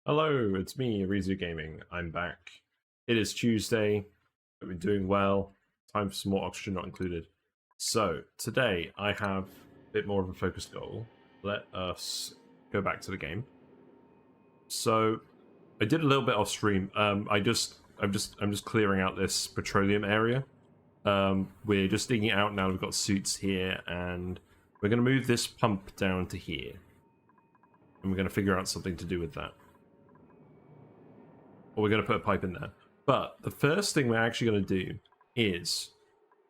Hello, it's me, Arizu Gaming. I'm back. It is Tuesday. I've been doing well. Time for some more oxygen not included. So, today I have a bit more of a focused goal. Let us go back to the game. So, I did a little bit off stream. I'm just clearing out this petroleum area. We're just digging it out now. We've got suits here, and we're going to move this pump down to here. And we're going to figure out something to do with that. Or we're going to put a pipe in there. But the first thing we're actually going to do is,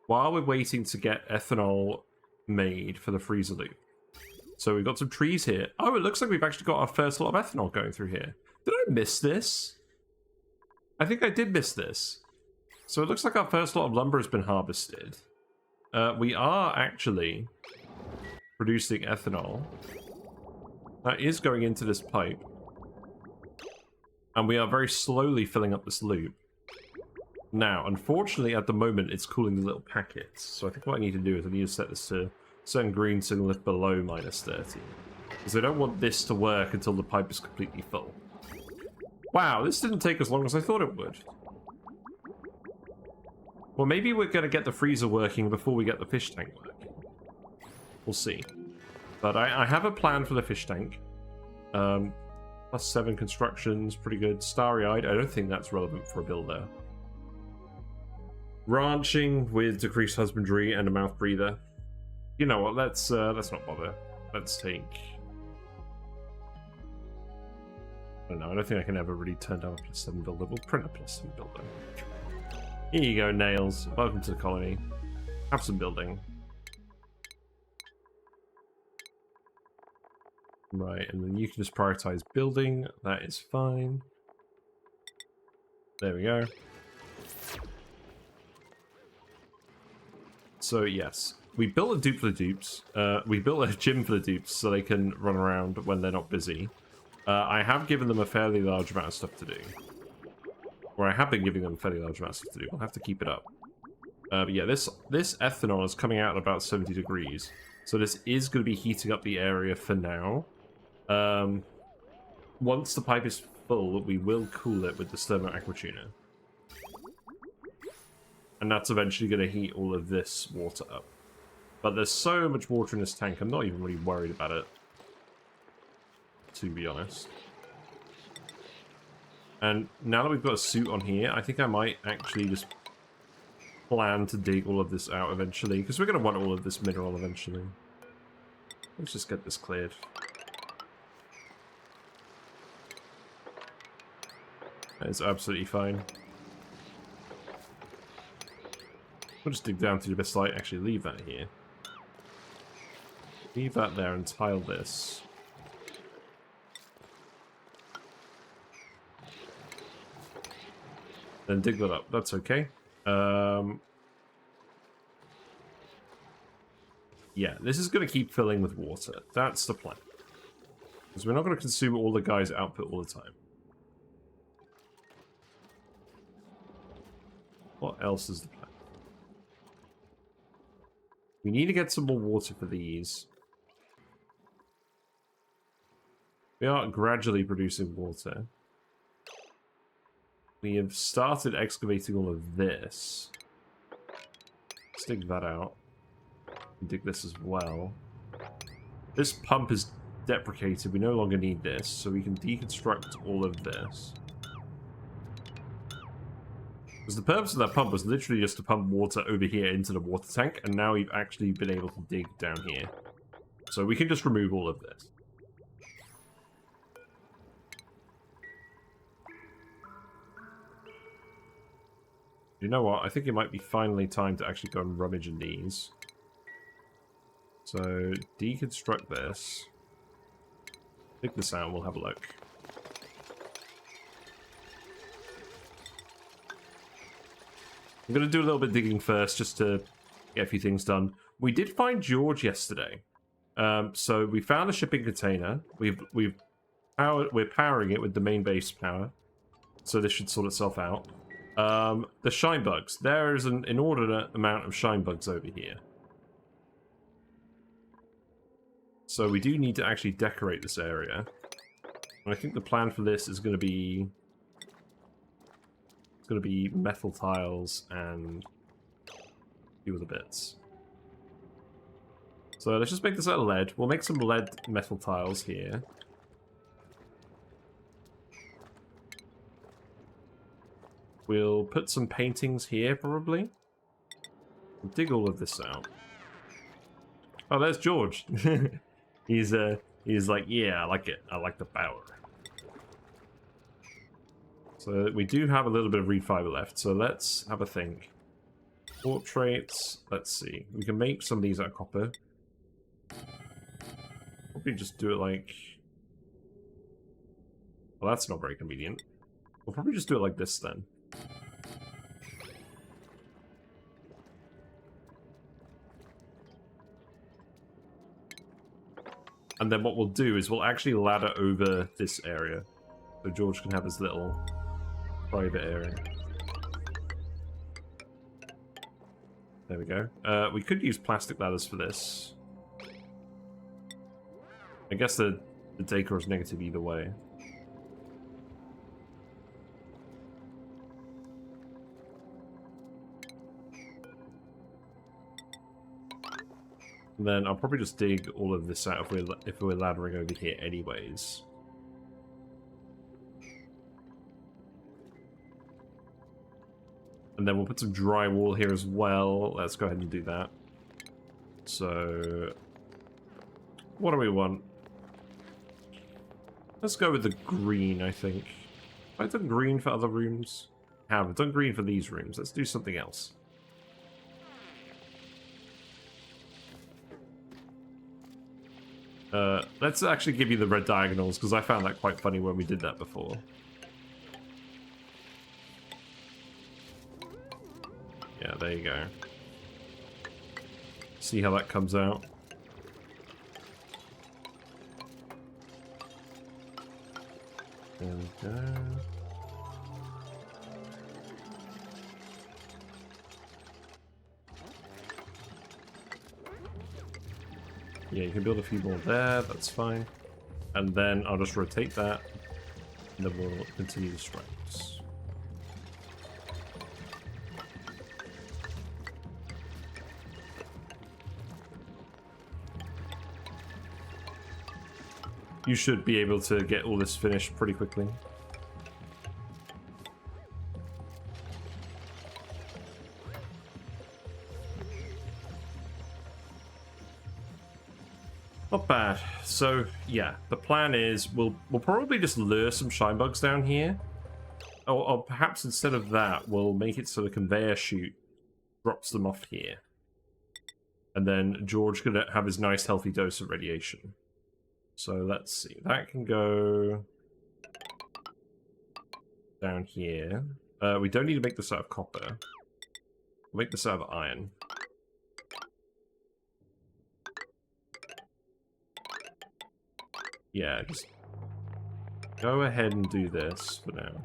while we're waiting to get ethanol made for the freezer loop. So we've got some trees here. Oh, it looks like we've actually got our first lot of ethanol going through here. Did I miss this? I think I did miss this. So it looks like our first lot of lumber has been harvested. We are actually producing ethanol. That is going into this pipe. And we are very slowly filling up this loop. Now, unfortunately, at the moment, it's cooling the little packets. So I think what I need to do is I need to set this to certain green signal if below -30. Because I don't want this to work until the pipe is completely full. Wow, this didn't take as long as I thought it would. Well, maybe we're going to get the freezer working before we get the fish tank working. We'll see. But I have a plan for the fish tank. +7 constructions, pretty good. Starry-eyed, I don't think that's relevant for a builder. Ranching with decreased husbandry and a mouth breather. You know what? Let's not bother. Let's take. I don't know. I don't think I can ever really turn down a +7 builder. We'll print a +7 builder. Here you go, Nails. Welcome to the colony. Have some building. Right, and then you can just prioritize building. That is fine. There we go. So yes, we built a dupe for the dupes. We built a gym for the dupes so they can run around when they're not busy. I have given them a fairly large amount of stuff to do. Or I have been giving them a fairly large amount of stuff to do. I'll have to keep it up. But yeah, this ethanol is coming out at about 70 degrees. So this is going to be heating up the area for now. Once the pipe is full, we will cool it with the Thermo Aqua Tuner. And that's eventually going to heat all of this water up. But there's so much water in this tank, I'm not even really worried about it. To be honest. And now that we've got a suit on here, I think I might actually just plan to dig all of this out eventually. Because we're going to want all of this mineral eventually. Let's just get this cleared. That is absolutely fine. We'll just dig down to the best light. Actually, leave that here. Leave that there and tile this. Then dig that up. That's okay. Yeah, this is going to keep filling with water. That's the plan. Because we're not going to consume all the guy's output all the time. What else is the plan? We need to get some more water for these. We are gradually producing water. We have started excavating all of this. Let's dig that out. Dig this as well. This pump is deprecated. We no longer need this, so we can deconstruct all of this. Because the purpose of that pump was literally just to pump water over here into the water tank, and now we've actually been able to dig down here. So we can just remove all of this. You know what? I think it might be finally time to actually go and rummage in these. So, deconstruct this. Dig this out and we'll have a look. I'm going to do a little bit of digging first, just to get a few things done. We did find George yesterday. So we found a shipping container. We're powering it with the main base power. So this should sort itself out. The shine bugs. There is an inordinate amount of shine bugs over here. So we do need to actually decorate this area. And I think the plan for this is going to be... It's going to be metal tiles and a few other bits. So let's just make this out of lead. We'll make some lead metal tiles here. We'll put some paintings here, probably. We'll dig all of this out. Oh, there's George. He's like, yeah, I like it. I like the power. So we do have a little bit of reed fiber left. So let's have a think. Portraits. Let's see. We can make some of these out of copper. Probably just do it like... Well, that's not very convenient. We'll probably just do it like this then. And then what we'll do is we'll actually ladder over this area. So George can have his little private area. There we go. We could use plastic ladders for this. I guess the decor is negative either way. And then I'll probably just dig all of this out if we're laddering over here anyways. And then we'll put some drywall here as well. Let's go ahead and do that. So, what do we want? Let's go with the green, I think. Have I done green for other rooms? I've done green for these rooms. Let's do something else. Let's actually give you the red diagonals, because I found that quite funny when we did that before. Yeah, there you go. See how that comes out. There we go. Yeah, you can build a few more there, that's fine. And then I'll just rotate that, and then we'll continue the stripes. You should be able to get all this finished pretty quickly. Not bad. So yeah, the plan is we'll probably just lure some shine bugs down here, or perhaps instead of that we'll make it so the conveyor chute drops them off here, and then George could have his nice healthy dose of radiation. So let's see, that can go down here. We don't need to make this out of copper. We'll make this out of iron. Yeah, just go ahead and do this for now.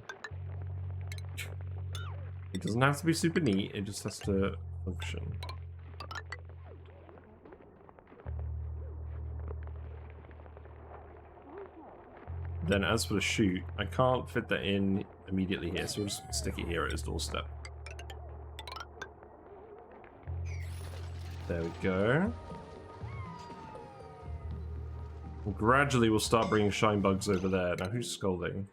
It doesn't have to be super neat, it just has to function. Then as for the chute, I can't fit that in immediately here, so we'll just stick it here at his doorstep. There we go. Well, gradually we'll start bringing shine bugs over there. Now who's scolding?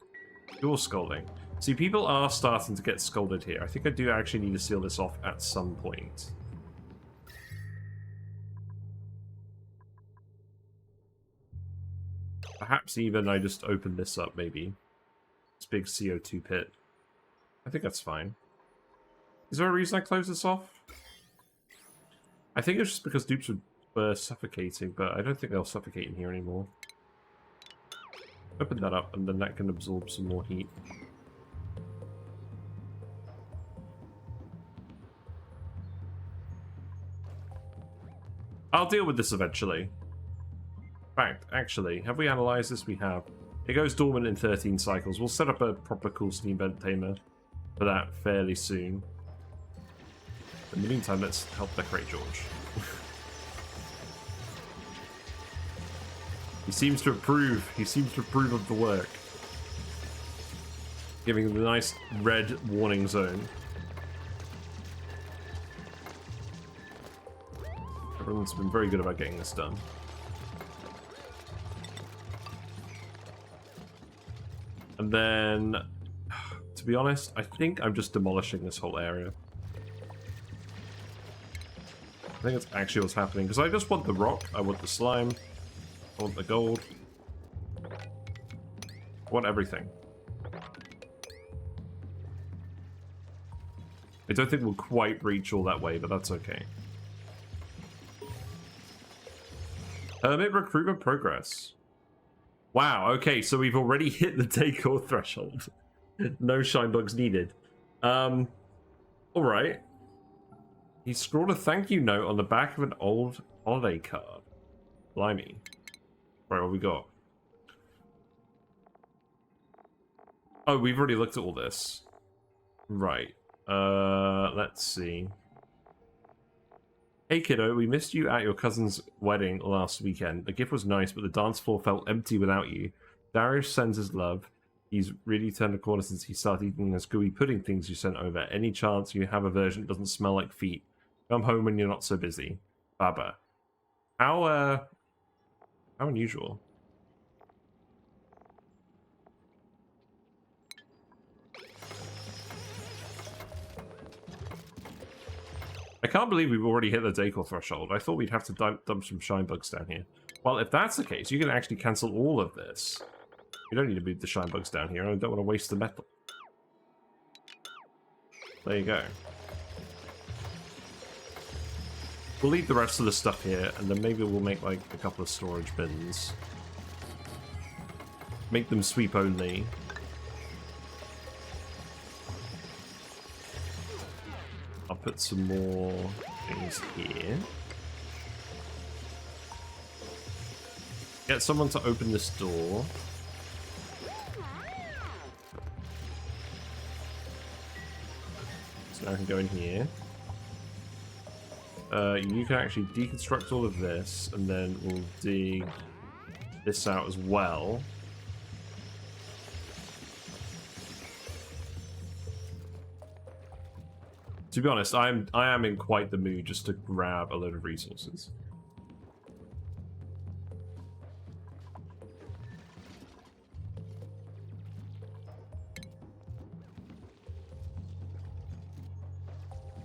You're scolding. See, people are starting to get scolded here. I think I do actually need to seal this off at some point. Perhaps even I just open this up, maybe. This big CO2 pit. I think that's fine. Is there a reason I close this off? I think it's just because dupes were suffocating, but I don't think they'll suffocate in here anymore. Open that up, and then that can absorb some more heat. I'll deal with this eventually. In fact, actually, have we analysed this? We have. It goes dormant in 13 cycles. We'll set up a proper cool steam vent tamer for that fairly soon. In the meantime, let's help decorate George. He seems to approve. He seems to approve of the work. Giving them a nice red warning zone. Everyone's been very good about getting this done. And then, to be honest, I think I'm just demolishing this whole area. I think that's actually what's happening, because I just want the rock, I want the slime, I want the gold. I want everything. I don't think we'll quite reach all that way, but that's okay. Hermit recruitment progress. Wow, okay, so we've already hit the decor threshold. No shine bugs needed. Alright. He scrawled a thank you note on the back of an old holiday card. Blimey. Right, what we got? Oh, we've already looked at all this. Right. Let's see. Hey kiddo, we missed you at your cousin's wedding last weekend. The gift was nice, but the dance floor felt empty without you. Darius sends his love. He's really turned a corner since he started eating those gooey pudding things you sent over. Any chance you have a version that doesn't smell like feet? Come home when you're not so busy. Baba. How unusual. I can't believe we've already hit the decor threshold. I thought we'd have to dump some shine bugs down here. Well, if that's the case, you can actually cancel all of this. You don't need to move the shine bugs down here. I don't want to waste the metal. There you go. We'll leave the rest of the stuff here, and then maybe we'll make like a couple of storage bins. Make them sweep only. I'll put some more things here. Get someone to open this door. So now I can go in here. You can actually deconstruct all of this, and then we'll dig this out as well. To be honest, I am in quite the mood just to grab a load of resources.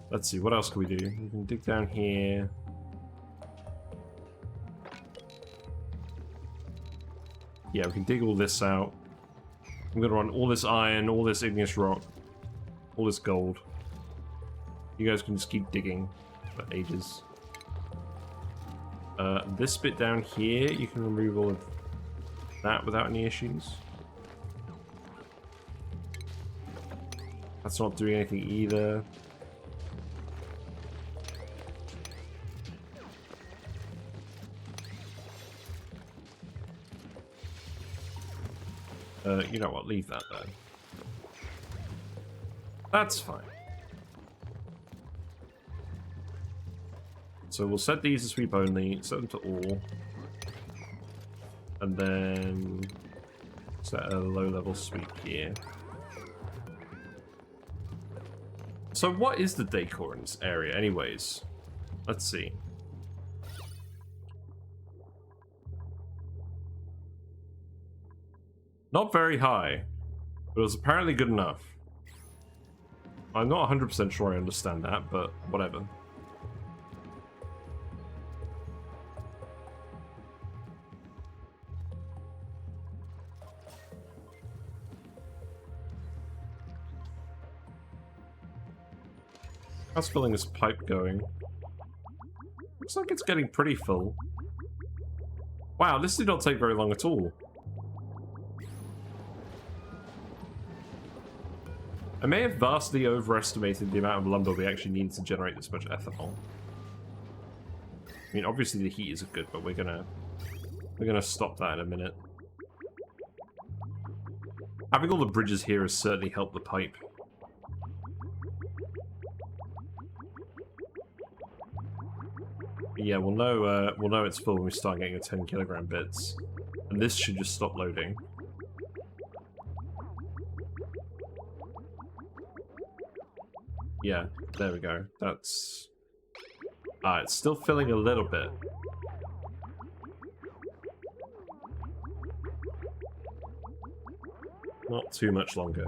Let's see, what else can we do? We can dig down here. Yeah, we can dig all this out. I'm gonna run all this iron, all this igneous rock, all this gold. You guys can just keep digging for ages. This bit down here, you can remove all of that without any issues. That's not doing anything either. You know what, leave that there. That's fine. So we'll set these to sweep only, set them to all. And then set a low level sweep here. So what is the decor in this area anyways? Let's see. Not very high, but it was apparently good enough. I'm not 100% sure I understand that, but whatever. How's filling this pipe going? Looks like it's getting pretty full. Wow, this did not take very long at all. I may have vastly overestimated the amount of lumber we actually need to generate this much ethanol. I mean, obviously the heat isn't good, but we're gonna stop that in a minute. Having all the bridges here has certainly helped the pipe. Yeah, we'll know it's full when we start getting the 10 kilogram bits. And this should just stop loading. Yeah, there we go. That's... Ah, it's still filling a little bit. Not too much longer.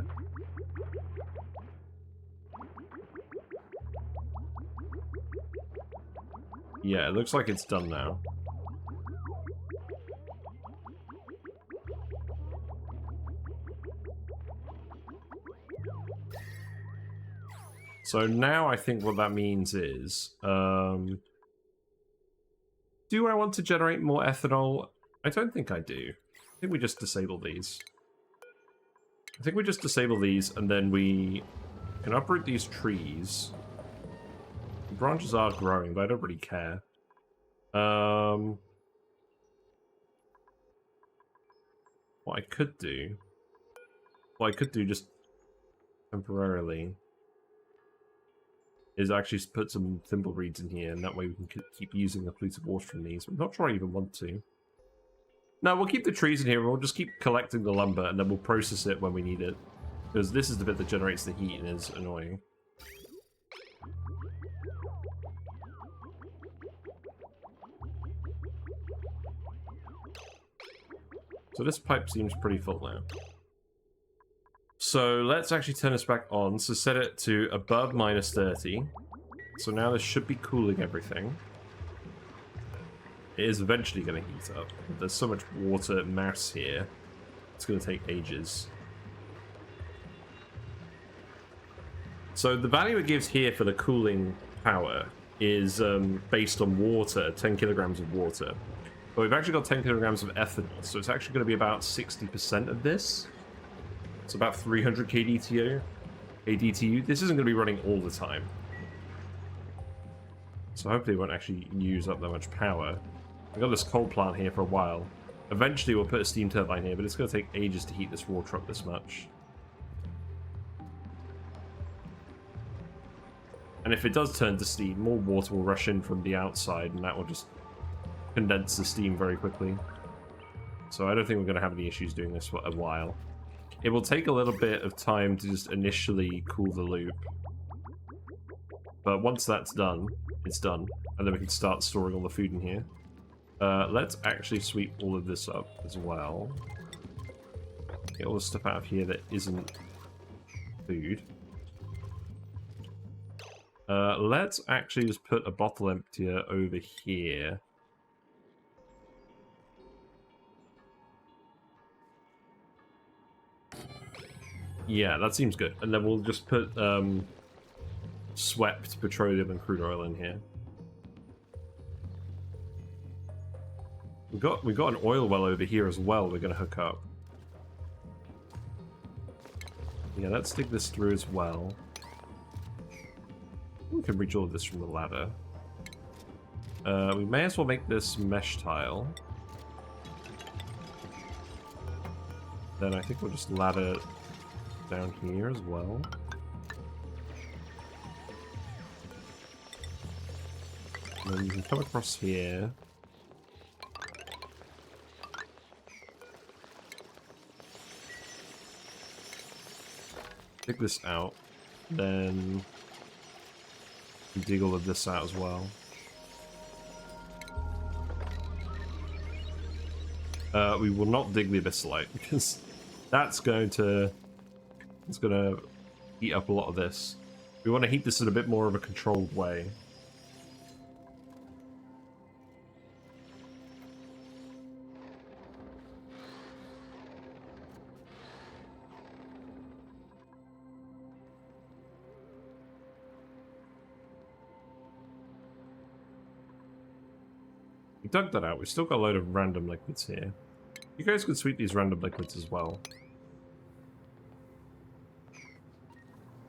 Yeah, it looks like it's done now. So now I think what that means is, do I want to generate more ethanol? I don't think I do. I think we just disable these. I think we just disable these, and then we can uproot these trees. The branches are growing, but I don't really care. What I could do just temporarily is actually put some thimbleweeds in here, and that way we can keep using the polluted water from these. I'm not sure I even want to. No, we'll keep the trees in here, and we'll just keep collecting the lumber, and then we'll process it when we need it. Because this is the bit that generates the heat and is annoying. So this pipe seems pretty full now. So let's actually turn this back on. So set it to above -30. So now this should be cooling everything. It is eventually going to heat up. There's so much water mass here. It's going to take ages. So the value it gives here for the cooling power is based on water, 10 kilograms of water. But we've actually got 10 kilograms of ethanol, so it's actually going to be about 60% of this. It's about 300 kDTU. This isn't going to be running all the time. So hopefully it won't actually use up that much power. We've got this coal plant here for a while. Eventually we'll put a steam turbine here, but it's going to take ages to heat this water up this much. And if it does turn to steam, more water will rush in from the outside, and that will just condense the steam very quickly. So I don't think we're going to have any issues doing this for a while. It will take a little bit of time to just initially cool the loop. But once that's done, it's done. And then we can start storing all the food in here. Let's actually sweep all of this up as well. Get all the stuff out of here that isn't food. Let's actually just put a bottle emptier over here. Yeah, that seems good. And then we'll just put swept petroleum and crude oil in here. We've got an oil well over here as well we're gonna hook up. Yeah, let's dig this through as well. We can reach all of this from the ladder. We may as well make this mesh tile. Then I think we'll just ladder down here as well. And then you can come across here. Dig this out. Then dig all of this out as well. We will not dig the abyssalite because that's going to heat up a lot of this. We want to heat this in a bit more of a controlled way. We dug that out. We've still got a load of random liquids here. You guys could sweep these random liquids as well.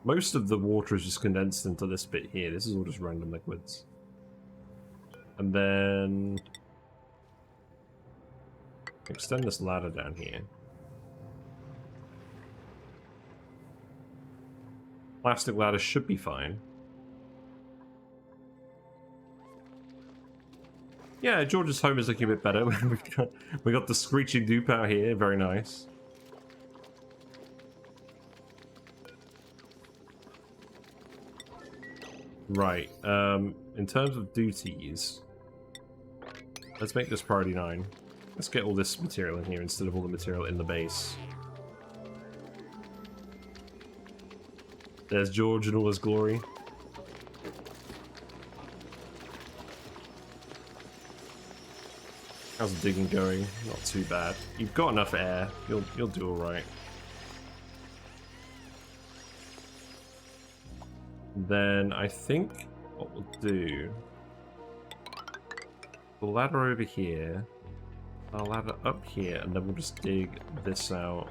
Most of the water is just condensed into this bit here. This is all just random liquids. And then extend this ladder down here. Plastic ladder should be fine. Yeah, George's home is looking a bit better. we got the screeching dupe out here. Very nice. Right. In terms of duties, let's make this priority 9. Let's get all this material in here instead of all the material in the base. There's George in all his glory. How's the digging going? Not too bad. You've got enough air. You'll do all right. Then I think what we'll do, the ladder over here, our ladder up here, and then we'll just dig this out.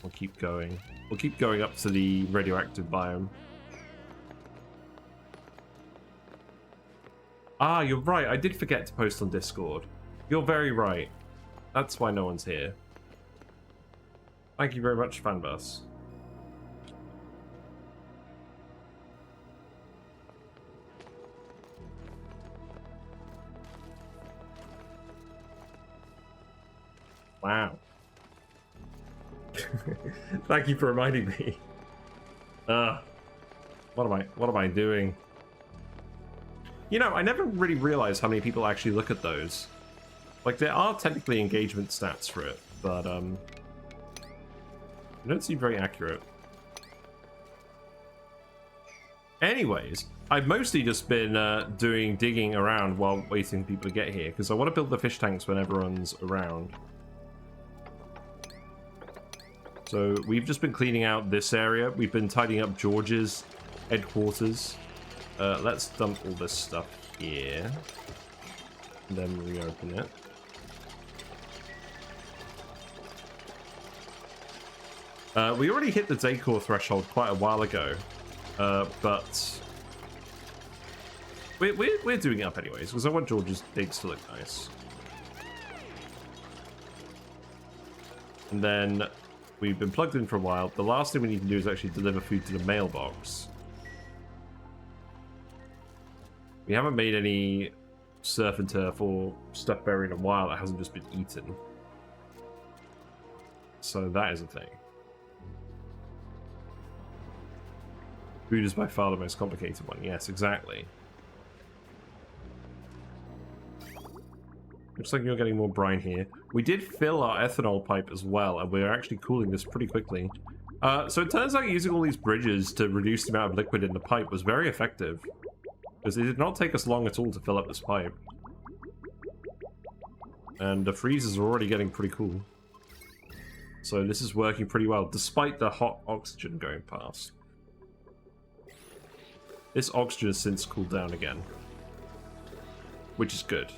We'll keep going. We'll keep going up to the radioactive biome. Ah, you're right. I did forget to post on Discord. You're very right. That's why no one's here. Thank you very much, Fanbus. Wow. Thank you for reminding me. What am I doing? You know, I never really realized how many people actually look at those. Like, there are technically engagement stats for it, but they don't seem very accurate. Anyways, I've mostly just been doing digging around while waiting for people to get here, because I want to build the fish tanks when everyone's around. So we've just been cleaning out this area. We've been tidying up George's headquarters. Let's dump all this stuff here. And then reopen it. We already hit the decor threshold quite a while ago. But we're doing it up anyways, because I want George's digs to look nice. And then we've been plugged in for a while. The last thing we need to do is actually deliver food to the mailbox. We haven't made any surf and turf or stuff buried in a while that hasn't just been eaten. So that is a thing. Food is by far the most complicated one. Yes, exactly. Looks like you're getting more brine here. We did fill our ethanol pipe as well, and we're actually cooling this pretty quickly. So it turns out using all these bridges to reduce the amount of liquid in the pipe was very effective. Because it did not take us long at all to fill up this pipe. And the freezers are already getting pretty cool. So this is working pretty well, despite the hot oxygen going past. This oxygen has since cooled down again. Which is good.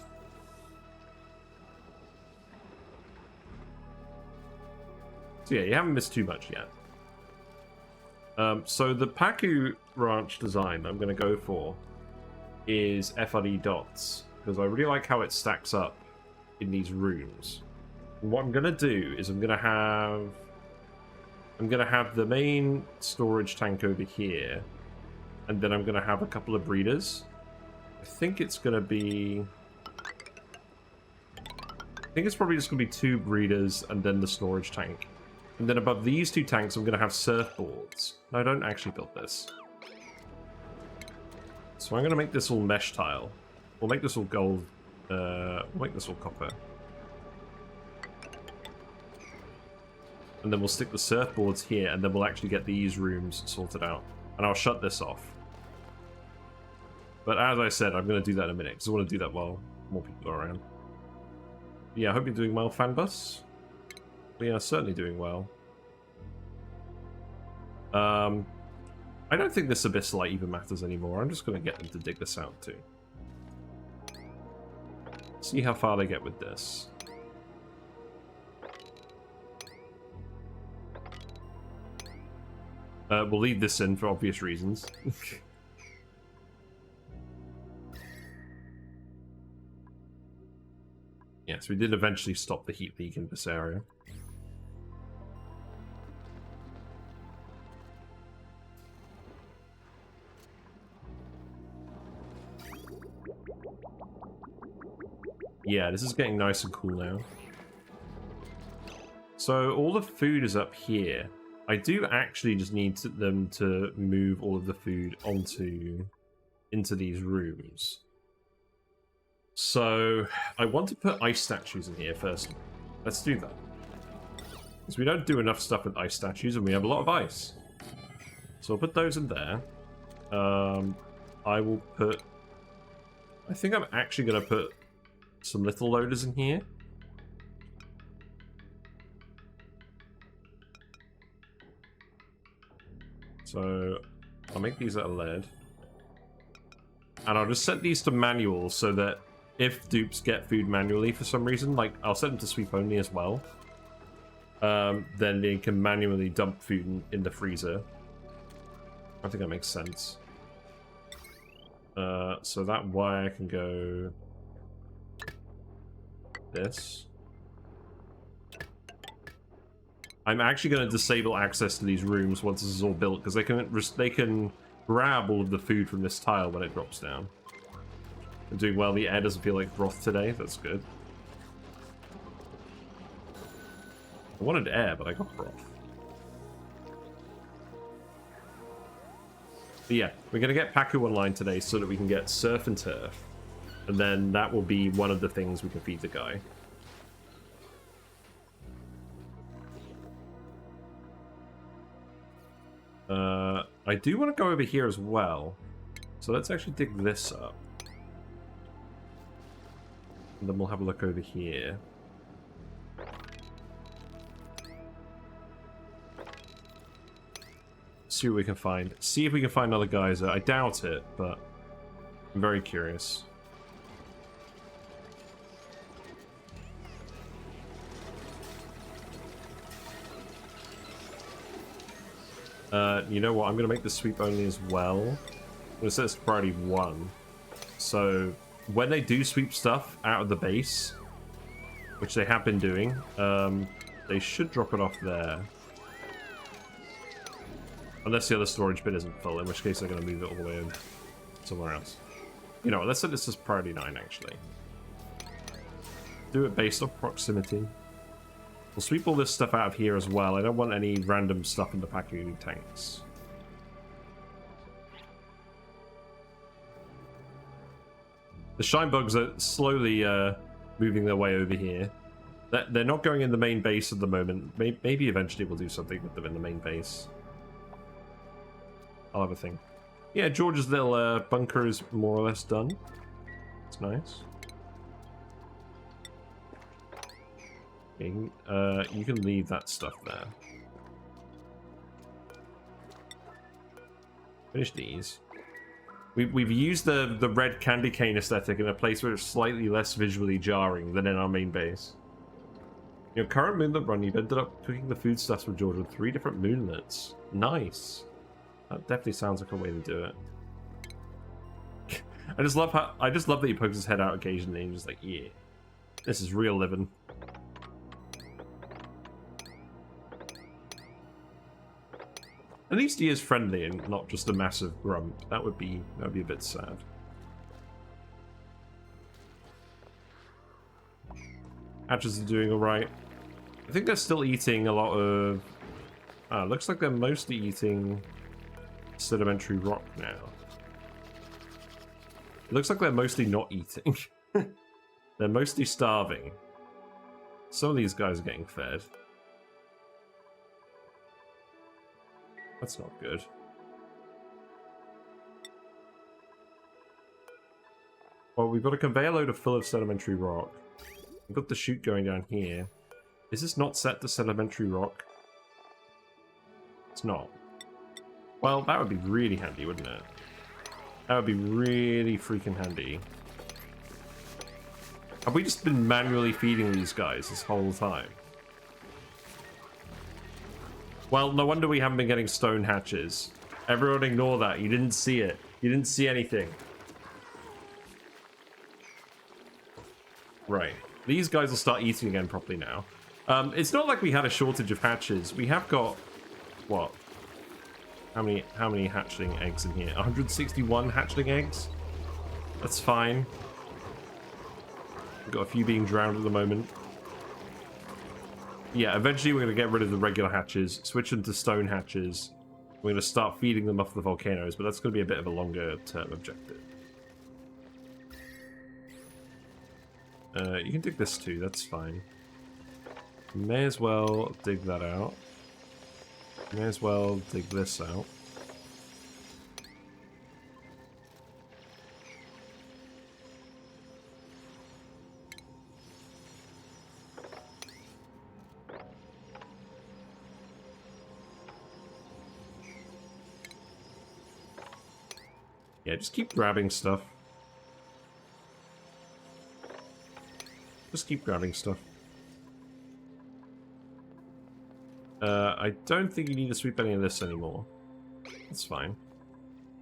So yeah, you haven't missed too much yet. So the Pacu ranch design I'm going to go for is FRD dots, because I really like how it stacks up in these rooms. And what I'm going to do is I'm going to have the main storage tank over here, and then I'm going to have a couple of breeders. I think it's going to be... I think it's probably just going to be 2 breeders and then the storage tank. And then above these 2 tanks, I'm going to have surfboards. No, don't actually build this. So I'm going to make this all mesh tile. We'll make this all gold. We'll make this all copper. And then we'll stick the surfboards here, and then we'll actually get these rooms sorted out. And I'll shut this off. But as I said, I'm going to do that in a minute, because I want to do that while more people are around. Yeah, I hope you're doing well, Fanbus. We are certainly doing well. I don't think this abyssal even matters anymore. I'm just going to get them to dig this out too. See how far they get with this. We'll leave this in for obvious reasons. Yes, we did eventually stop the heat leak in this area. Yeah, this is getting nice and cool now. So all the food is up here. I do actually just need them to move all of the food into these rooms. So I want to put ice statues in here first. Let's do that. Because we don't do enough stuff with ice statues and we have a lot of ice. So I'll put those in there. I will put... I think I'm actually going to put some little loaders in here. So I'll make these out of lead. And I'll just set these to manual so that if dupes get food manually for some reason, like I'll set them to sweep only as well, then they can manually dump food in the freezer. I think that makes sense. So that wire can go this. I'm actually going to disable access to these rooms once this is all built, because they can grab all of the food from this tile when it drops down. I'm doing well. The air doesn't feel like broth today. That's good. I wanted air, but I got broth. But yeah, we're going to get Pacu online today so that we can get surf and turf. And then that will be one of the things we can feed the guy. I do want to go over here as well. So let's actually dig this up. And then we'll have a look over here. See what we can find. See if we can find another geyser. I doubt it, but I'm very curious. You know what? I'm going to make the sweep only as well. I'm going to set this to priority 1. So when they do sweep stuff out of the base, which they have been doing, they should drop it off there. Unless the other storage bin isn't full, in which case they're going to move it all the way over somewhere else. You know what? Let's set this as priority 9, actually. Do it based off proximity. We'll sweep all this stuff out of here as well. I don't want any random stuff in the Pacu tanks. The shine bugs are slowly moving their way over here. They're not going in the main base at the moment. Maybe eventually we'll do something with them in the main base. I'll have a think. Yeah, George's little bunker is more or less done. It's nice. You can leave that stuff there. Finish these. We've used the red candy cane aesthetic in a place where it's slightly less visually jarring than in our main base. Your current moonlit run, you've ended up cooking the foodstuffs with George with 3 different moonlets. Nice. That definitely sounds like a way to do it. I just love that he pokes his head out occasionally and just like, yeah, this is real living. At least he is friendly and not just a massive grump. That would be a bit sad. Hatches are doing alright. I think they're still eating a lot of... looks like they're mostly eating sedimentary rock now. It looks like they're mostly not eating. They're mostly starving. Some of these guys are getting fed. That's not good. Well, we've got a conveyor loader full of sedimentary rock. We've got the chute going down here. Is this not set to sedimentary rock? It's not. Well, that would be really handy, wouldn't it? That would be really freaking handy. Have we just been manually feeding these guys this whole time? Well, no wonder we haven't been getting stone hatches. Everyone ignore that. You didn't see it. You didn't see anything. Right. These guys will start eating again properly now. It's not like we had a shortage of hatches. We have got... what? How many hatchling eggs in here? 161 hatchling eggs? That's fine. We've got a few being drowned at the moment. Yeah, eventually we're going to get rid of the regular hatches, switch them to stone hatches. We're going to start feeding them off the volcanoes, but that's going to be a bit of a longer term objective. You can dig this too, that's fine. May as well dig that out. May as well dig this out. Yeah, just keep grabbing stuff. Just keep grabbing stuff. I don't think you need to sweep any of this anymore. That's fine.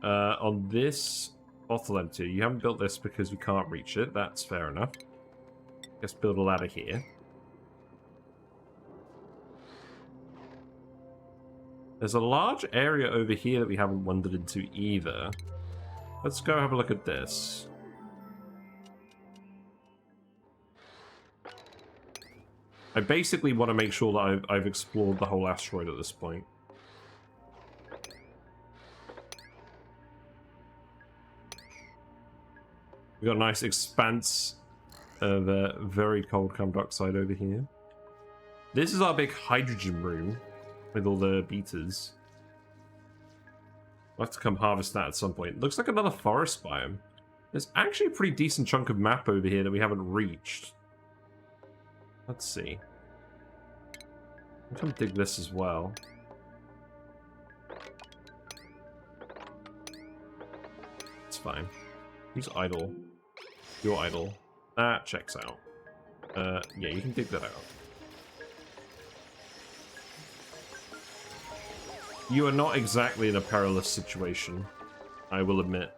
On this bottle empty, you haven't built this because we can't reach it. That's fair enough. Let's build a ladder here. There's a large area over here that we haven't wandered into either. Let's go have a look at this. I basically want to make sure that I've explored the whole asteroid at this point. We've got a nice expanse of very cold carbon dioxide over here. This is our big hydrogen room with all the beaters. We'll have to come harvest that at some point. Looks like another forest biome. There's actually a pretty decent chunk of map over here that we haven't reached. Let's see. I'll come dig this as well. It's fine. Who's idle? You're idle. That checks out. Yeah, you can dig that out. You are not exactly in a perilous situation, I will admit.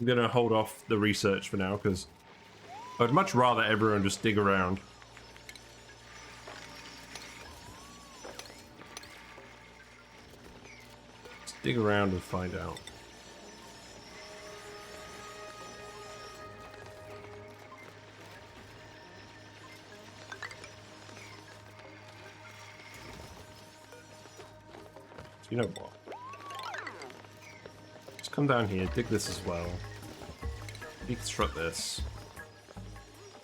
I'm gonna hold off the research for now, because I'd much rather everyone just dig around. Just dig around and find out. You know what? Just come down here, dig this as well. Deconstruct this.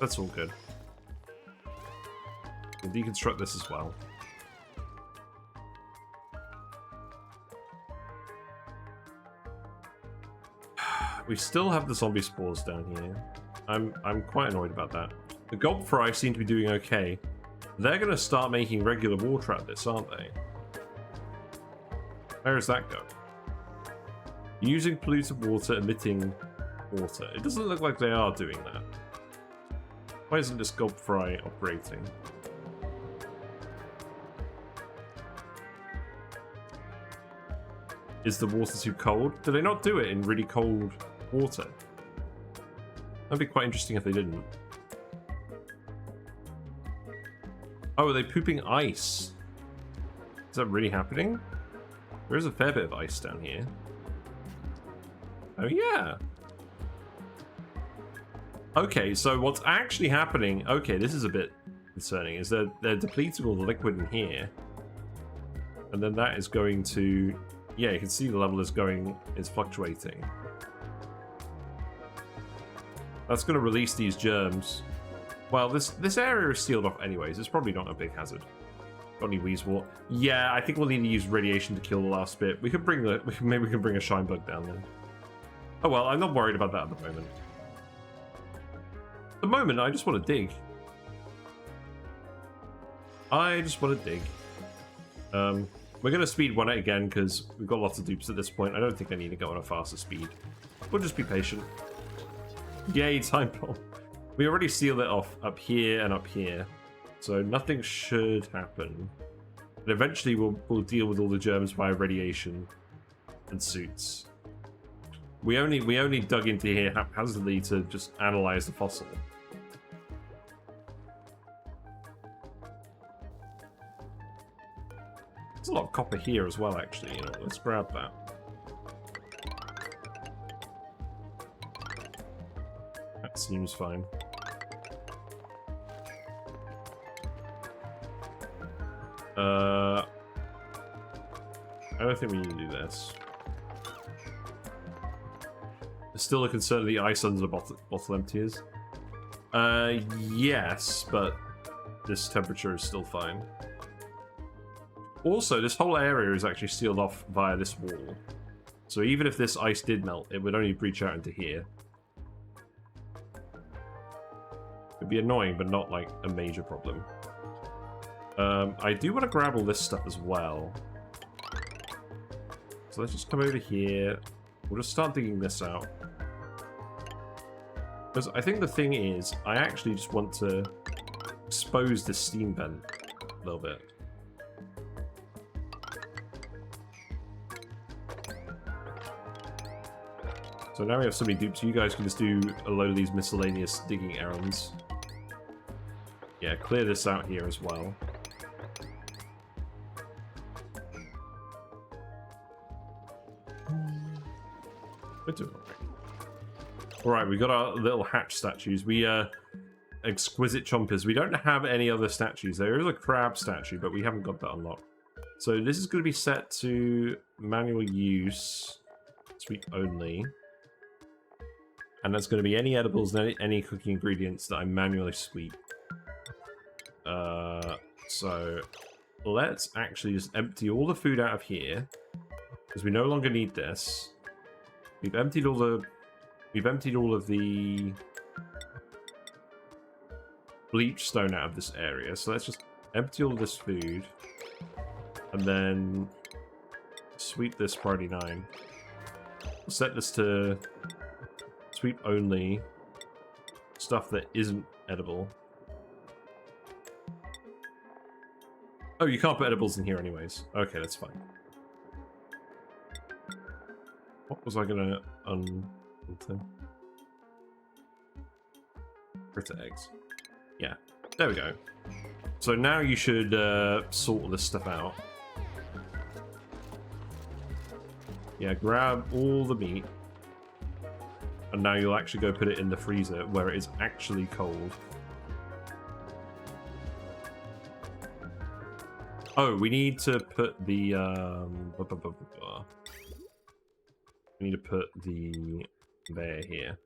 That's all good. We'll deconstruct this as well. We still have the zombie spores down here. I'm quite annoyed about that. The gulp fry seem to be doing okay. They're gonna start making regular water out of this, aren't they? Where does that go? Using polluted water, emitting water. It doesn't look like they are doing that. Why isn't this gulp fry operating? Is the water too cold? Do they not do it in really cold water? That'd be quite interesting if they didn't. Oh, are they pooping ice? Is that really happening? There is a fair bit of ice down here. Oh yeah. Okay, so what's actually happening, okay, this is a bit concerning, is that they're depleting all the liquid in here. And then that is going to, yeah, you can see the level is fluctuating. That's going to release these germs. Well, this area is sealed off anyways, it's probably not a big hazard. Got any Weezewort? Yeah, I think we'll need to use radiation to kill the last bit. We could bring maybe we can bring a shine bug down then. Oh well, I'm not worried about that at the moment. At the moment, I just want to dig. I just want to dig. We're going to speed 1 it again because we've got lots of dupes at this point. I don't think I need to go on a faster speed. We'll just be patient. Yay, time bomb. We already sealed it off up here and up here. So nothing should happen. And eventually we'll deal with all the germs via radiation and suits. We only dug into here haphazardly to just analyze the fossil. There's a lot of copper here as well, actually. You know, let's grab that. That seems fine. I don't think we need to do this. There's still a concern of the ice under the bottle emptiers. Yes, but this temperature is still fine. Also, this whole area is actually sealed off via this wall. So even if this ice did melt, it would only breach out into here. It'd be annoying, but not like a major problem. I do want to grab all this stuff as well. So let's just come over here. We'll just start digging this out. Because I think the thing is, I actually just want to expose this steam vent a little bit. So now we have so many dupes, you guys can just do a load of these miscellaneous digging errands. Yeah, clear this out here as well. We're doing alright. Alright, we got our little hatch statues. We, exquisite chompers. We don't have any other statues. There is a crab statue, but we haven't got that unlocked. So this is going to be set to manual use, sweep only. And that's going to be any edibles and any cooking ingredients that I manually sweep. So let's actually just empty all the food out of here, because we no longer need this. We've emptied all of the bleach stone out of this area. So let's just empty all this food and then sweep this priority 9. We'll set this to sweep only stuff that isn't edible. Oh, you can't put edibles in here anyways. Okay, that's fine. What was I gonna critter eggs? Yeah, there we go. So now you should sort all this stuff out. Yeah, grab all the meat. And now you'll actually go put it in the freezer where it is actually cold. Oh, we need to put the we need to put the there here.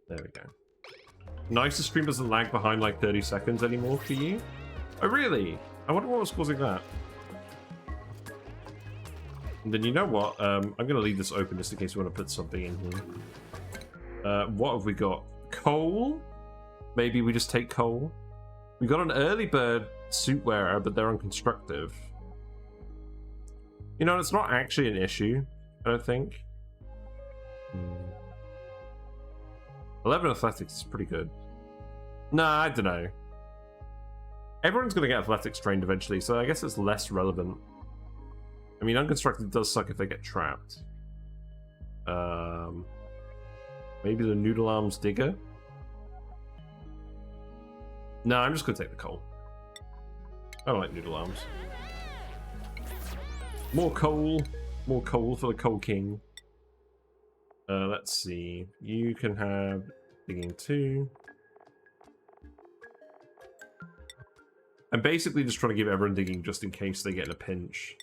There we go. Nice, the stream doesn't lag behind like 30 seconds anymore for you. Oh really? I wonder what was causing that. And then you know what? I'm gonna leave this open just in case you want to put something in here. What have we got? Coal? Maybe we just take coal. We got an early bird suit wearer, but they're unconstructive. You know, it's not actually an issue, I don't think. 11 athletics is pretty good. Nah, I don't know. Everyone's going to get athletics trained eventually, so I guess it's less relevant. I mean, unconstructed does suck if they get trapped. Maybe the noodle arms digger? No, I'm just going to take the coal. I don't like noodle arms. More coal for the coal king. Let's see. You can have digging 2. I'm basically just trying to give everyone digging just in case they get in a pinch.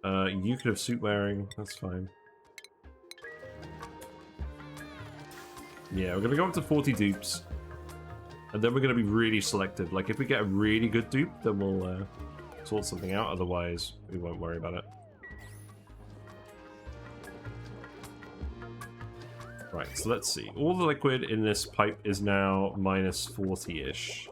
You could have suit wearing. That's fine. Yeah, we're gonna go up to 40 dupes, and then we're gonna be really selective. Like if we get a really good dupe, then we'll sort something out. Otherwise, we won't worry about it. Right, so let's see. All the liquid in this pipe is now minus 40-ish.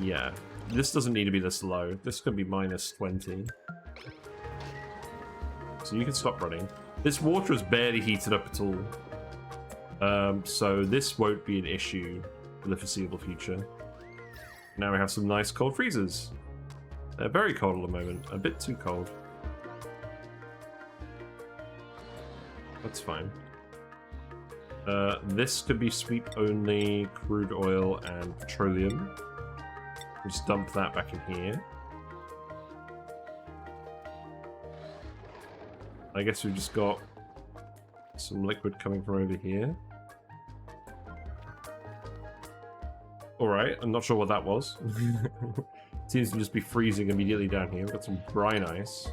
Yeah, this doesn't need to be this low. This could be minus 20. So you can stop running. This water is barely heated up at all. So this won't be an issue for the foreseeable future. Now we have some nice cold freezers. They're very cold at the moment. A bit too cold. That's fine. This could be sweep only, crude oil and petroleum. Just dump that back in here. I guess we've just got some liquid coming from over here. Alright, I'm not sure what that was. Seems to just be freezing immediately down here. We've got some brine ice.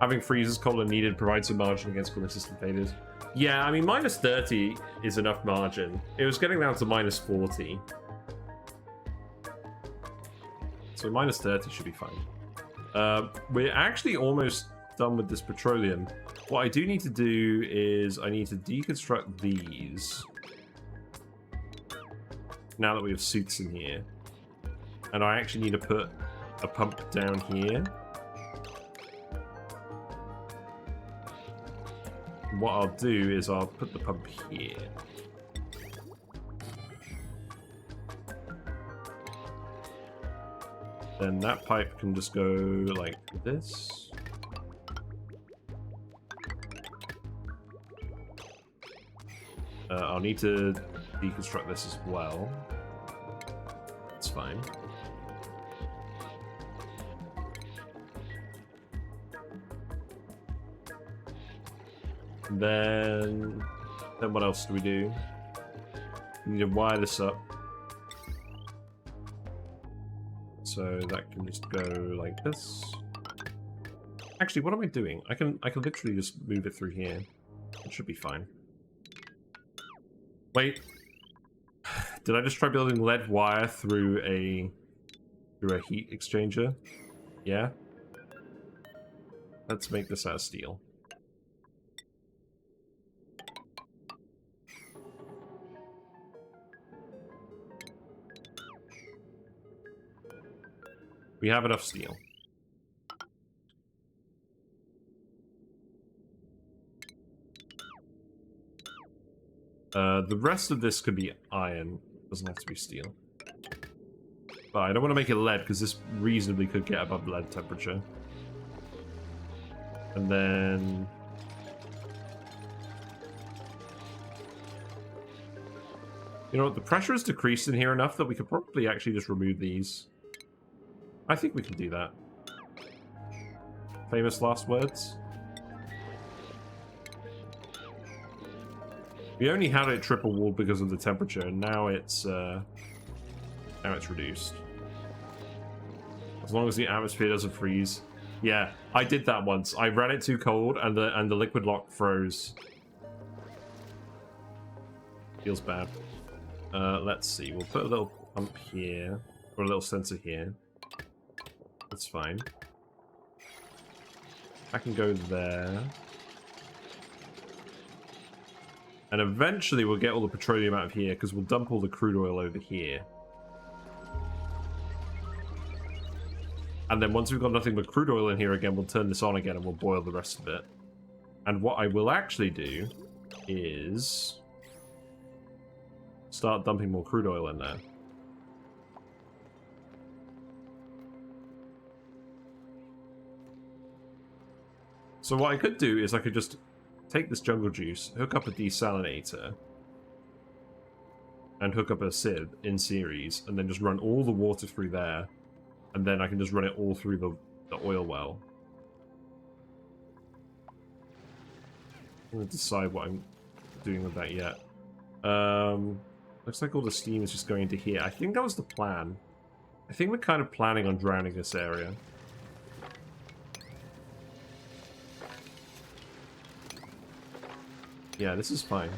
Having freezers cold and needed provides some margin against cooling system failures. Yeah, I mean, minus 30 is enough margin. It was getting down to minus 40. So minus 30 should be fine. We're actually almost done with this petroleum. What I do need to do is I need to deconstruct these. Now that we have suits in here. And I actually need to put a pump down here. What I'll do is I'll put the pump here. Then that pipe can just go like this. I'll need to deconstruct this as well. That's fine. Then what else do we do? We need to wire this up. So that can just go like this. Actually, what am I doing? I can literally just move it through here. It should be fine. Wait. Did I just try building lead wire through a heat exchanger? Yeah. Let's make this out of steel. We have enough steel. The rest of this could be iron. Doesn't have to be steel. But I don't want to make it lead, because this reasonably could get above lead temperature. And then... You know what, the pressure is decreased in here enough that we could probably actually just remove these. I think we can do that. Famous last words? We only had it triple walled because of the temperature, and now it's reduced. As long as the atmosphere doesn't freeze. Yeah, I did that once. I ran it too cold, and the liquid lock froze. Feels bad. Let's see. We'll put a little pump here, or a little sensor here. That's fine. I can go there. And eventually we'll get all the petroleum out of here, because we'll dump all the crude oil over here. And then once we've got nothing but crude oil in here again, we'll turn this on again and we'll boil the rest of it. And what I will actually do is start dumping more crude oil in there. So what I could do is I could just take this jungle juice, hook up a desalinator, and hook up a sieve in series, and then just run all the water through there, and then I can just run it all through the oil well. I'm going to decide what I'm doing with that yet. Looks like all the steam is just going into here. I think that was the plan. I think we're kind of planning on drowning this area. Yeah, this is fine.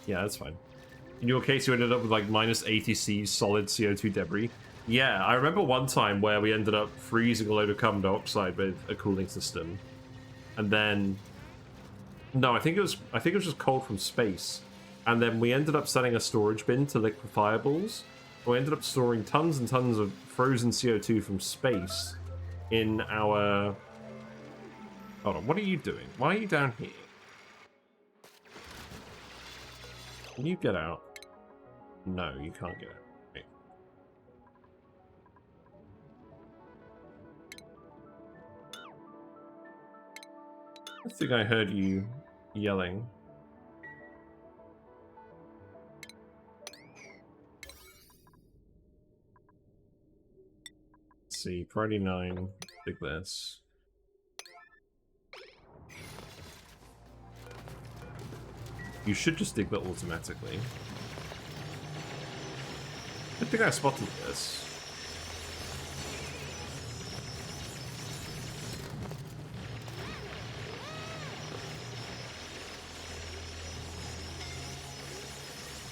Yeah, that's fine. In your case, you ended up with like minus 80 C solid CO2 debris. Yeah, I remember one time where we ended up freezing a load of carbon dioxide with a cooling system. And then... No, I think it was just cold from space. And then we ended up setting a storage bin to liquefiables. We ended up storing tons and tons of frozen CO2 from space in our... Hold on, what are you doing? Why are you down here? Can you get out? No, you can't get it. Right. I think I heard you yelling. Let's see, priority 9, dig this. You should just dig that automatically. I think I spotted this.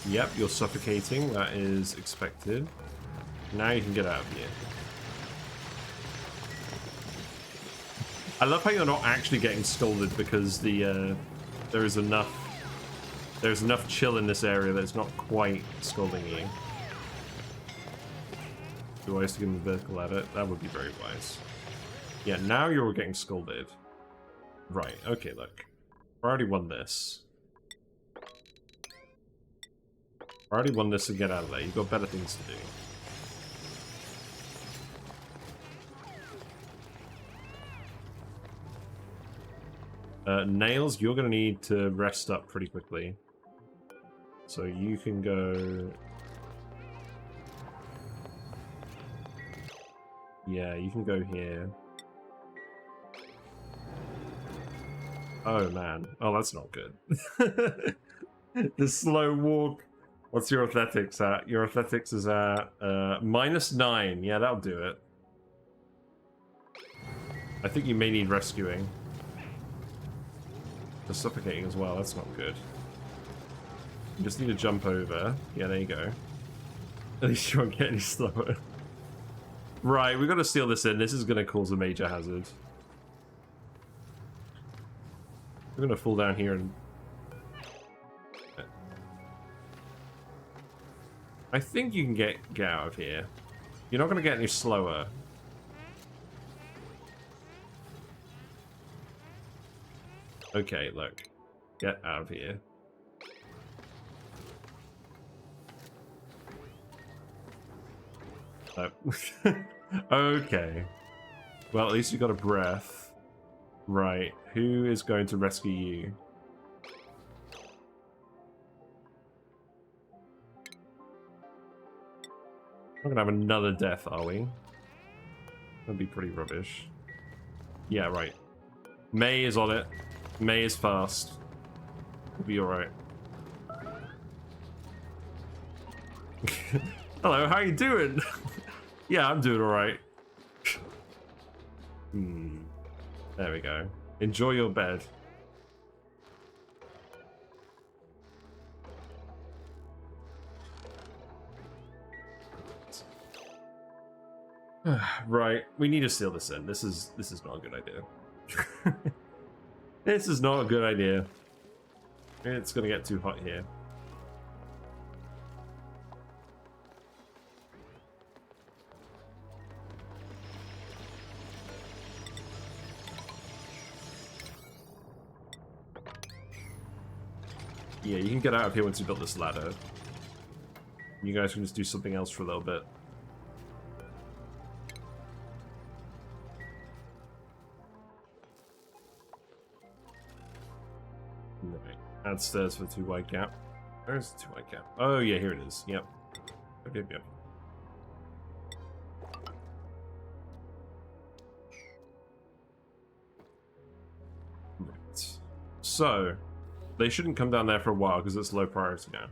Yep, you're suffocating. That is expected. Now you can get out of here. I love how you're not actually getting scolded because the there's enough chill in this area that it's not quite scalding you. Be wise to give him a vertical at it. That would be very wise. Yeah, now you're getting scolded. Right, okay, look. I already won this. I already won this to get out of there. You've got better things to do. Nails, you're going to need to rest up pretty quickly. So you can go... Yeah, you can go here. Oh, man. Oh, that's not good. The slow walk. What's your athletics at? Your athletics is at -9. Yeah, that'll do it. I think you may need rescuing. They're suffocating as well. That's not good. You just need to jump over. Yeah, there you go. At least you won't get any slower. Right, we've got to seal this in. This is going to cause a major hazard. We're going to fall down here and... I think you can get out of here. You're not going to get any slower. Okay, look. Get out of here. Oh. Okay. Well, at least you got a breath. Right. Who is going to rescue you? We're gonna have another death, are we? That'd be pretty rubbish. Yeah, right. May is on it. May is fast. We'll be alright. Hello, how you doing? Yeah, I'm doing alright. There we go. Enjoy your bed. Right, we need to seal this in. This is not a good idea. This is not a good idea. It's gonna get too hot here. Yeah, you can get out of here once you build this ladder. You guys can just do something else for a little bit. Right. Add stairs for the 2 wide gap. Where's the 2 wide gap? Oh yeah, here it is. Yep. Yep. Right. So, they shouldn't come down there for a while because it's low priority now.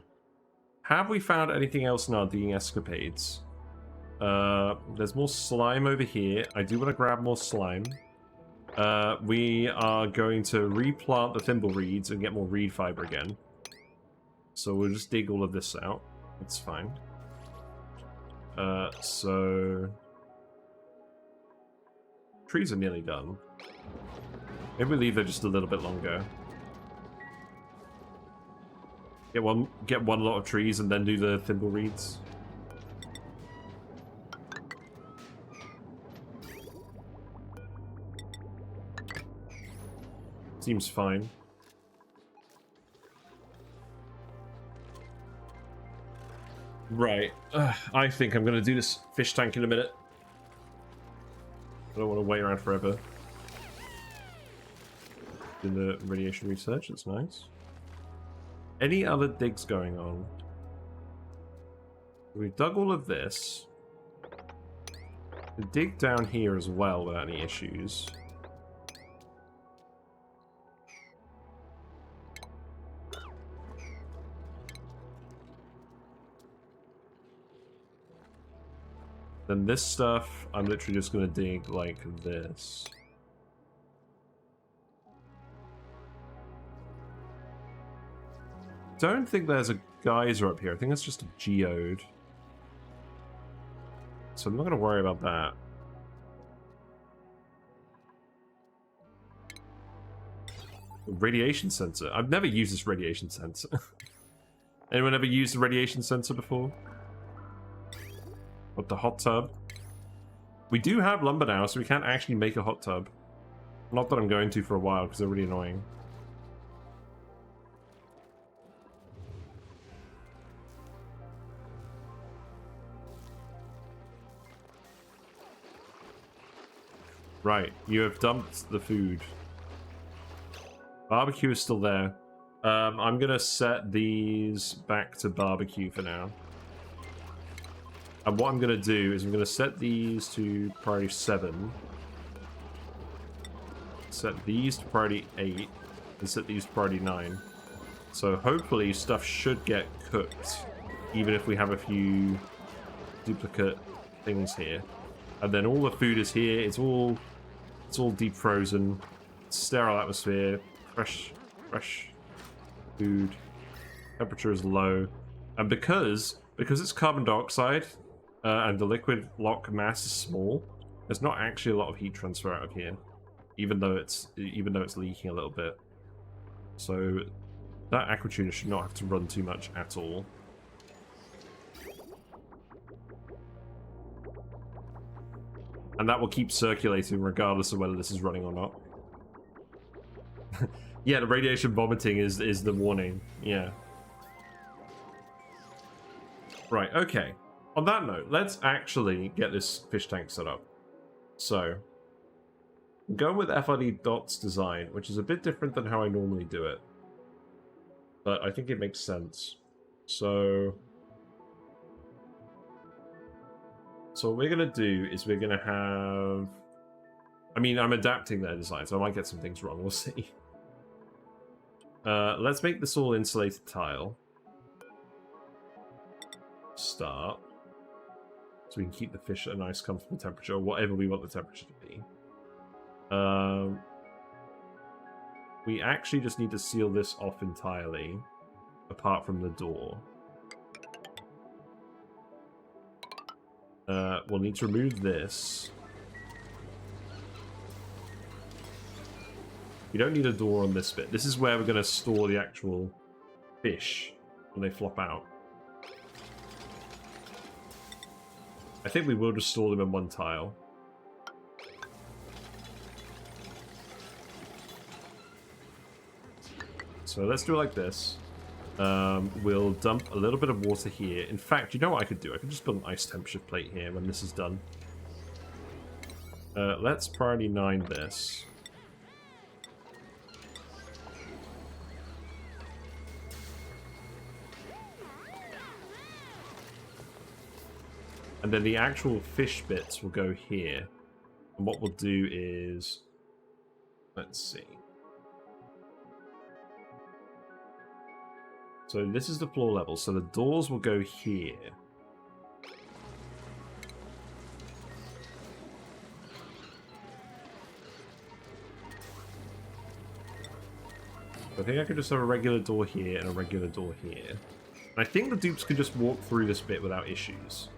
Have we found anything else in our digging escapades? There's more slime over here. I do want to grab more slime. We are going to replant the thimble reeds and get more reed fiber again. So we'll just dig all of this out. It's fine. So... trees are nearly done. Maybe we leave there just a little bit longer. Get one lot of trees and then do the thimble reeds. Seems fine. Right. I think I'm going to do this fish tank in a minute. I don't want to wait around forever. Do the radiation research, that's nice. Any other digs going on? We've dug all of this. We dig down here as well without any issues. Then this stuff, I'm literally just going to dig like this. Don't think there's a geyser up here. I think it's just a geode. So I'm not going to worry about that. Radiation sensor. I've never used this radiation sensor. Anyone ever used a radiation sensor before? What, the hot tub? We do have lumber now, so we can't actually make a hot tub. Not that I'm going to for a while, because they're really annoying. Right, you have dumped the food. Barbecue is still there. I'm gonna set these back to barbecue for now. And what I'm gonna do is I'm gonna set these to priority 7. Set these to priority 8. And set these to priority 9. So hopefully stuff should get cooked, even if we have a few duplicate things here. And then all the food is here. It's all deep frozen, sterile atmosphere, fresh food. Temperature is low, and because it's carbon dioxide and the liquid lock mass is small, there's not actually a lot of heat transfer out of here, even though it's leaking a little bit. So that aquatuna should not have to run too much at all. And that will keep circulating regardless of whether this is running or not. Yeah, the radiation vomiting is the warning. Yeah. Right, okay. On that note, let's actually get this fish tank set up. So, I'm going with FRD Dots design, which is a bit different than how I normally do it. But I think it makes sense. So what we're going to do is we're going to have... I mean, I'm adapting their design, so I might get some things wrong. We'll see. Let's make this all insulated tile. Start. So we can keep the fish at a nice comfortable temperature, or whatever we want the temperature to be. We actually just need to seal this off entirely, apart from the door. We'll need to remove this. We don't need a door on this bit. This is where we're going to store the actual fish when they flop out. I think we will just store them in one tile. So let's do it like this. We'll dump a little bit of water here. In fact, you know what I could do? I could just build an ice temperature plate here when this is done. Let's priority 9 this. And then the actual fish bits will go here. And what we'll do is... Let's see. So this is the floor level, so the doors will go here. I think I could just have a regular door here and a regular door here. And I think the dupes could just walk through this bit without issues.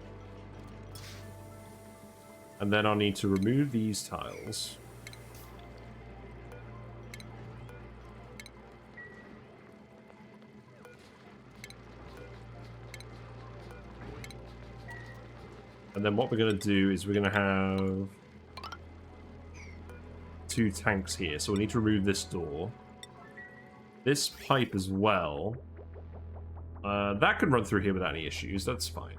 And then I'll need to remove these tiles. And then what we're going to do is we're going to have 2 tanks here. So we need to remove this door. This pipe as well. That can run through here without any issues. That's fine.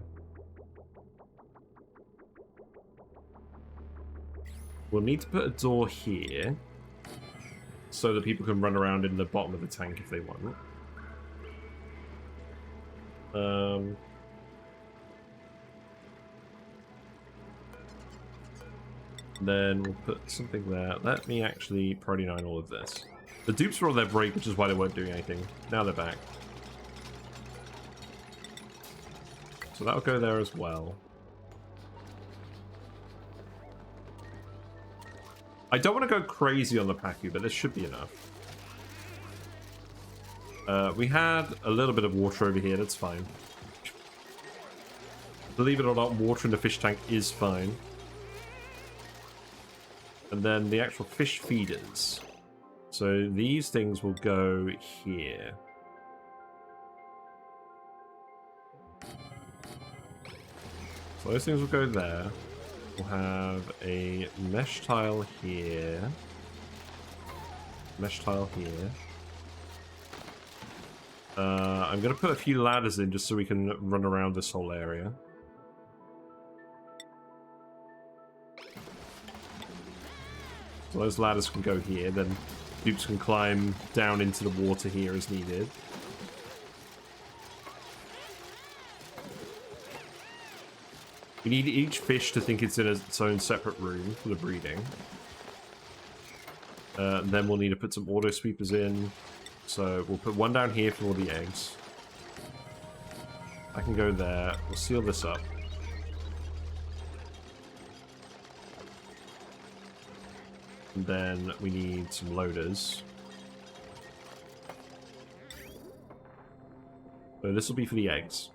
We'll need to put a door here so that people can run around in the bottom of the tank if they want. Then we'll put something there. Let me actually priority 9 all of this. The dupes were on their break, which is why they weren't doing anything. Now they're back. So that'll go there as well. I don't want to go crazy on the Pacu, but this should be enough. We had a little bit of water over here, that's fine. Believe it or not, water in the fish tank is fine. And then the actual fish feeders. So these things will go here. So those things will go there. We'll have a mesh tile here. Mesh tile here. I'm going to put a few ladders in just so we can run around this whole area. So those ladders can go here, then dupes can climb down into the water here as needed. We need each fish to think it's in its own separate room for the breeding. Then we'll need to put some auto sweepers in. So we'll put one down here for all the eggs. I can go there. We'll seal this up. And then we need some loaders. So this will be for the eggs.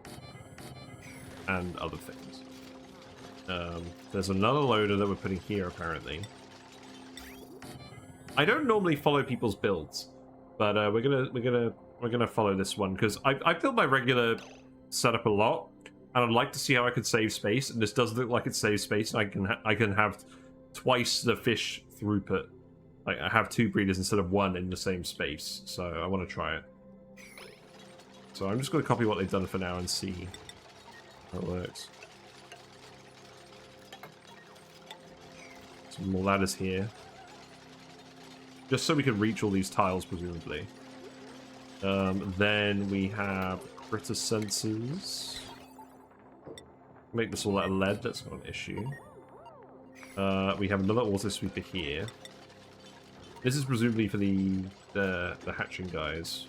And other things. There's another loader that we're putting here, apparently. I don't normally follow people's builds, but we're gonna follow this one because I built my regular setup a lot, and I'd like to see how I could save space. And this does look like it saves space, and I can have twice the fish throughput. Like I have 2 breeders instead of 1 in the same space, so I want to try it. So I'm just going to copy what they've done for now and see how it works. Some more ladders here. Just so we can reach all these tiles, presumably. Then we have critter sensors. Make this all out of lead, that's not an issue. We have another auto sweeper here. This is presumably for the hatching guys.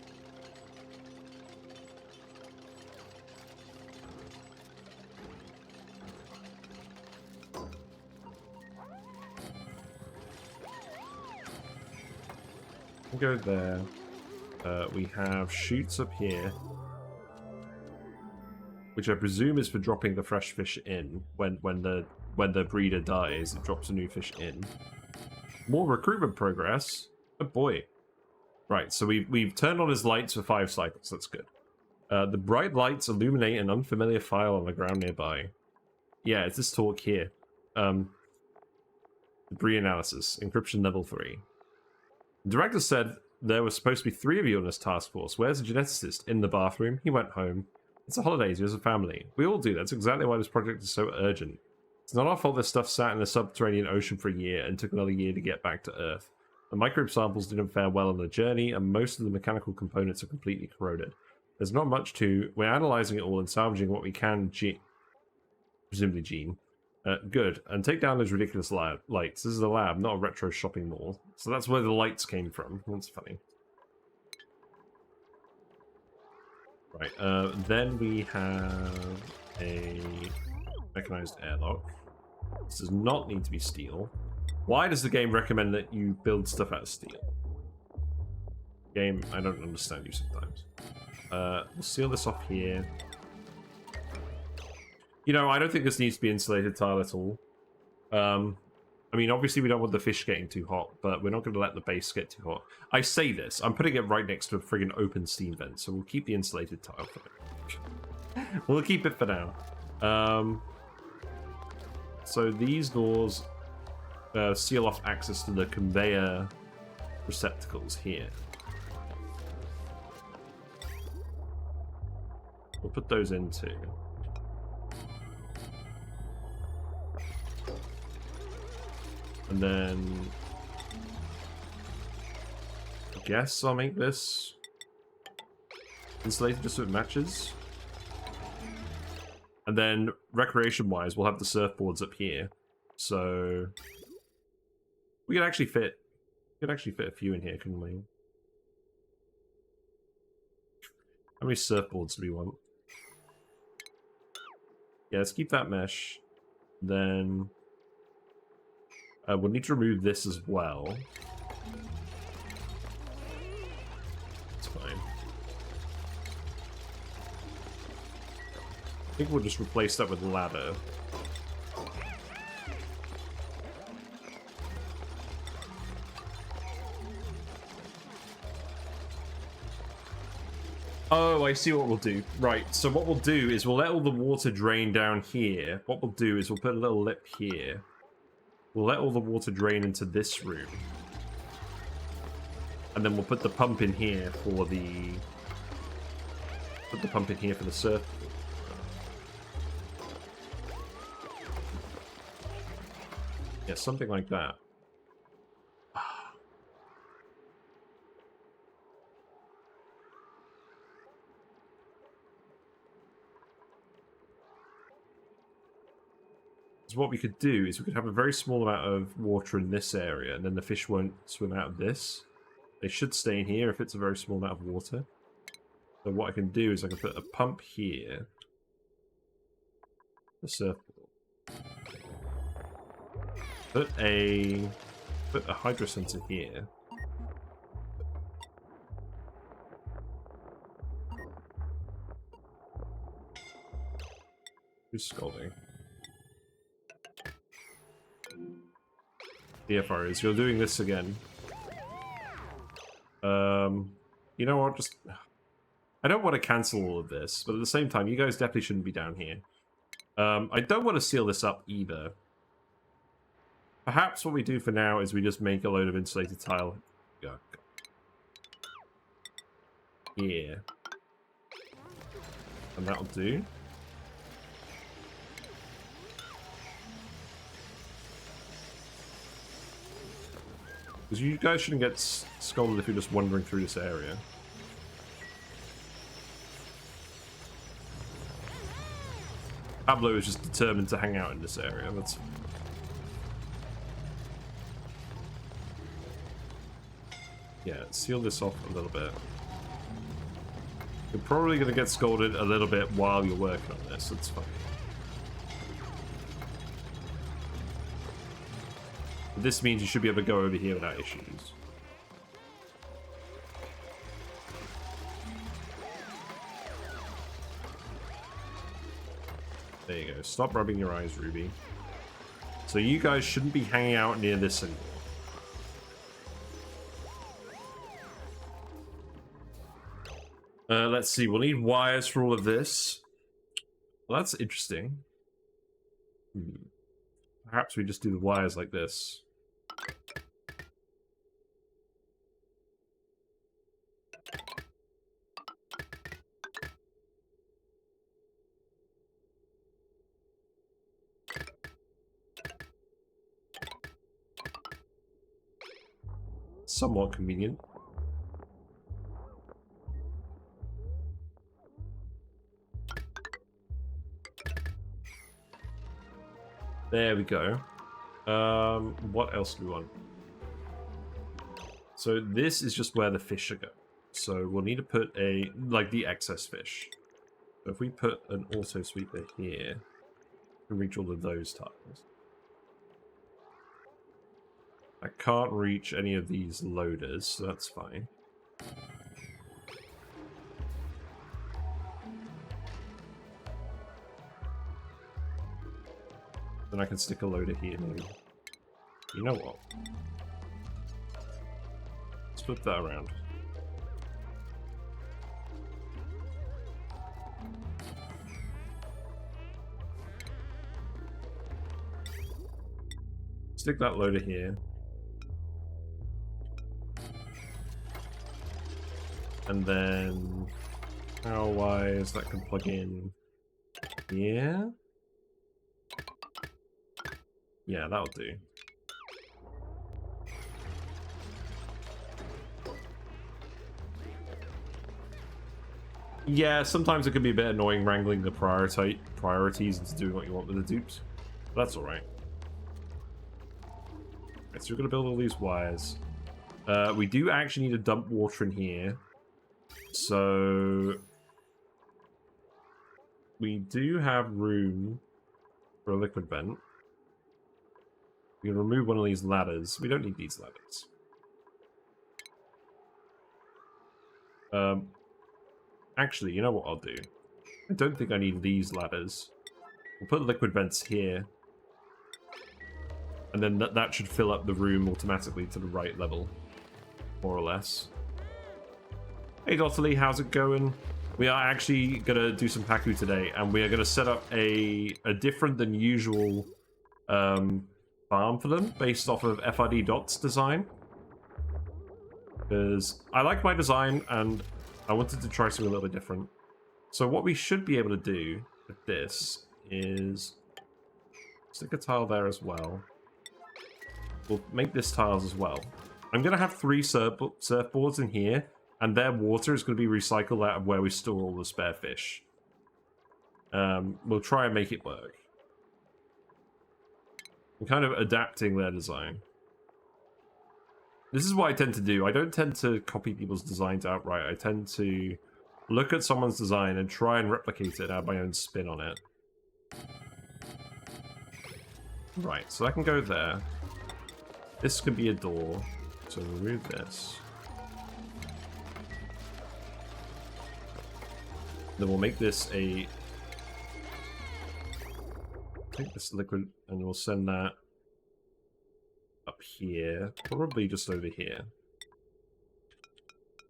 We'll go there. We have chutes up here, which I presume is for dropping the fresh fish in when the breeder dies. It drops a new fish in. More recruitment progress. Oh boy! Right, so we've turned on his lights for 5 cycles. That's good. The bright lights illuminate an unfamiliar file on the ground nearby. Yeah, it's this talk here. Debris analysis, encryption level 3. The director said there were supposed to be 3 of you on this task force. Where's the geneticist? In the bathroom. He went home. It's the holidays. He has a family. We all do. That's exactly why this project is so urgent. It's not our fault this stuff sat in the subterranean ocean for a year and took another year to get back to Earth. The microbe samples didn't fare well on the journey, and most of the mechanical components are completely corroded. There's not much to... We're analyzing it all and salvaging what we can, presumably Gene. Good. And take down those ridiculous lights. This is a lab, not a retro shopping mall. So that's where the lights came from. That's funny. Right, then we have a mechanized airlock. This does not need to be steel. Why does the game recommend that you build stuff out of steel? Game, I don't understand you sometimes. We'll seal this off here. You know, I don't think this needs to be insulated tile at all. I mean, obviously we don't want the fish getting too hot, but we're not going to let the base get too hot. I say this, I'm putting it right next to a friggin' open steam vent, so we'll keep the insulated tile for it. We'll keep it for now. So these doors seal off access to the conveyor receptacles here. We'll put those in too. And then I guess I'll make this insulated just so it matches. And then recreation-wise, we'll have the surfboards up here. So we could actually fit a few in here, couldn't we? How many surfboards do we want? Yeah, let's keep that mesh. Then we'll need to remove this as well. It's fine. I think we'll just replace that with a ladder. Oh, I see what we'll do. Right, so what we'll do is we'll let all the water drain down here. What we'll do is we'll put a little lip here. We'll let all the water drain into this room. And then we'll put the pump in here for the... Put the pump in here for the surf. Yeah, something like that. So what we could do is we could have a very small amount of water in this area, and then the fish won't swim out of this. They should stay in here if it's a very small amount of water. So what I can do is I can put a pump here. The surfboard. Put a hydro sensor here. Who's scolding? DFR is. You're doing this again. You know what? Just... I don't want to cancel all of this, but at the same time, you guys definitely shouldn't be down here. I don't want to seal this up either. Perhaps what we do for now is we just make a load of insulated tile. Here. And that'll do. Because you guys shouldn't get scolded if you're just wandering through this area. Pablo is just determined to hang out in this area. That's... Yeah, seal this off a little bit. You're probably going to get scolded a little bit while you're working on this. That's fine. This means you should be able to go over here without issues. There you go. Stop rubbing your eyes, Ruby. So you guys shouldn't be hanging out near this anymore. Let's see. We'll need wires for all of this. Well, that's interesting. Perhaps we just do the wires like this. Somewhat convenient. There we go. What else do we want? So this is just where the fish are going. So we'll need to put a, like, the excess fish. So if we put an auto sweeper here, we can reach all of those tiles. I can't reach any of these loaders, so that's fine. Then I can stick a loader here, maybe. You know what? Let's flip that around. Stick that loader here. And then Power-wise, that can plug in here. Yeah, that'll do. Yeah, sometimes it can be a bit annoying wrangling the priorities into doing what you want with the dupes. But that's alright. Right, so we're going to build all these wires. We do actually need to dump water in here. So we do have room for a liquid vent. We can remove one of these ladders. We don't need these ladders. Actually, you know what I'll do? I don't think I need these ladders. We'll put liquid vents here. And then that should fill up the room automatically to the right level. More or less. Hey Dotterly, how's it going? We are actually going to do some Pacu today, and we are going to set up a different than usual farm for them, based off of FRD Dot's design. Because I like my design, and I wanted to try something a little bit different. So what we should be able to do with this is stick a tile there as well. We'll make this tiles as well. I'm going to have 3 surfboards in here, and their water is going to be recycled out of where we store all the spare fish. We'll try and make it work. I'm kind of adapting their design. This is what I tend to do. I don't tend to copy people's designs outright. I tend to look at someone's design and try and replicate it and add my own spin on it. Right, so that can go there. This could be a door. So remove this. Then we'll make this a... Take this liquid and we'll send that up here. Probably just over here.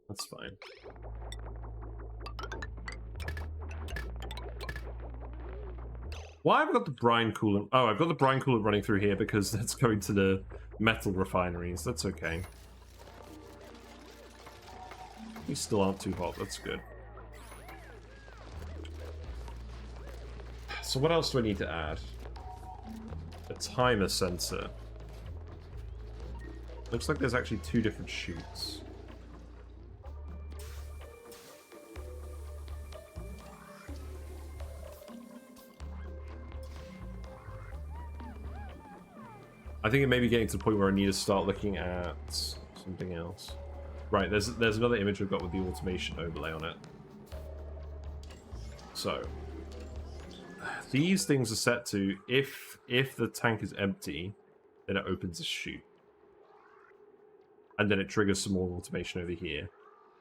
That's fine. Why have I got the brine coolant? Oh, I've got the brine coolant running through here because that's going to the metal refineries. That's okay. These still aren't too hot. That's good. So what else do I need to add? A timer sensor. Looks like there's actually 2 different chutes. I think it may be getting to the point where I need to start looking at something else. Right, there's another image I've got with the automation overlay on it. So these things are set to if the tank is empty, then it opens a chute. And then it triggers some more automation over here.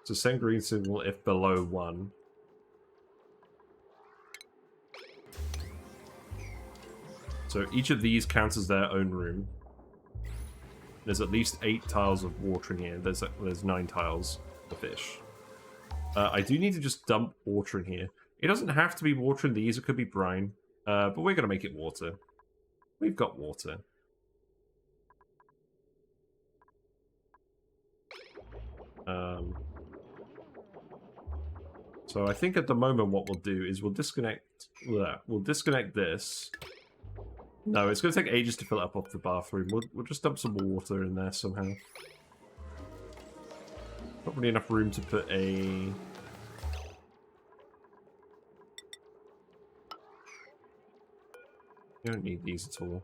So send green signal if below 1. So each of these counts as their own room. There's at least 8 tiles of water in here. There's 9 tiles of fish. I do need to just dump water in here. It doesn't have to be water in these. It could be brine. But we're going to make it water. We've got water. So I think at the moment what we'll do is we'll disconnect this. No, it's going to take ages to fill it up off the bathroom. We'll just dump some water in there somehow. Not really enough room to put a... You don't need these at all.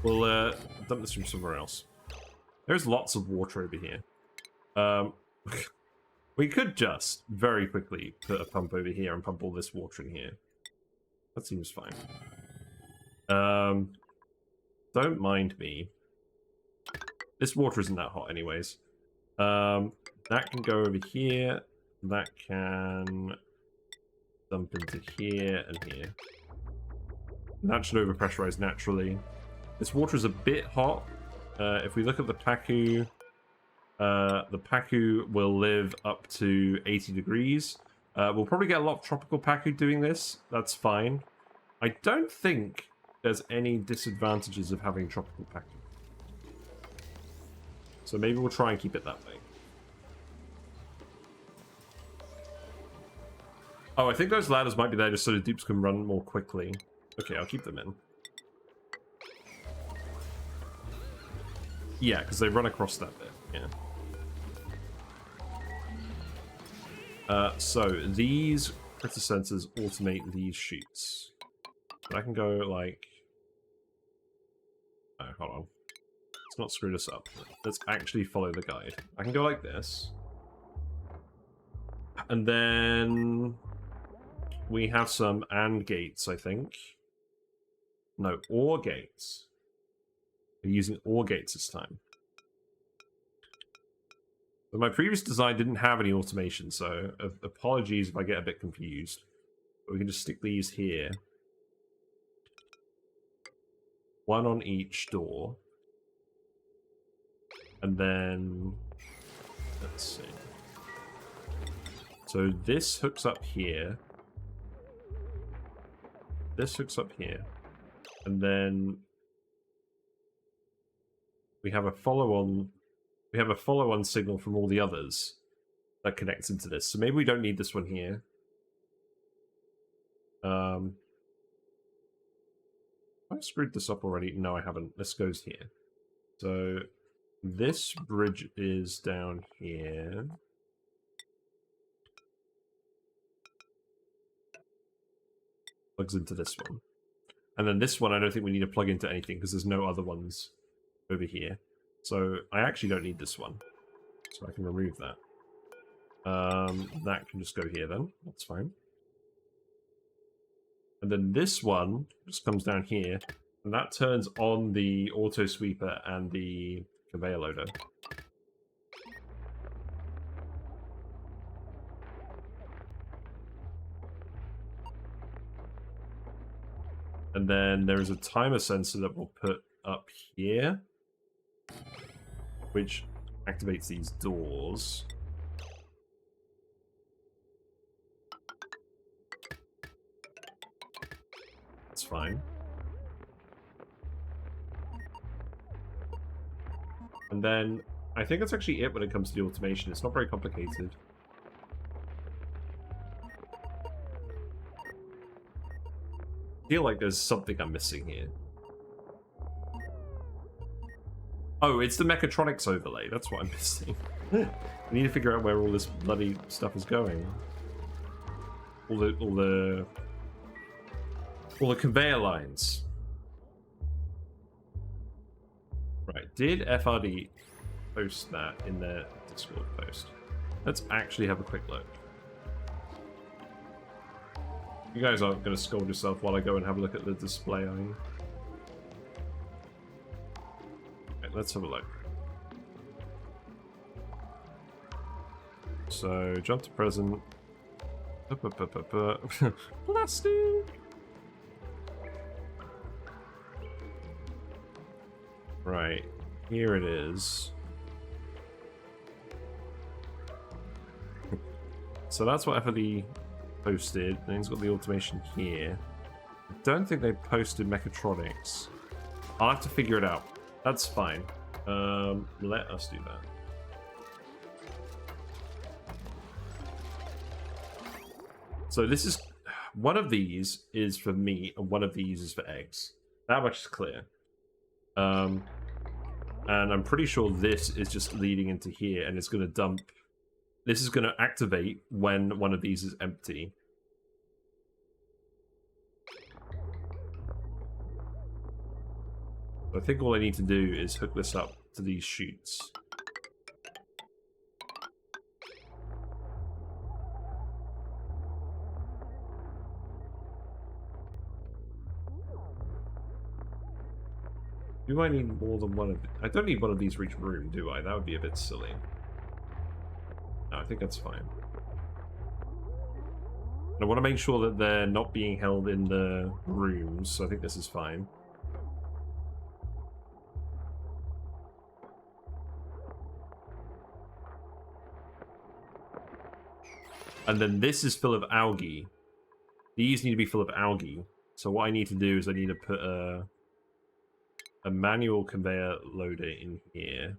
We'll dump this from somewhere else. There's lots of water over here. We could just very quickly put a pump over here and pump all this water in here. That seems fine. Don't mind me. This water isn't that hot anyways. That can go over here. That can dump into here and here. And that should overpressurize naturally. This water is a bit hot. If we look at the Pacu will live up to 80 degrees. We'll probably get a lot of tropical Pacu doing this. That's fine. I don't think there's any disadvantages of having tropical Pacu. So maybe we'll try and keep it that way. Oh, I think those ladders might be there just so the dupes can run more quickly. Okay, I'll keep them in. Yeah, because they run across that bit, yeah. So, these critter sensors automate these chutes. But I can go, like... Oh, hold on. Let's not screw this up. Let's actually follow the guide. I can go like this. And then... we have some AND gates, I think. No, OR gates. We're using OR gates this time. But my previous design didn't have any automation, so apologies if I get a bit confused. But we can just stick these here. One on each door. And then... let's see. So this hooks up here. This hooks up here. And then... we have a follow-on... we have a follow-on signal from all the others that connects into this. So maybe we don't need this one here. I screwed this up already. No, I haven't. This goes here. So this bridge is down here. Plugs into this one. And then this one, I don't think we need to plug into anything because there's no other ones over here. So I actually don't need this one. So I can remove that. That can just go here then. That's fine. And then this one just comes down here. And that turns on the auto sweeper and the conveyor loader. And then there is a timer sensor that we'll put up here, which activates these doors. That's fine. And then I think that's actually it when it comes to the automation. It's not very complicated. I feel like there's something I'm missing here. Oh, it's the mechatronics overlay. That's what I'm missing. I need to figure out where all this bloody stuff is going. All the conveyor lines. Right, did FRD post that in their Discord post? Let's actually have a quick look. You guys aren't going to scold yourself while I go and have a look at the display, are you? Okay, let's have a look. So, jump to present. Plastic! Right, here it is. So that's what FRD posted, and he's got the automation here. I don't think they posted mechatronics. I'll have to figure it out. That's fine. Let us do that. So this is... one of these is for meat, and one of these is for eggs. That much is clear. And I'm pretty sure this is just leading into here, and it's going to dump... this is going to activate when one of these is empty. I think all I need to do is hook this up to these chutes. Do I need more than one of... I don't need one of these for each room, do I? That would be a bit silly. No, I think that's fine. And I want to make sure that they're not being held in the rooms, so I think this is fine. And then this is full of algae. These need to be full of algae. So what I need to do is I need to put a manual conveyor loader in here.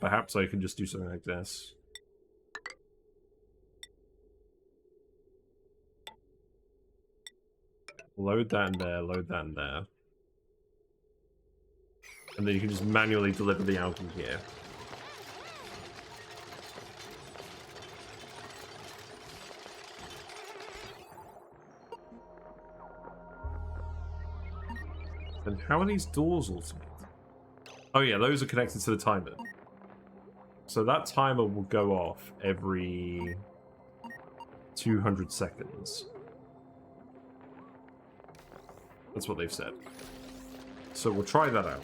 perhaps I can just do something like this. Load that in there, load that in there. And then you can just manually deliver the algae here. And how are these doors automated? Oh yeah, those are connected to the timer. So that timer will go off every 200 seconds. That's what they've said. So we'll try that out.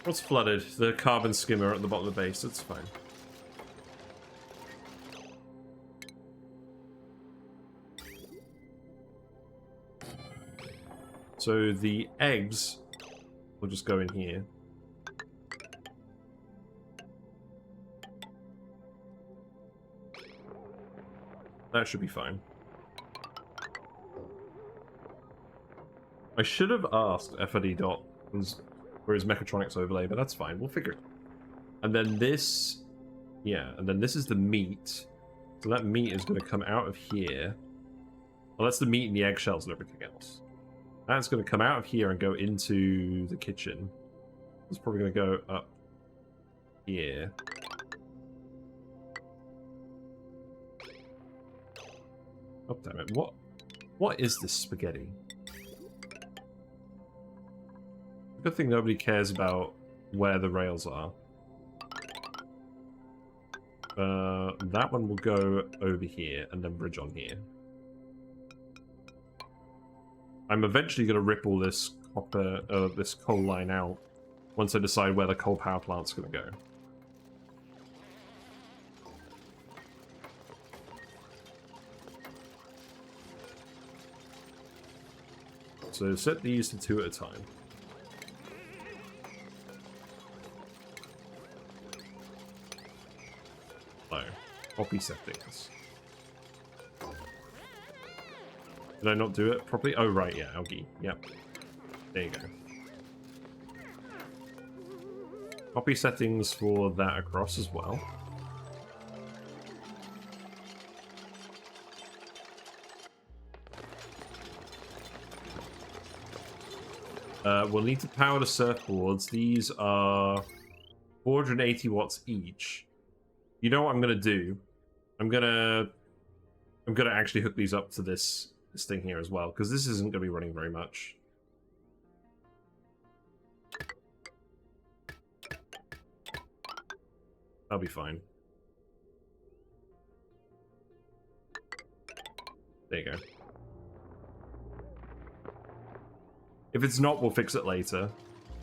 What's flooded? The carbon skimmer at the bottom of the base. That's fine. So the eggs will just go in here. That should be fine. I should have asked FRD dot for his mechatronics overlay, but that's fine. We'll figure it. And then this, yeah, and then this is the meat. So that meat is going to come out of here. Well, that's the meat and the eggshells and everything else. That's going to come out of here and go into the kitchen. It's probably going to go up here. Oh, damn it. What is this spaghetti? Good thing nobody cares about where the rails are. That one will go over here and then bridge on here. I'm eventually going to rip all this copper, this coal line out once I decide where the coal power plant's going to go. So set these to 2 at a time. No, copy settings. Did I not do it properly? Oh, right, yeah, algae. Yep. There you go. Copy settings for that across as well. We'll need to power the surfboards. These are 480 watts each. You know what I'm gonna do? I'm gonna actually hook these up to this thing here as well, because this isn't gonna be running very much. That'll be fine. There you go. If it's not, we'll fix it later,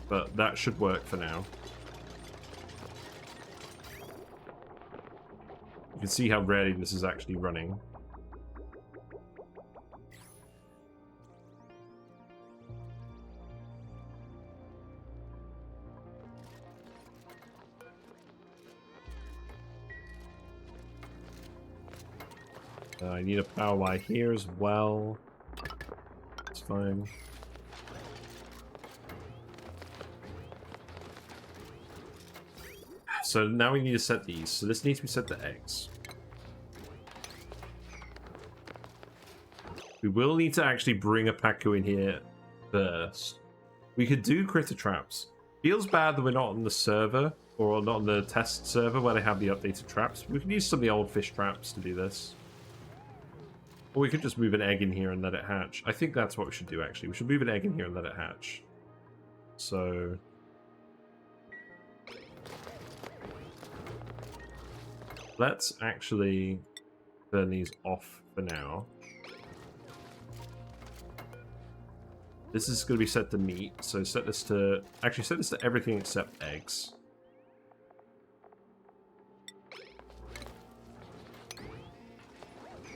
but that should work for now. You can see how rarely this is actually running. I need a power wire here as well. It's fine. So now we need to set these. So this needs to be set to eggs. We will need to actually bring a Pacu in here first. We could do critter traps. Feels bad that we're not on the server, or not on the test server where they have the updated traps. We could use some of the old fish traps to do this. Or we could just move an egg in here and let it hatch. I think that's what we should do, actually. We should move an egg in here and let it hatch. So... let's actually turn these off for now. This is going to be set to meat, so set this to... actually, set this to everything except eggs.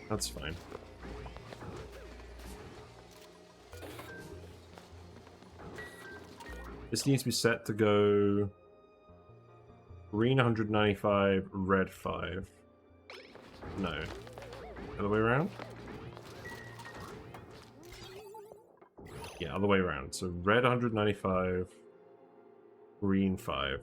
That's fine. This needs to be set to go... green 195, red 5. No. Other way around? Yeah, other way around. So red 195, green 5.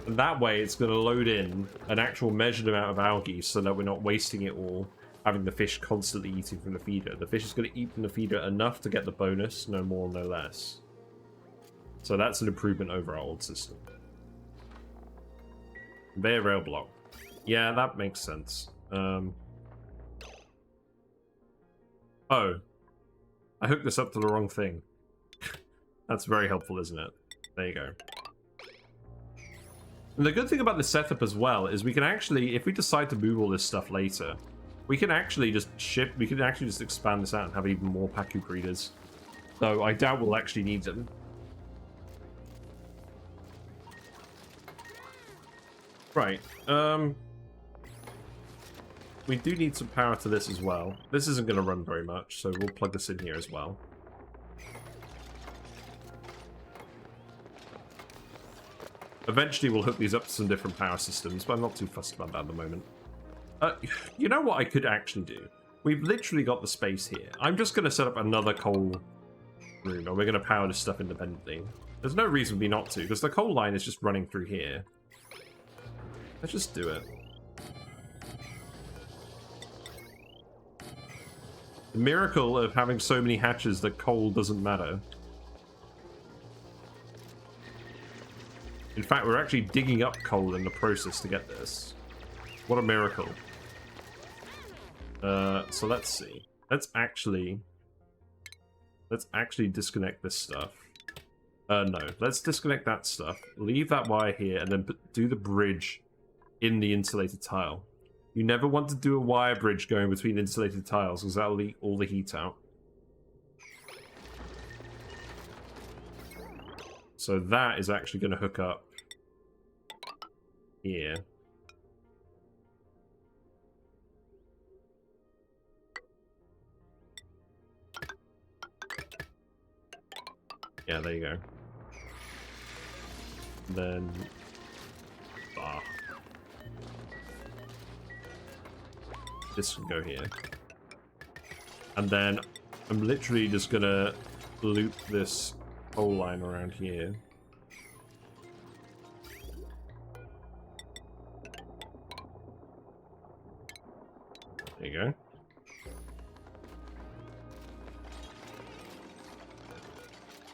And that way it's going to load in an actual measured amount of algae so that we're not wasting it all, having the fish constantly eating from the feeder. The fish is going to eat from the feeder enough to get the bonus, no more, no less. So that's an improvement over our old system. Conveyor rail block. Yeah, that makes sense. Oh. I hooked this up to the wrong thing. That's very helpful, isn't it? There you go. And the good thing about this setup as well is we can actually, if we decide to move all this stuff later, we can actually just expand this out and have even more Pacu breeders. Though I doubt we'll actually need them. Right, we do need some power to this as well. This isn't going to run very much, so we'll plug this in here as well. Eventually we'll hook these up to some different power systems, but I'm not too fussed about that at the moment. You know what I could actually do? We've literally got the space here. I'm just going to set up another coal room, and we're going to power this stuff independently. There's no reason for me not to, because the coal line is just running through here. Let's just do it. The miracle of having so many hatches that coal doesn't matter. In fact, we're actually digging up coal in the process to get this. What a miracle. So let's see. Let's actually disconnect this stuff. No, let's disconnect that stuff. Leave that wire here, and then do the bridge in the insulated tile. You never want to do a wire bridge going between insulated tiles, because that'll leak all the heat out. So that is actually going to hook up here. Yeah, there you go. Then... this can go here. And then I'm literally just gonna loop this whole line around here. There you go.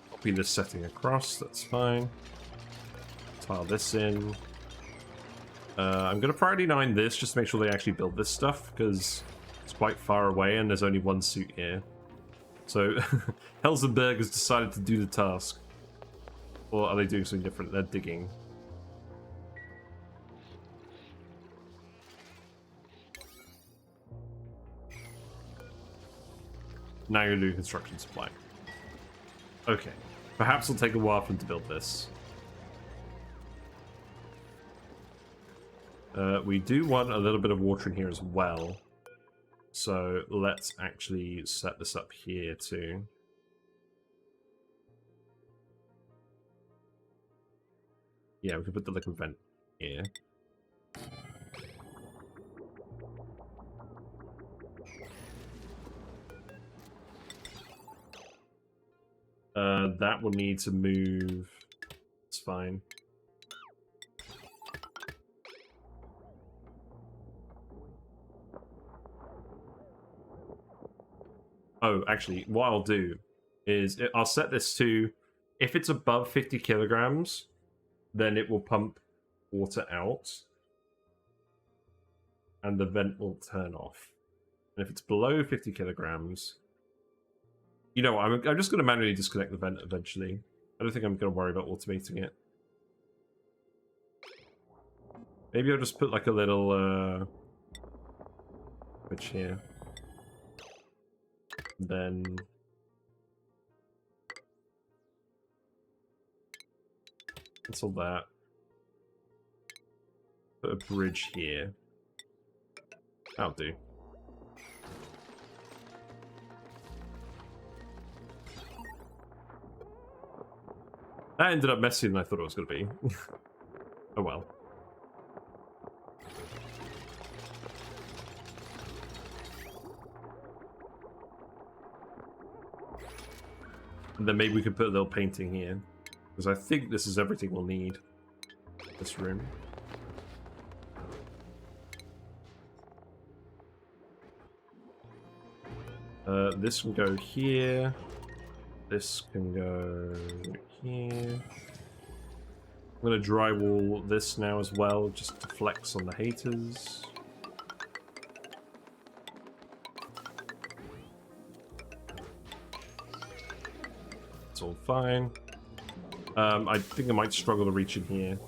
Copy this setting across, that's fine. Tile this in. I'm going to priority 9 this, just to make sure they actually build this stuff, because it's quite far away and there's only one suit here. So, Helsenberg has decided to do the task. Or are they doing something different? They're digging. Now you're doing construction supply. Okay. Perhaps it'll take a while for them to build this. We do want a little bit of water in here as well. So let's actually set this up here too. Yeah, we can put the liquid vent here. That will need to move. It's fine. Oh, actually, what I'll do is I'll set this to, if it's above 50 kilograms, then it will pump water out, and the vent will turn off. And if it's below 50 kilograms, you know, I'm just going to manually disconnect the vent eventually. I don't think I'm going to worry about automating it. Maybe I'll just put like a little switch here. Then cancel that. Put a bridge here. That'll do. That ended up messier than I thought it was going to be. Oh well. And then maybe we could put a little painting here. Because I think this is everything we'll need. This room. This can go here. This can go here. I'm going to drywall this now as well, just to flex on the haters. It's all fine. I think I might struggle to reach in here.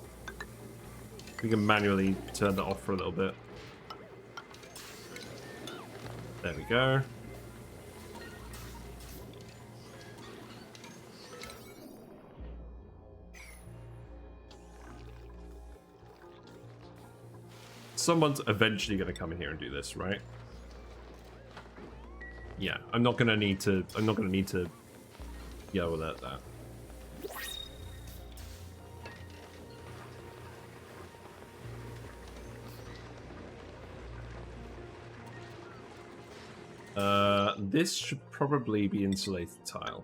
We can manually turn that off for a little bit. There we go. Someone's eventually going to come in here and do this, right? Yeah, I'm not going to need to yell at that. This should probably be insulated tile.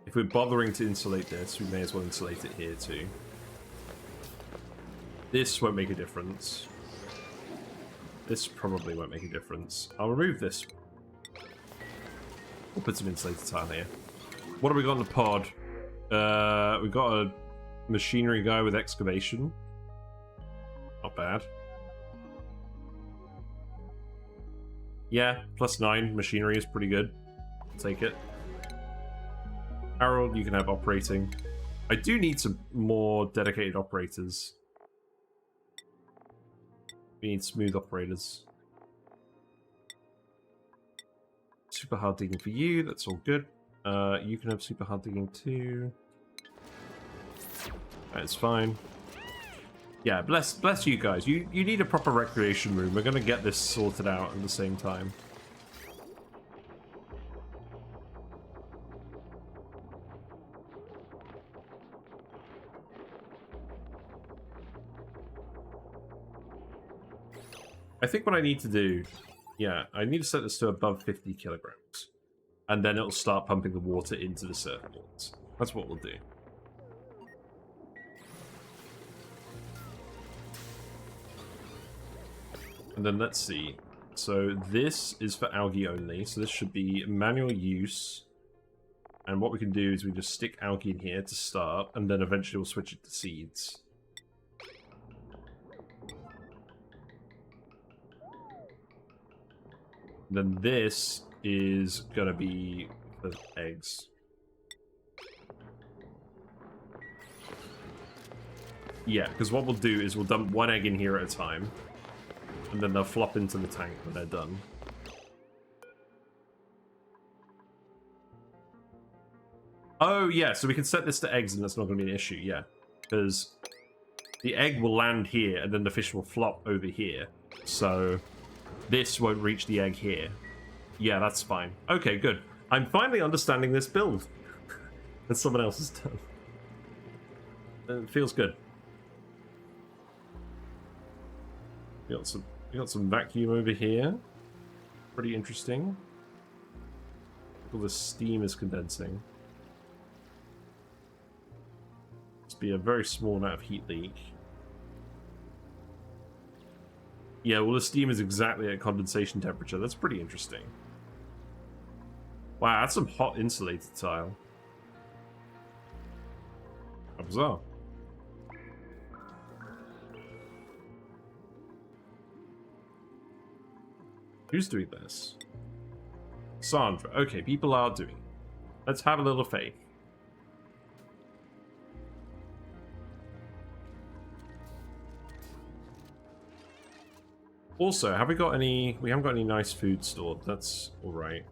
If we're bothering to insulate this, we may as well insulate it here too. This won't make a difference. This probably won't make a difference. I'll remove this. We'll put some insulated tile here. What have we got in the pod? We've got a machinery guy with excavation. Not bad. Yeah, +9. Machinery is pretty good. I'll take it. Harold, you can have operating. I do need some more dedicated operators. We need smooth operators. Super hard digging for you, that's all good. You can have super hard digging too. That's fine. Yeah, bless you guys. You need a proper recreation room. We're gonna get this sorted out at the same time. I think what I need to do, yeah, I need to set this to above 50 kilograms. And then it'll start pumping the water into the surfboards. That's what we'll do. And then let's see. So this is for algae only. So this should be manual use. And what we can do is we just stick algae in here to start. And then eventually we'll switch it to seeds. Then this is gonna be the eggs. Yeah, because what we'll do is we'll dump one egg in here at a time, and then they'll flop into the tank when they're done. Oh yeah, so we can set this to eggs and that's not gonna be an issue, yeah. Because the egg will land here and then the fish will flop over here. So this won't reach the egg here. Yeah, that's fine. Okay, good. I'm finally understanding this build that someone else has done. It feels good. We got some vacuum over here. Pretty interesting. All the steam is condensing. Must be a very small amount of heat leak. Yeah, well, the steam is exactly at condensation temperature. That's pretty interesting. Wow, that's some hot insulated tile. How bizarre. Who's doing this? Sandra. Okay, people are doing it. Let's have a little faith. Also, have we got any... We haven't got any nice food stored. That's alright.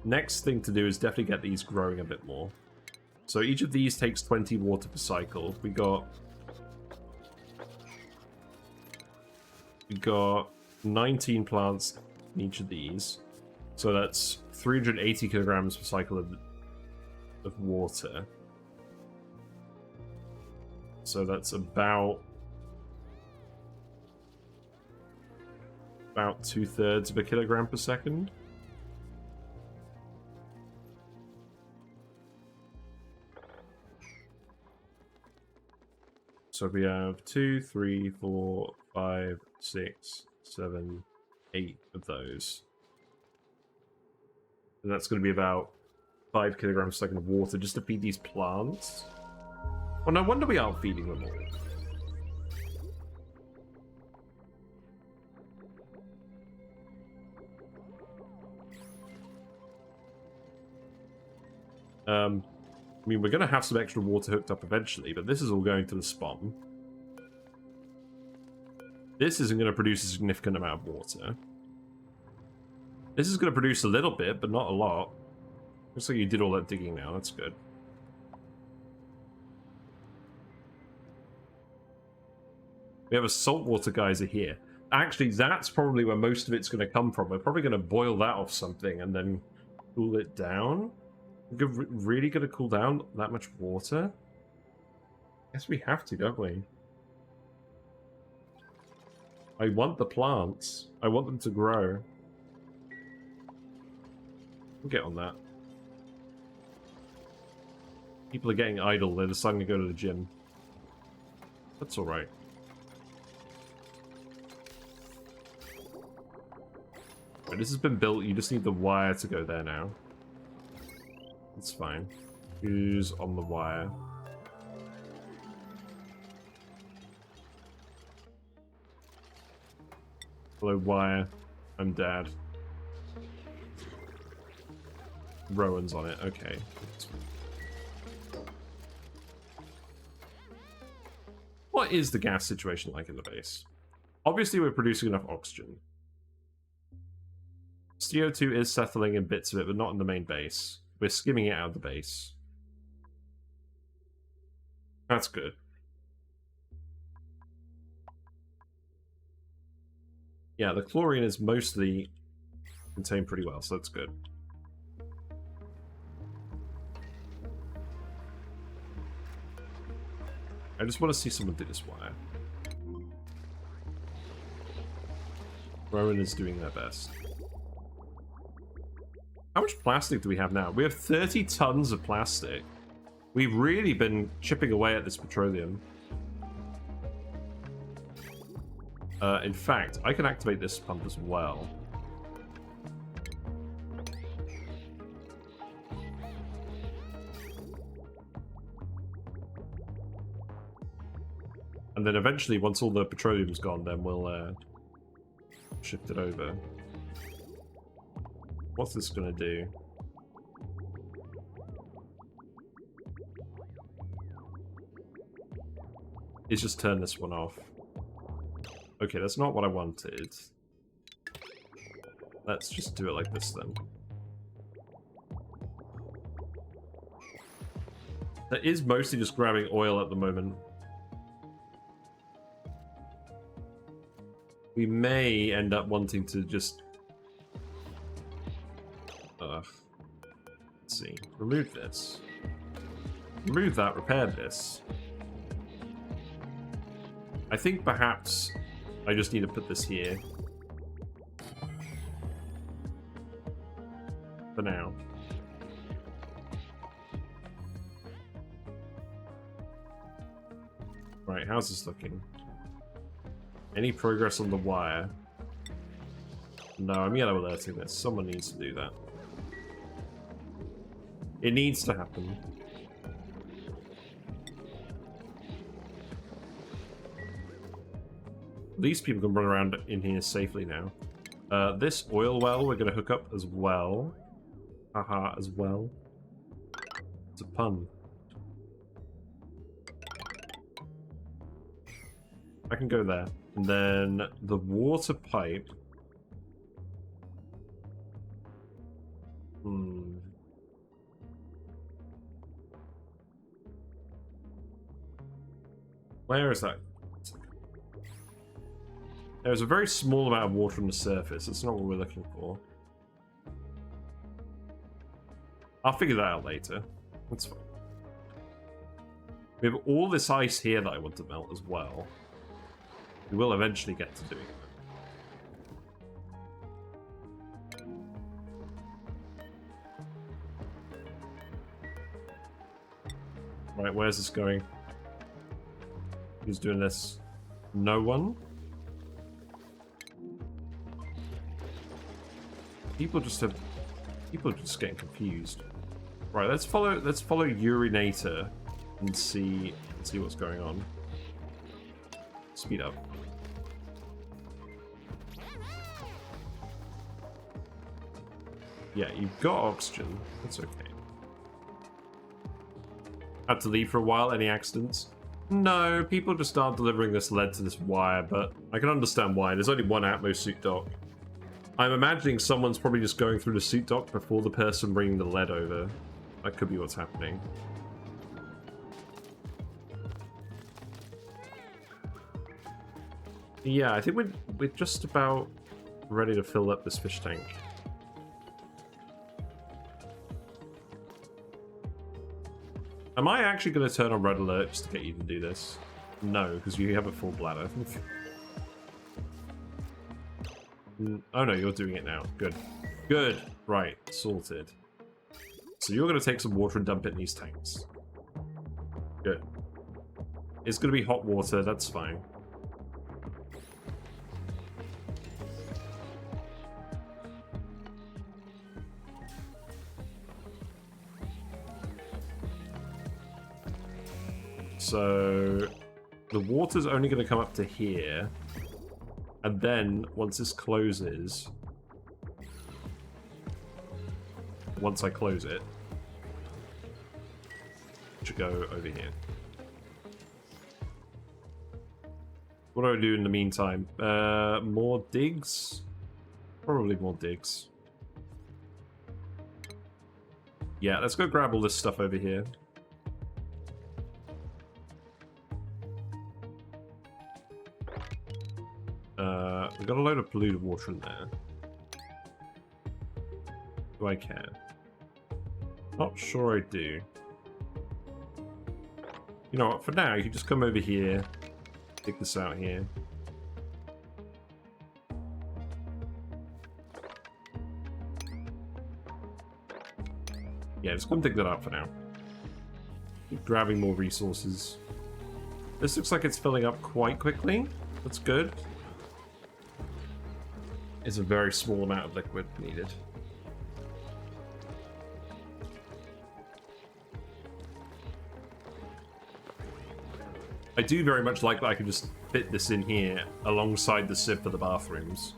Next thing to do is definitely get these growing a bit more. So each of these takes 20 water per cycle. We got 19 plants in each of these. So that's 380 kilograms per cycle of water. So that's about about 2/3 of a kilogram per second. So we have 2, 3, 4, 5, 6, 7, 8 of those. And that's going to be about 5 kilograms per second of water just to feed these plants. Oh, no wonder we aren't feeding them all. I mean, we're going to have some extra water hooked up eventually, but this is all going to the spawn. This isn't going to produce a significant amount of water. This is going to produce a little bit, but not a lot. Looks like you did all that digging now. That's good. We have a saltwater geyser here. Actually, that's probably where most of it's going to come from. We're probably going to boil that off something and then cool it down. We're really going to cool down that much water? Guess we have to, don't we? I want the plants. I want them to grow. We'll get on that. People are getting idle. They're deciding to go to the gym. That's alright. Right, this has been built. You just need the wire to go there now. That's fine. Who's on the wire? Hello, wire. I'm Dad. Rowan's on it. Okay. What is the gas situation like in the base? Obviously, we're producing enough oxygen. CO2 is settling in bits of it, but not in the main base. We're skimming it out of the base. That's good. Yeah, the chlorine is mostly contained pretty well, so that's good. I just want to see someone do this wire. Rowan is doing their best. How much plastic do we have now? We have 30 tons of plastic. We've really been chipping away at this petroleum. In fact, I can activate this pump as well. And then eventually, once all the petroleum's gone, then we'll shift it over. What's this gonna do? It's just turn this one off. Okay, that's not what I wanted. Let's just do it like this then. That is mostly just grabbing oil at the moment. We may end up wanting to just... let's see. Remove this. Remove that, repair this. I think perhaps I just need to put this here. For now. Right, how's this looking? Any progress on the wire? No, I'm yellow alerting this. Someone needs to do that. It needs to happen. These people can run around in here safely now. This oil well we're going to hook up as well. Haha, as well. It's a pun. I can go there. And then the water pipe. Where is that? There's a very small amount of water on the surface. That's not what we're looking for. I'll figure that out later. That's fine. We have all this ice here that I want to melt as well. We will eventually get to doing that. Right, where's this going? Who's doing this? No one? People are just getting confused. Right, let's follow Urinator and see what's going on. Speed up. Yeah, you've got oxygen. That's okay. Had to leave for a while. Any accidents? No, people just aren't delivering this lead to this wire, but I can understand why. There's only one Atmos suit dock. I'm imagining someone's probably just going through the suit dock before the person bringing the lead over. That could be what's happening. Yeah, I think we're just about ready to fill up this fish tank. Am I actually going to turn on red alert just to get you to do this? No, because you have a full bladder. Oh no, you're doing it now. Good. Good. Right, sorted. So you're going to take some water and dump it in these tanks. Good. It's going to be hot water, that's fine. So the water's only going to come up to here, and then once this closes, once I close it, it should go over here. What do I do in the meantime? More digs? Probably more digs. Yeah, let's go grab all this stuff over here. We've got a load of polluted water in there. Do I care? Not sure I do. You know what, for now, you can just come over here, dig this out here. Yeah, just come dig that out for now. Keep grabbing more resources. This looks like it's filling up quite quickly. That's good. It's a very small amount of liquid needed. I do very much like that I can just fit this in here alongside the sieve for the bathrooms.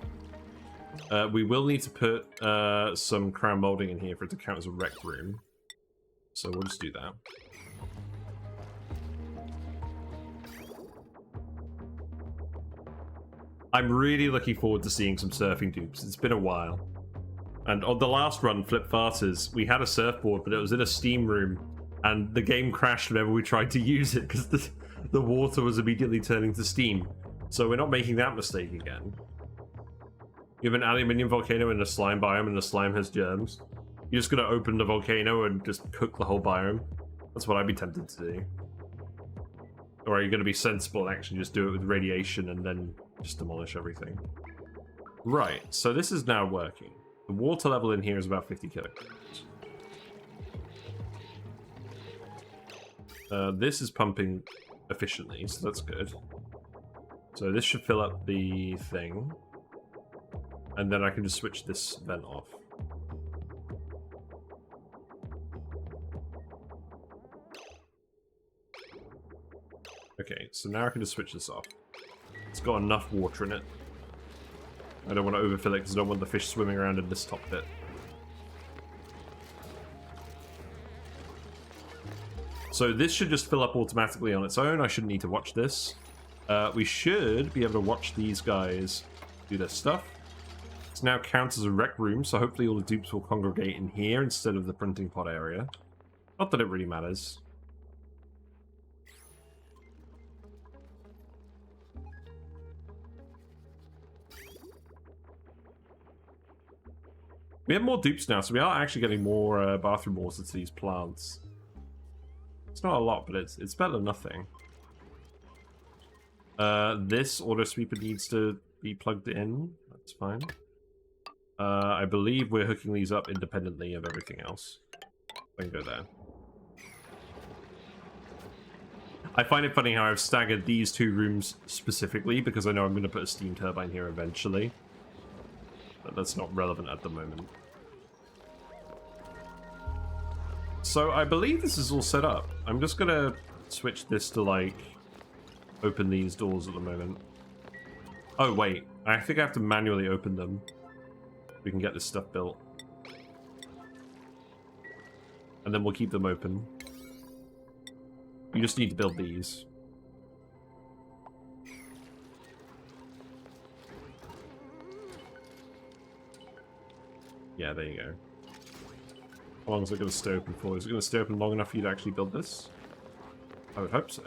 We will need to put some crown molding in here for it to count as a rec room. So we'll just do that. I'm really looking forward to seeing some surfing dupes. It's been a while. And on the last run, Flip Farters, we had a surfboard, but it was in a steam room, and the game crashed whenever we tried to use it because the water was immediately turning to steam. So we're not making that mistake again. You have an aluminium volcano in a slime biome, and the slime has germs. You're just going to open the volcano and just cook the whole biome. That's what I'd be tempted to do. Or are you going to be sensible and actually just do it with radiation and then just demolish everything? Right, so this is now working. The water level in here is about 50 kilograms. This is pumping efficiently, so that's good. So this should fill up the thing. And then I can just switch this vent off. Okay, so now I can just switch this off. It's got enough water in it. I don't want to overfill it because I don't want the fish swimming around in this top bit. So this should just fill up automatically on its own. I shouldn't need to watch this. We should be able to watch these guys do their stuff. This now counts as a rec room, so hopefully all the dupes will congregate in here instead of the printing pod area. Not that it really matters. We have more dupes now, so we are actually getting more bathroom water to these plants. It's not a lot, but it's better than nothing. This auto sweeper needs to be plugged in. That's fine. I believe we're hooking these up independently of everything else. I can go there. I find it funny how I've staggered these two rooms specifically because I know I'm going to put a steam turbine here eventually. But that's not relevant at the moment. So I believe this is all set up. I'm just going to switch this to, like, open these doors at the moment. Oh, wait. I think I have to manually open them. We can get this stuff built. And then we'll keep them open. You just need to build these. Yeah, there you go. How long is it going to stay open for? Is it going to stay open long enough for you to actually build this? I would hope so.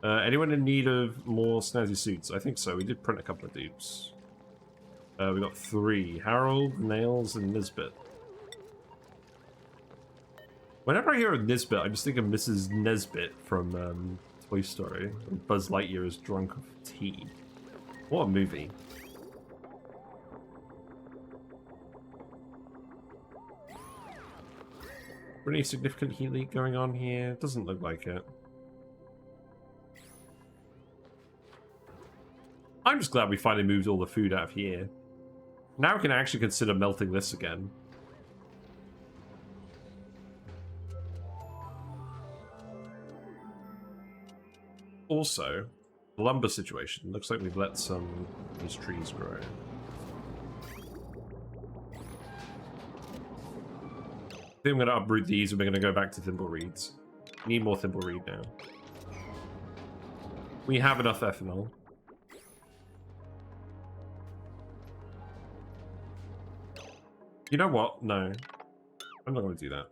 Anyone in need of more snazzy suits? I think so. We did print a couple of dupes. We got 3. Harold, Nails, and Nisbet. Whenever I hear of Nisbet, I just think of Mrs. Nesbit from Toy Story. Buzz Lightyear is drunk of tea. What a movie. Any significant heat leak going on here? Doesn't look like it. I'm just glad we finally moved all the food out of here. Now we can actually consider melting this again. Also, the lumber situation. Looks like we've let some of these trees grow. I think I'm going to uproot these and we're going to go back to thimble reeds. Need more thimble reed now. We have enough ethanol. You know what? No. I'm not going to do that.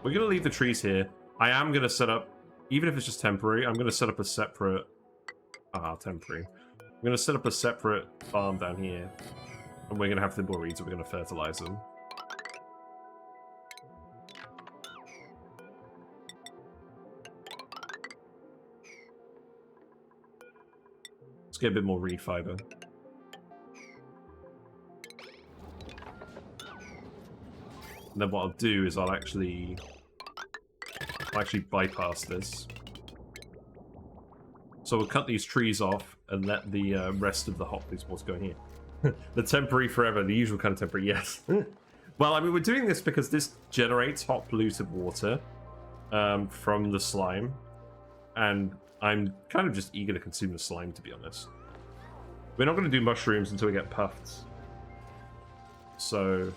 We're going to leave the trees here. I am going to set up, even if it's just temporary, I'm going to set up a separate... temporary. I'm going to set up a separate farm down here. And we're going to have thimble reeds and we're going to fertilize them. Let's get a bit more reed fiber. And then what I'll do is I'll actually bypass this. So we'll cut these trees off and let the rest of the hot water go in here. The temporary forever, the usual kind of temporary, yes. Well, I mean, we're doing this because this generates hot polluted water from the slime. And I'm kind of just eager to consume the slime, to be honest. We're not going to do mushrooms until we get puffed. So,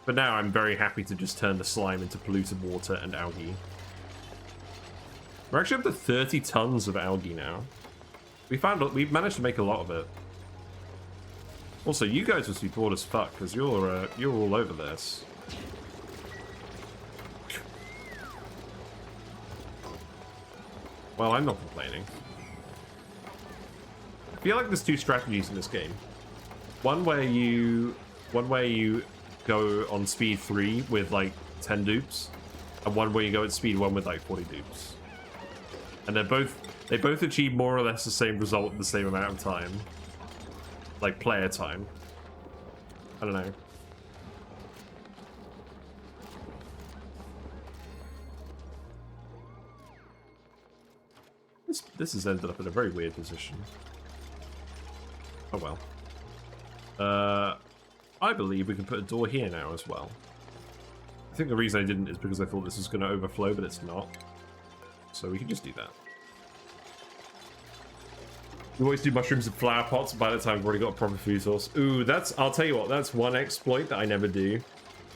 for now, I'm very happy to just turn the slime into polluted water and algae. We're actually up to 30 tons of algae now. We've managed to make a lot of it. Also, you guys must be bored as fuck, because you're all over this. Well, I'm not complaining. I feel like there's two strategies in this game. One where you go on speed 3 with like 10 dupes, and one where you go at speed 1 with like 40 dupes. And they both achieve more or less the same result in the same amount of time. Like player time. I don't know. This has ended up in a very weird position. Oh well. I believe we can put a door here now as well. I think the reason I didn't is because I thought this was going to overflow, but it's not. So we can just do that. We always do mushrooms and flower pots by the time we've already got a proper food source. Ooh, I'll tell you what, that's one exploit that I never do.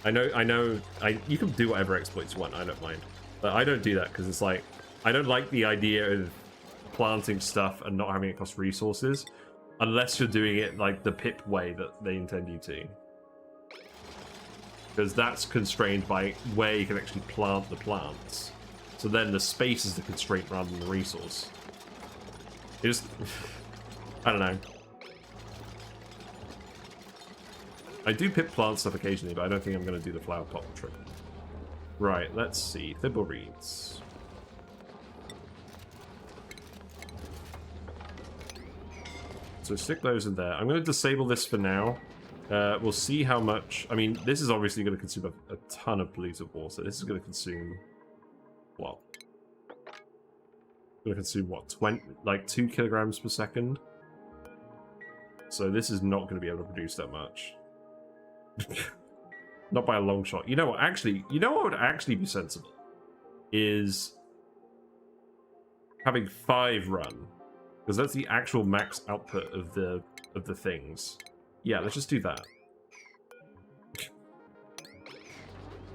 I know, you can do whatever exploits you want, I don't mind. But I don't do that because it's like, I don't like the idea of planting stuff and not having it cost resources. Unless you're doing it like the pip way that they intend you to. Because that's constrained by where you can actually plant the plants. So then the space is the constraint rather than the resource. It just... I don't know. I do pip plant stuff occasionally, but I don't think I'm going to do the flower pot trick. Right, let's see. Thibble reeds. So stick those in there. I'm going to disable this for now. We'll see how much... I mean, this is obviously going to consume a ton of polluted water. This is going to consume what? Gonna consume what, 20, like 2 kilograms per second? So this is not going to be able to produce that much. Not by a long shot. You know what? Actually, you know what would actually be sensible is having 5 run, because that's the actual max output of the things. Yeah, let's just do that.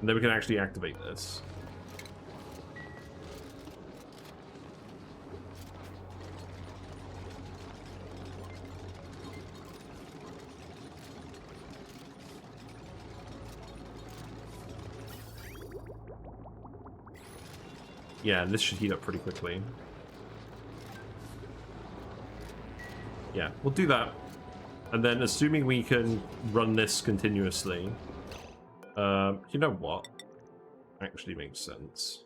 And then we can actually activate this. Yeah, and this should heat up pretty quickly. Yeah, we'll do that. And then, assuming we can run this continuously, you know what? Actually makes sense.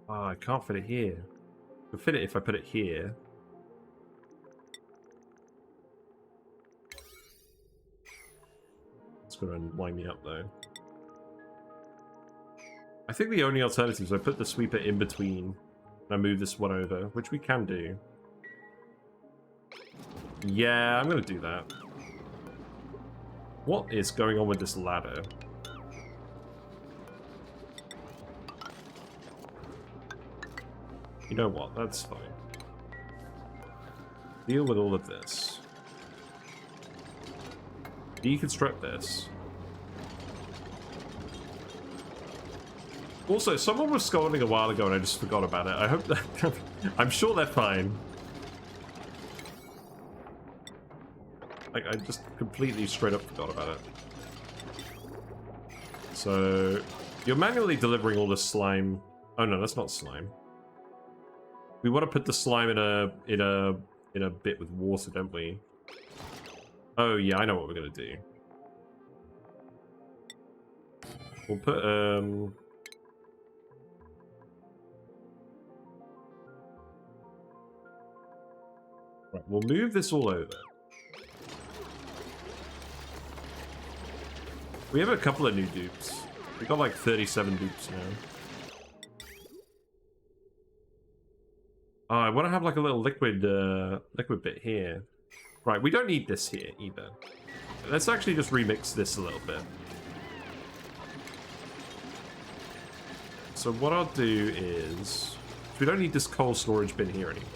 Oh, I can't fit it here. I can fit it if I put it here. It's going to wind me up, though. I think the only alternative is I put the sweeper in between and I move this one over, which we can do. Yeah, I'm going to do that. What is going on with this ladder? You know what? That's fine. Deal with all of this. Deconstruct this. Also, someone was scolding a while ago and I just forgot about it. I hope that... I'm sure they're fine. Like, I just completely straight up forgot about it. So, you're manually delivering all this slime. Oh no, that's not slime. We want to put the slime in a bit with water, don't we? Oh yeah, I know what we're gonna do. We'll put right, we'll move this all over. We have a couple of new dupes. We got like 37 dupes now. Oh, I want to have like a little liquid bit here. Right, we don't need this here either. Let's actually just remix this a little bit. So what I'll do is... we don't need this coal storage bin here anymore.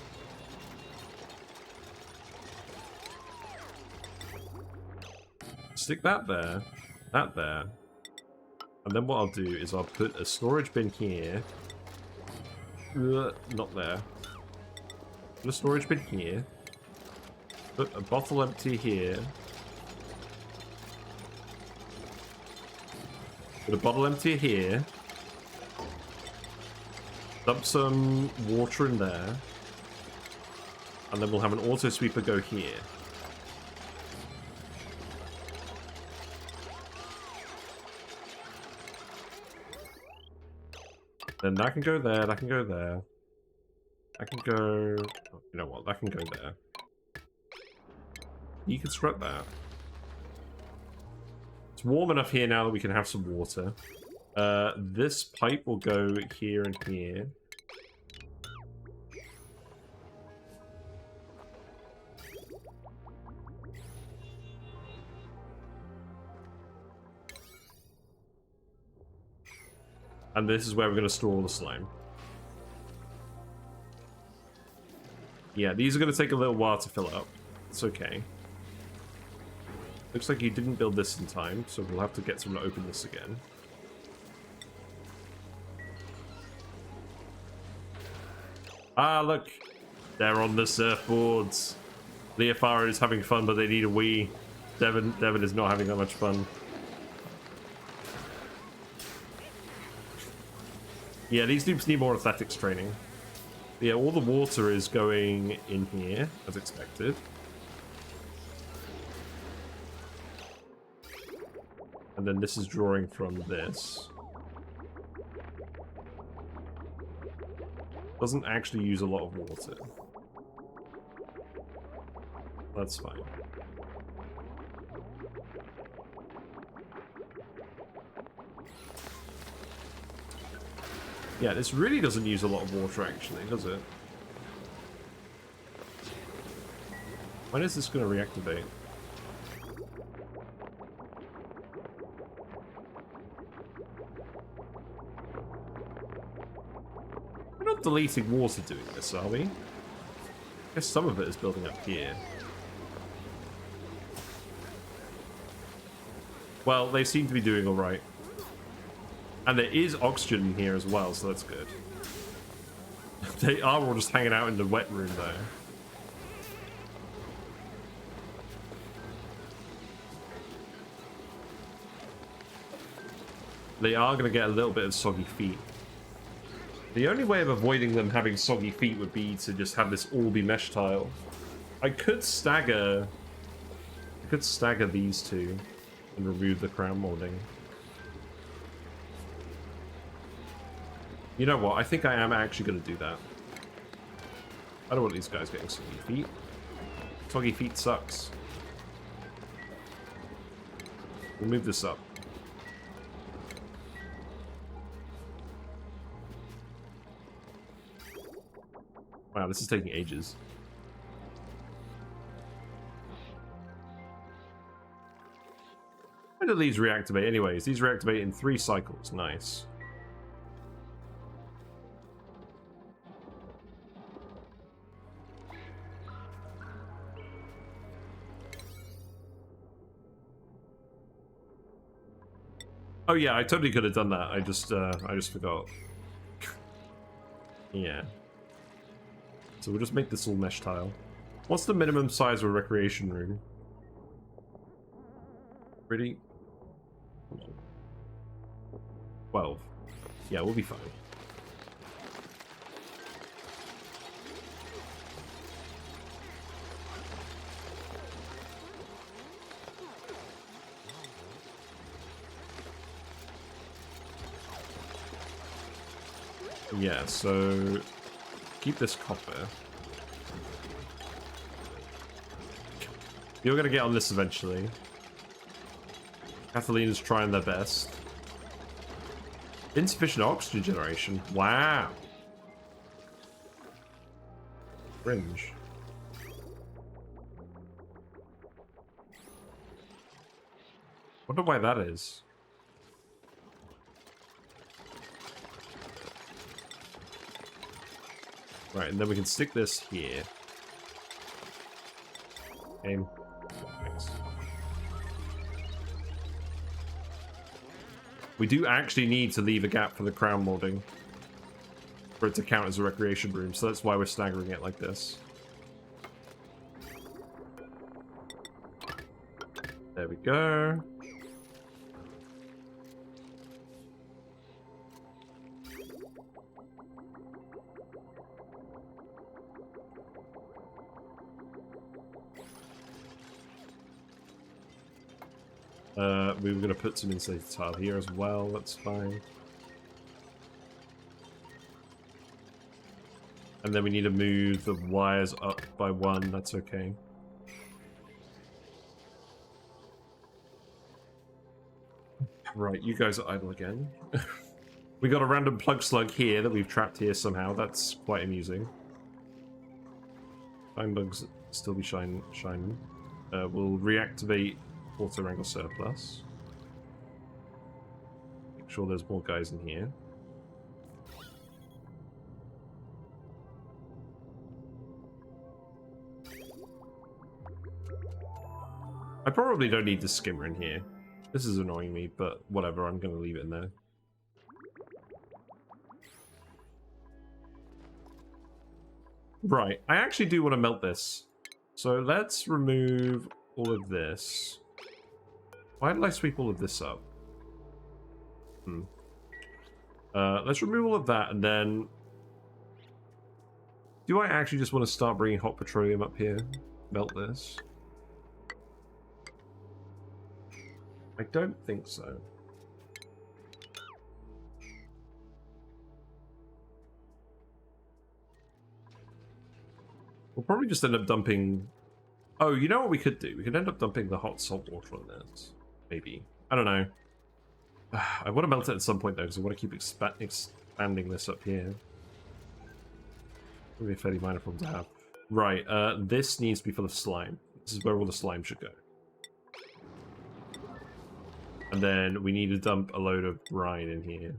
Stick that there. That there. And then what I'll do is I'll put a storage bin here. Not there. Put a storage bin here. Put a bottle empty here. Put a bottle empty here. Dump some water in there. And then we'll have an auto sweeper go here. Then that can go there, that can go there. That can go... oh, you know what, that can go there. Deconstruct that. It's warm enough here now that we can have some water. This pipe will go here and here. And this is where we're going to store all the slime. Yeah, these are going to take a little while to fill up. It's okay. Looks like you didn't build this in time, so we'll have to get someone to open this again. Ah, look! They're on the surfboards. Leofaro is having fun, but they need a wee. Devin is not having that much fun. Yeah, these dupes need more athletics training. Yeah, all the water is going in here, as expected. And then this is drawing from this. Doesn't actually use a lot of water. That's fine. Yeah, this really doesn't use a lot of water, actually, does it? When is this going to reactivate? We're not deleting water doing this, are we? I guess some of it is building up here. Well, they seem to be doing alright. And there is oxygen in here as well, so that's good. They are all just hanging out in the wet room, though. They are going to get a little bit of soggy feet. The only way of avoiding them having soggy feet would be to just have this all be mesh tile. I could stagger these two and remove the crown molding. You know what? I think I am actually going to do that. I don't want these guys getting soggy feet. Soggy feet sucks. We'll move this up. Wow, this is taking ages. When do these reactivate anyways? These reactivate in 3 cycles. Nice. Oh yeah, I totally could have done that. I just forgot. Yeah. So we'll just make this all mesh tile. What's the minimum size of a recreation room? Pretty? 12. Yeah, we'll be fine. Yeah, so keep this copper. You're gonna get on this eventually. Kathleen's trying their best. Insufficient oxygen generation. Wow. Fringe. Wonder why that is. Right, and then we can stick this here. Aim. Thanks. We do actually need to leave a gap for the crown molding for it to count as a recreation room, so that's why we're staggering it like this. There we go. We were going to put some insulated tile here as well, that's fine. And then we need to move the wires up by 1, that's okay. Right, you guys are idle again. We got a random plug slug here that we've trapped here somehow, that's quite amusing. Shine bugs still be shining. We'll reactivate Auto Wrangle Surplus. Make sure there's more guys in here. I probably don't need the skimmer in here. This is annoying me, but whatever, I'm going to leave it in there. Right, I actually do want to melt this. So let's remove all of this. Why did I sweep all of this up? Let's remove all of that, and then... Do I actually just want to start bringing hot petroleum up here? Melt this? I don't think so. We'll probably just end up dumping... Oh, you know what we could do? We could end up dumping the hot salt water on this. Maybe. I don't know. I want to melt it at some point, though, because I want to keep Landing this up here. Would be a fairly minor problem to have. Right, this needs to be full of slime. This is where all the slime should go. And then we need to dump a load of brine in here.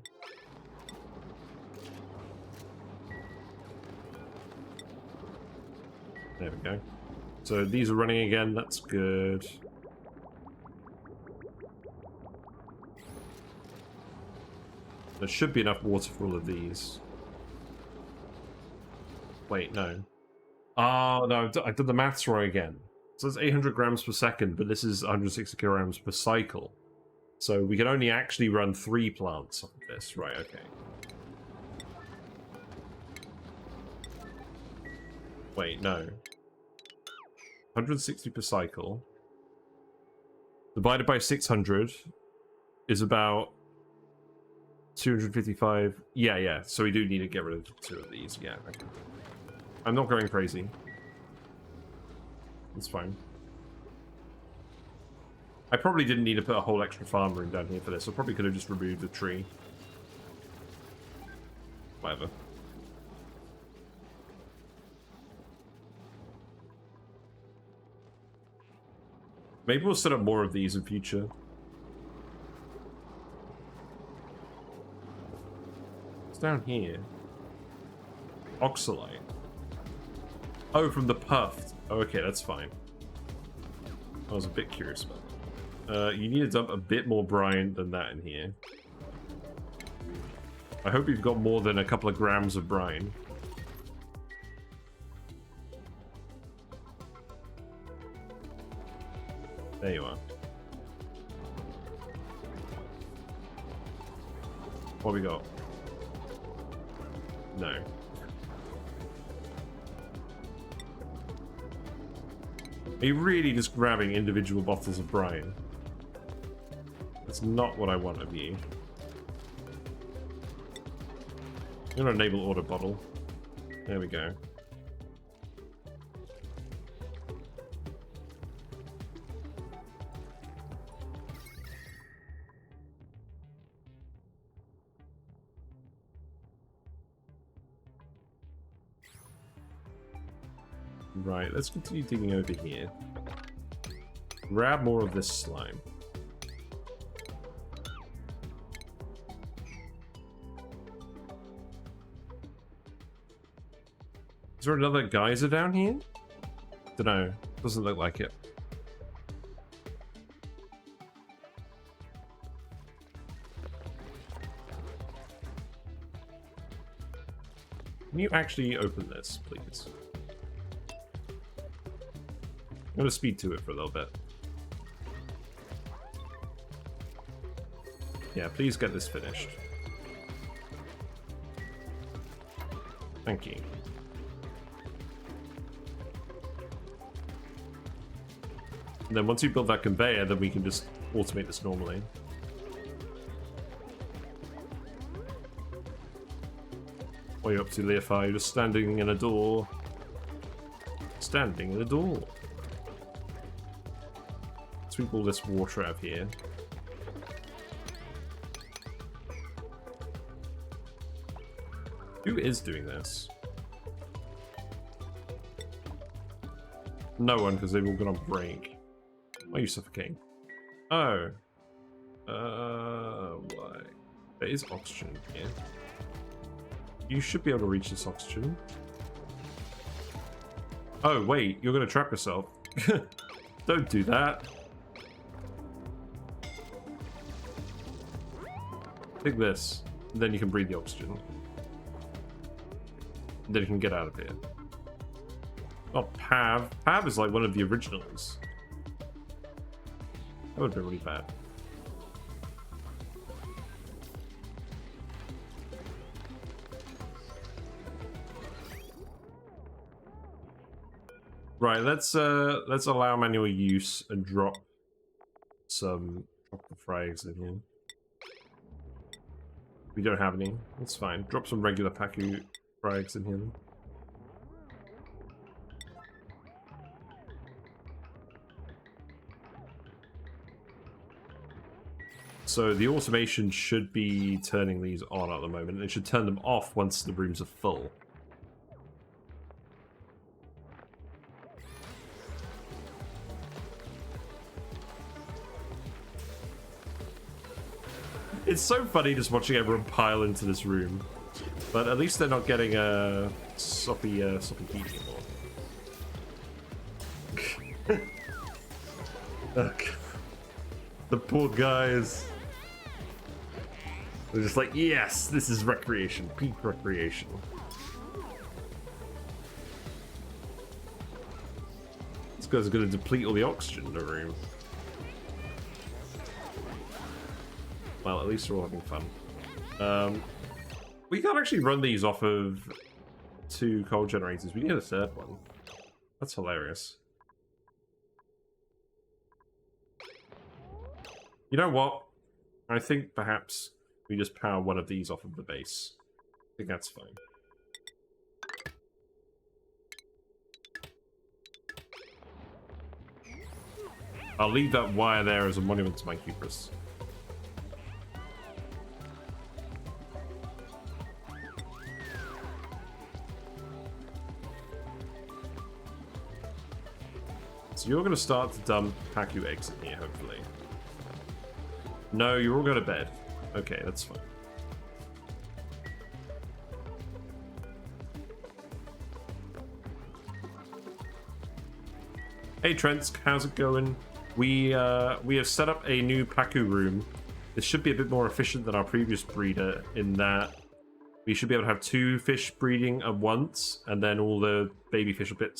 There we go. So these are running again, that's good. There should be enough water for all of these. Wait, no. Oh, no, I did the maths wrong again. So it's 800 grams per second, but this is 160 kilograms per cycle. So we can only actually run 3 plants on this. Right, okay. Wait, no. 160 per cycle. Divided by 600 is about 255. Yeah. So we do need to get rid of 2 of these. Yeah, okay. I'm not going crazy. It's fine. I probably didn't need to put a whole extra farm room down here for this. I probably could have just removed the tree. Whatever. Maybe we'll set up more of these in future. What's down here? Oxalite. Oh, from the puffed. Oh, okay, that's fine. I was a bit curious about that. You need to dump a bit more brine than that in here. I hope you've got more than a couple of grams of brine. There you are. What we got? No. Are you really just grabbing individual bottles of brine? That's not what I want of you. I'm gonna enable order bottle. There we go. Right, let's continue digging over here. Grab more of this slime. Is there another geyser down here? Dunno. Doesn't look like it. Can you actually open this, please? I'm going to speed to it for a little bit. Yeah, please get this finished. Thank you. And then once you build that conveyor, then we can just automate this normally. What are you up to, Leofy? You're just standing in a door. Standing in a door. Sweep all this water out of here. Who is doing this? No one, because they've all gone on break. Why are you suffocating? Oh. Why? There is oxygen here. You should be able to reach this oxygen. Oh, wait. You're going to trap yourself. Don't do that. Take this. Then you can breathe the oxygen. Then you can get out of here. Oh, Pav. Pav is like one of the originals. That would have been really bad. Right, let's allow manual use and drop the frags in here. We don't have any. That's fine. Drop some regular Pacu frags in here. So the automation should be turning these on at the moment. It should turn them off once the rooms are full. It's so funny just watching everyone pile into this room. But at least they're not getting a soppy heat anymore. Okay. The poor guys. They're just like, yes, this is recreation, peak recreation. This guy's gonna deplete all the oxygen in the room. Well, at least we're all having fun. We can't actually run these off of 2 coal generators. We need a 3rd one. That's hilarious. You know what? I think perhaps we just power one of these off of the base. I think that's fine. I'll leave that wire there as a monument to my hubris. So you're going to start to dump Pacu eggs in here, hopefully. No, you're all going to bed. Okay, that's fine. Hey Trent, how's it going? We have set up a new Pacu room. This should be a bit more efficient than our previous breeder in that we should be able to have 2 fish breeding at once, and then all the baby fish will be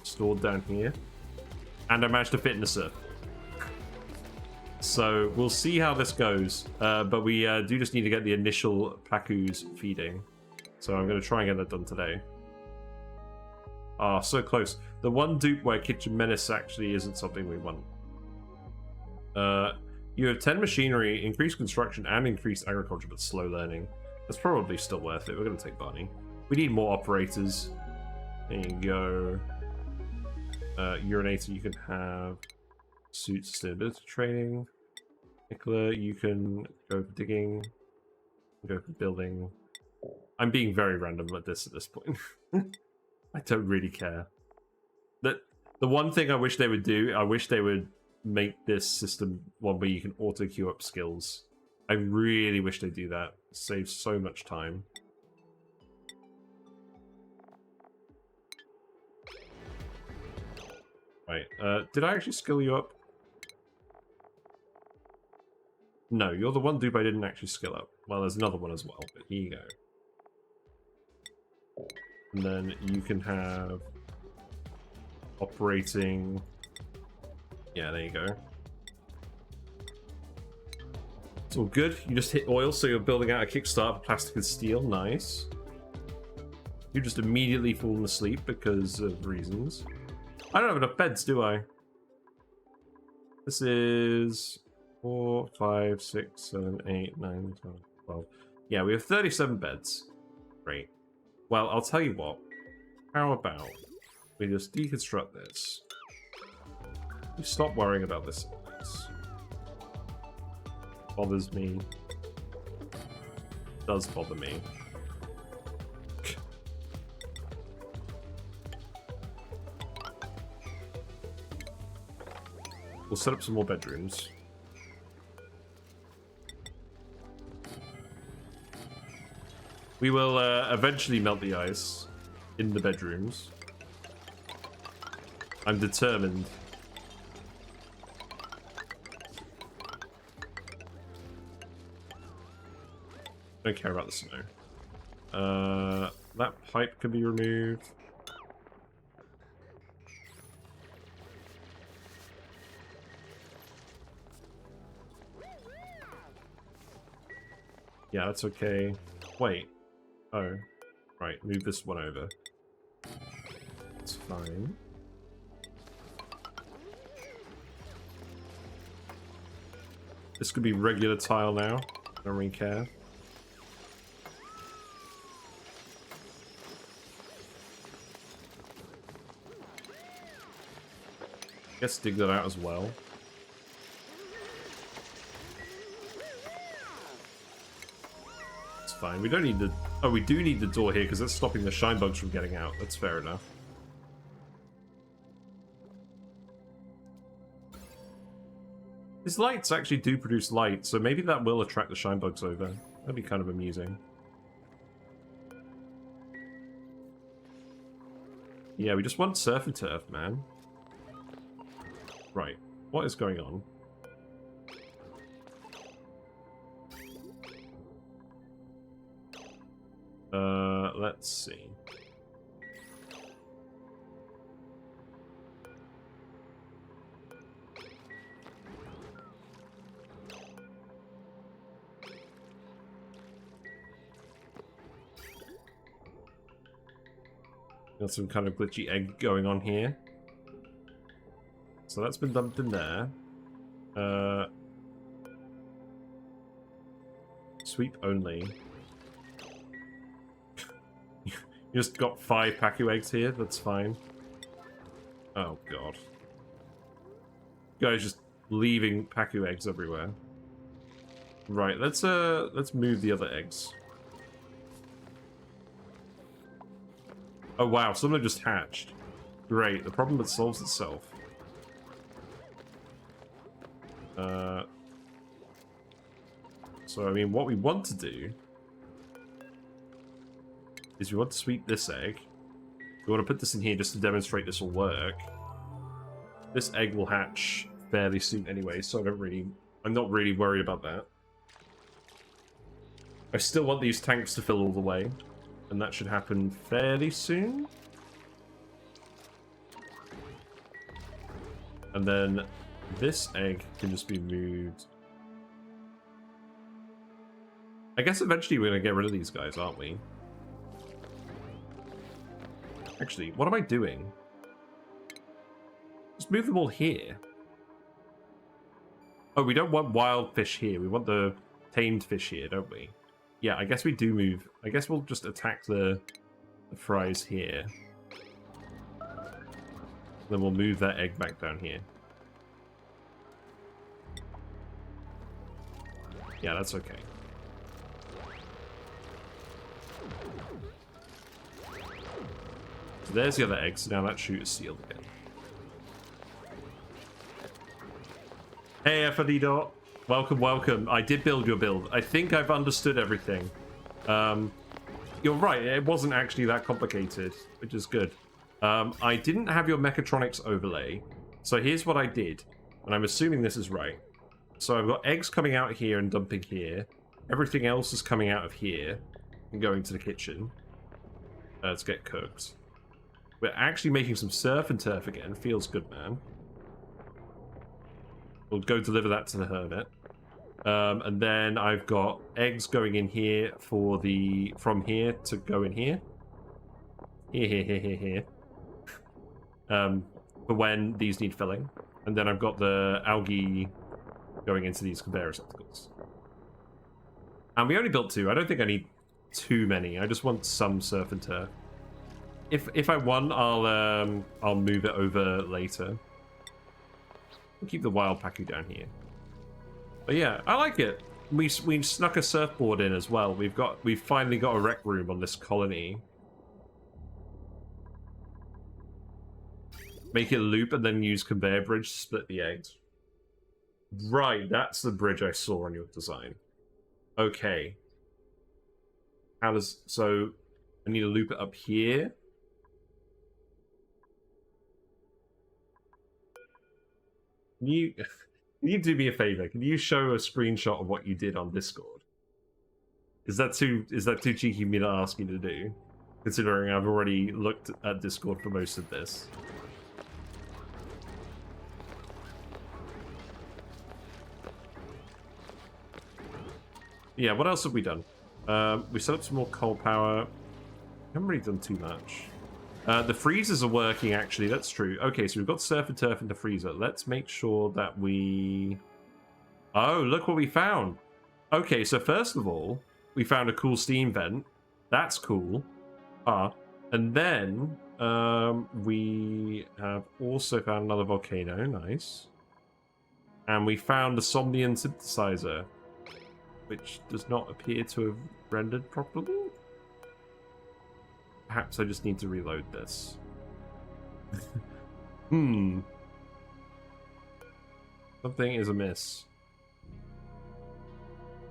stored down here. And I managed to fit in the surf. So we'll see how this goes, but we do just need to get the initial Pacus feeding. So I'm going to try and get that done today. Ah, so close. The one dupe where Kitchen Menace actually isn't something we want. You have 10 machinery, increased construction, and increased agriculture, but slow learning. That's probably still worth it. We're going to take Barney. We need more operators. There you go. Urinator, you can have suit sustainability training. Nicola, you can go for digging, go for building. I'm being very random at this point. I don't really care. The one thing I wish they would do, I wish they would make this system one where you can auto queue up skills. I really wish they do that. It saves so much time. Right, did I actually skill you up? No, you're the one dupe I didn't actually skill up. Well, there's another one as well, but here you go. And then you can have operating. Yeah, there you go. It's all good. You just hit oil, so you're building out a kickstart for plastic and steel. Nice. You just immediately fallen asleep because of reasons. I don't have enough beds, do I? This is 4, 5, 6, 7, 8, 9, 10, 12. Yeah, we have 37 beds. Great. Well, I'll tell you what. How about we just deconstruct this? You stop worrying about this. Bothers me. Does bother me. We'll set up some more bedrooms. We will eventually melt the ice in the bedrooms. I'm determined. Don't care about the snow. That pipe can be removed. Yeah, that's okay. Wait. Oh. Right, move this one over. It's fine. This could be regular tile now. Don't really care. Guess dig that out as well. fine. We don't need the... Oh, we do need the door here because it's stopping the shine bugs from getting out. That's fair enough. His lights actually do produce light, so maybe that will attract the shine bugs over. That'd be kind of amusing. Yeah, we just want surf and turf, man. Right. What is going on? Let's see. Got some kind of glitchy egg going on here. So that's been dumped in there. Sweep only. You just got 5 Pacu eggs here, that's fine. Oh god. Guys just leaving Pacu eggs everywhere. Right, let's move the other eggs. Oh wow, something just hatched. Great, the problem that solves itself. So I mean, what we want to do is we want to sweep this egg. We want to put this in here just to demonstrate this will work. This egg will hatch fairly soon anyway, so I'm not really worried about that. I still want these tanks to fill all the way, and that should happen fairly soon. And then this egg can just be moved. I guess eventually we're going to get rid of these guys, aren't we? Actually, what am I doing? Just move them all here. Oh, we don't want wild fish here. We want the tamed fish here, don't we? Yeah, I guess we do move. I guess we'll just attack the fries here. Then we'll move that egg back down here. Yeah, that's okay. So there's the other egg, so now that chute is sealed again. Hey, F.D. Welcome, welcome. I did build your build. I think I've understood everything. You're right, it wasn't actually that complicated, which is good. I didn't have your mechatronics overlay, so here's what I did, and I'm assuming this is right. So I've got eggs coming out here and dumping here. Everything else is coming out of here and going to the kitchen to get cooked. We're actually making some surf and turf again. Feels good, man. We'll go deliver that to the hermit. And then I've got eggs going in here for the... from here to go in here. Here. For when these need filling. And then I've got the algae going into these conveyor receptacles. And we only built 2. I don't think I need too many. I just want some surf and turf. If I want, I'll move it over later. We'll keep the wild Pacu down here. But yeah, I like it. We snuck a surfboard in as well. We've finally got a rec room on this colony. Make it loop and then use conveyor bridge to split the eggs. Right, that's the bridge I saw on your design. Okay. So I need to loop it up here. Can you do me a favor? Can you show a screenshot of what you did on Discord? Is that too cheeky of me to ask you to do? Considering I've already looked at Discord for most of this. Yeah, what else have we done? We set up some more coal power. Haven't really done too much. The freezers are working, actually. That's true. Okay, so we've got surf and turf in the freezer. Let's make sure that we... Oh, look what we found. Okay, so first of all, we found a cool steam vent. That's cool. And then we have also found another volcano. Nice. And we found the Somnian synthesizer. which does not appear to have rendered properly. Perhaps I just need to reload this. Something is amiss.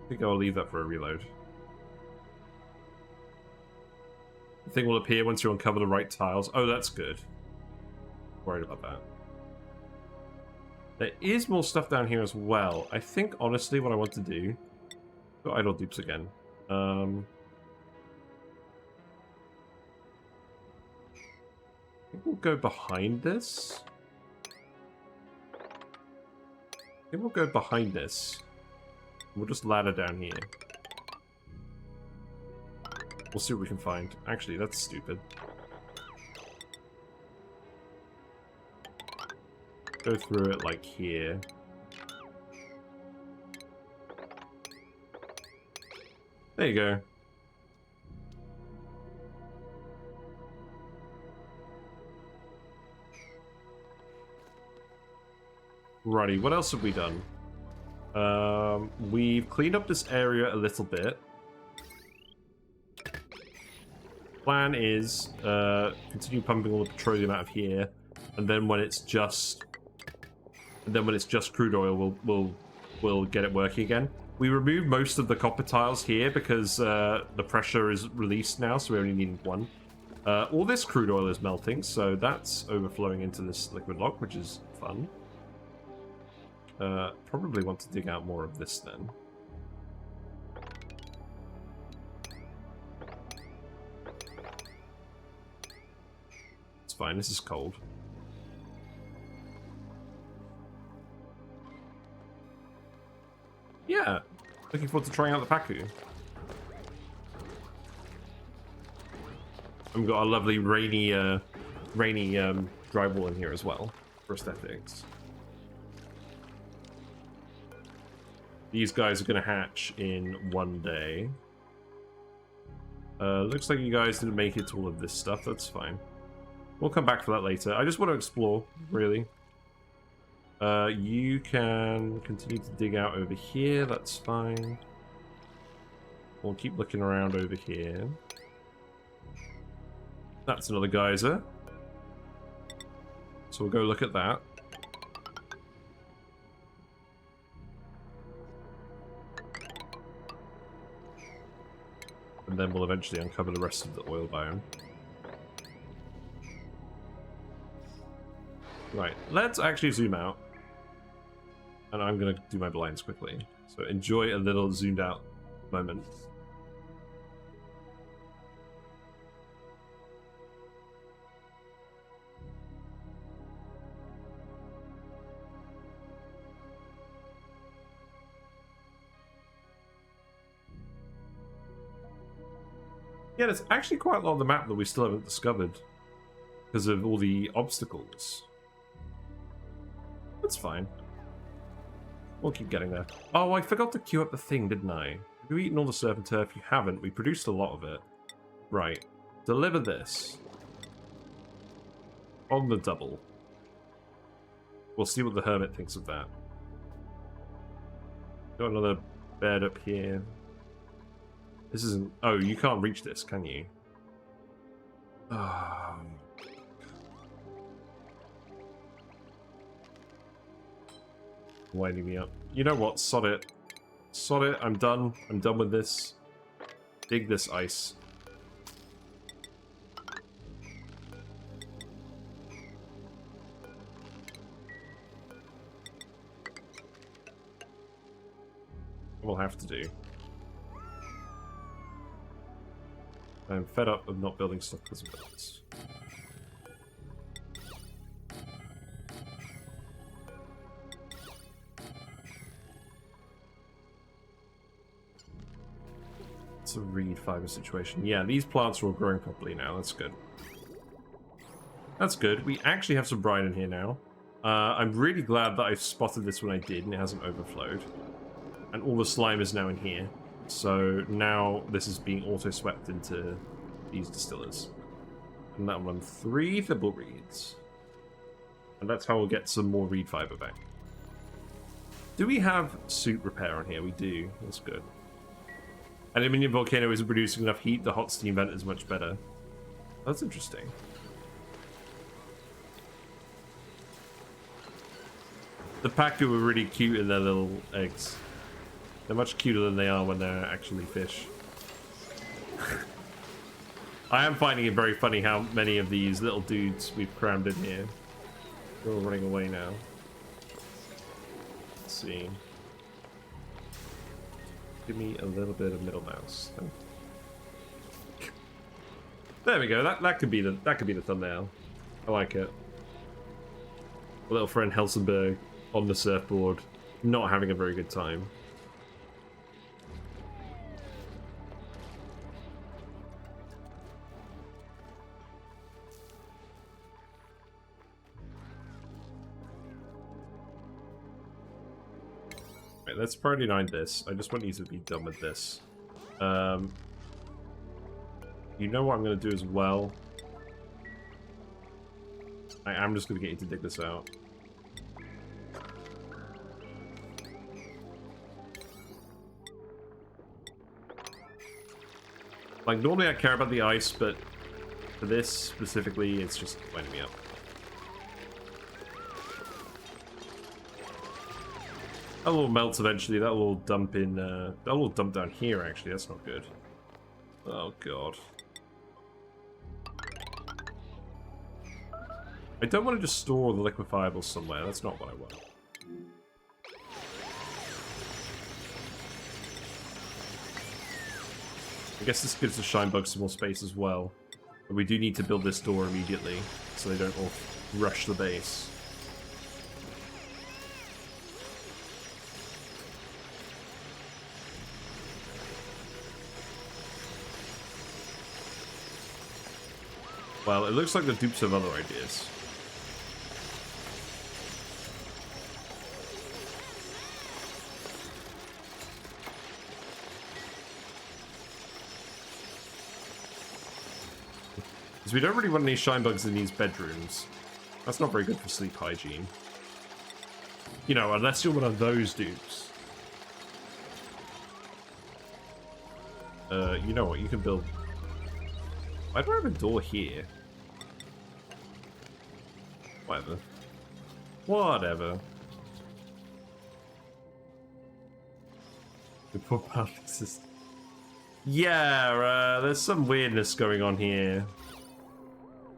I think I'll leave that for a reload. The thing will appear once you uncover the right tiles. Oh, that's good. Worried about that. There is more stuff down here as well. I think, honestly, what I want to do... Got idle dupes again. I think we'll go behind this. I think we'll go behind this. We'll just ladder down here. We'll see what we can find. Actually, that's stupid. Go through it like here. There you go. Righty, what else have we done? We've cleaned up this area a little bit. Plan is continue pumping all the petroleum out of here, and then when it's just crude oil, we'll get it working again. We removed most of the copper tiles here because the pressure is released now, so we only need one. All this crude oil is melting, so that's overflowing into this liquid lock, which is fun. Probably want to dig out more of this then. It's fine, this is cold. Yeah, looking forward to trying out the Pacu. And we've got a lovely rainy drywall in here as well for aesthetics. These guys are going to hatch in one day. Looks like you guys didn't make it to all of this stuff. That's fine. We'll come back for that later. I just want to explore, really. You can continue to dig out over here. That's fine. We'll keep looking around over here. That's another geyser. So we'll go look at that. And then we'll eventually uncover the rest of the oil biome. Right, let's actually zoom out. And I'm going to do my blinds quickly. So enjoy a little zoomed out moment. Yeah, there's actually quite a lot of the map that we still haven't discovered because of all the obstacles. That's fine. We'll keep getting there. Oh, I forgot to queue up the thing, didn't I? Have you eaten all the surf and turf? You haven't. We produced a lot of it. Right. Deliver this. On the double. We'll see what the hermit thinks of that. Got another bed up here. This isn't... Oh, you can't reach this, can you? Winding me up. You know what? Sod it. Sod it. I'm done. I'm done with this. Dig this ice. We'll have to do. I'm fed up of not building stuff because of this. It's a reed fiber situation. Yeah, these plants are all growing properly now. That's good. That's good. We actually have some brine in here now. I'm really glad that I spotted this when I did and it hasn't overflowed. And all the slime is now in here. So now this is being auto-swept into these distillers. And that'll run 3 thibble reeds. And that's how we'll get some more reed fiber back. Do we have suit repair on here? We do. That's good. Aluminium volcano isn't producing enough heat. The hot steam vent is much better. That's interesting. The Pacu are really cute in their little eggs. They're much cuter than they are when they're actually fish. I am finding it very funny how many of these little dudes we've crammed in here. They're all running away now. Let's see. Give me a little bit of middle mouse. There we go. That could be the thumbnail. I like it. A little friend Helsingborg on the surfboard, not having a very good time. Right, let's priority 9 this. I just want you to be done with this. You know what I'm going to do as well? I am just going to get you to dig this out. Like, normally I care about the ice, but for this specifically, it's just winding me up. That will melt eventually. That will dump in. That will dump down here. Actually, that's not good. Oh god. I don't want to just store the liquefiables somewhere. That's not what I want. I guess this gives the shine bugs some more space as well. But we do need to build this door immediately, so they don't all rush the base. Well, it looks like the dupes have other ideas. Because we don't really want any shine bugs in these bedrooms. That's not very good for sleep hygiene. You know, unless you're one of those dupes. You know what, you can build... Why do I have a door here? Whatever. Whatever. The poor public system. Yeah, there's some weirdness going on here.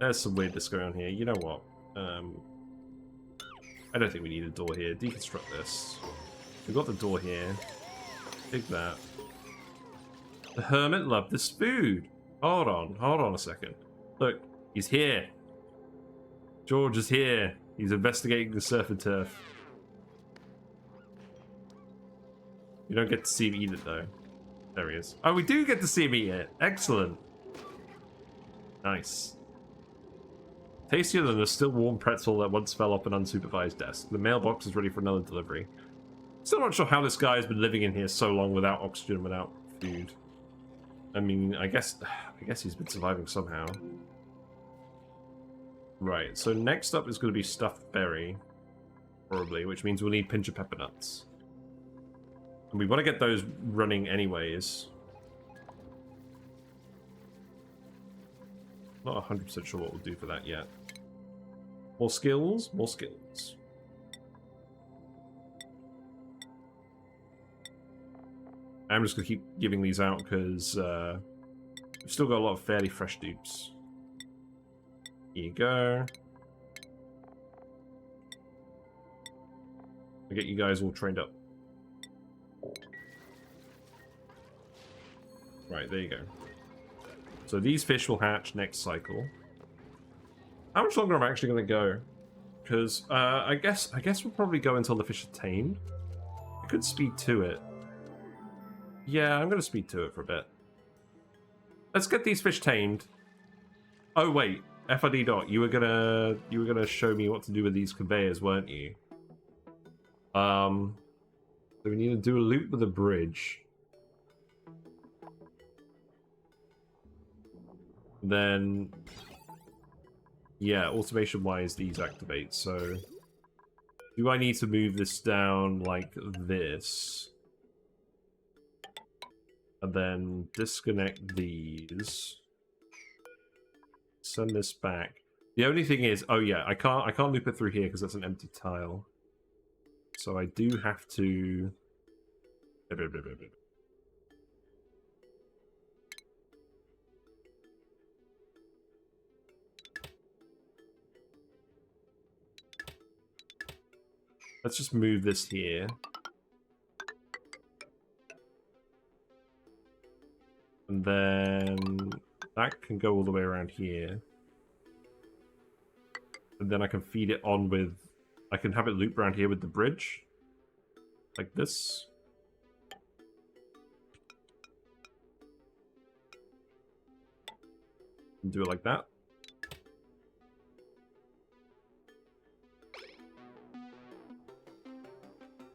There's some weirdness going on here. You know what? I don't think we need a door here. Deconstruct this. We've got the door here. Dig that. The hermit loved this food. Hold on a second. Look, he's here. George is here. He's investigating the surf and turf. You don't get to see him eat it though. There he is. Oh, we do get to see him eat it. Excellent. Nice. Tastier than a still warm pretzel that once fell off an unsupervised desk. The mailbox is ready for another delivery. Still not sure how this guy has been living in here so long without oxygen, without food. I mean, I guess he's been surviving somehow. Right, so next up is going to be stuffed berry, probably, which means we'll need pinch of pepper nuts. And we want to get those running anyways. Not 100% sure what we'll do for that yet. More skills, more skills. I'm just going to keep giving these out because we've still got a lot of fairly fresh dupes. Here you go. I'll get you guys all trained up. Right, there you go. So these fish will hatch next cycle. How much longer am I actually going to go? Because I guess we'll probably go until the fish are tamed. I could speed to it. Yeah, I'm going to speed to it for a bit. Let's get these fish tamed. Oh wait, FID Dot, you were gonna show me what to do with these conveyors, weren't you? So we need to do a loop with a bridge. Then, yeah, automation-wise, these activate. So, do I need to move this down like this? And then disconnect these. Send this back. The only thing is, oh yeah, I can't loop it through here because that's an empty tile. So I do have to. Let's just move this here. And then that can go all the way around here. And then I can feed it on with... I can have it loop around here with the bridge. Like this. And do it like that.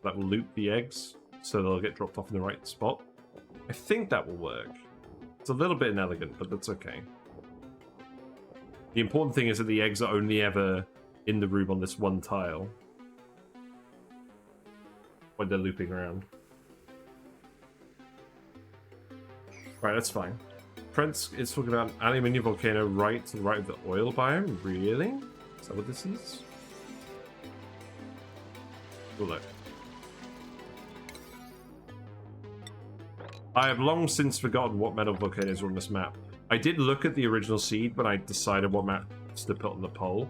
That will loop the eggs, so they'll get dropped off in the right spot. I think that will work. It's a little bit inelegant, but that's okay. The important thing is that the eggs are only ever in the room on this one tile when they're looping around. Right, that's fine. Prince is talking about an aluminium volcano right to the right of the oil biome. Really? Is that what this is? Well, look. I have long since forgotten what metal volcanoes are on this map. I did look at the original seed when I decided what maps to put on the poll,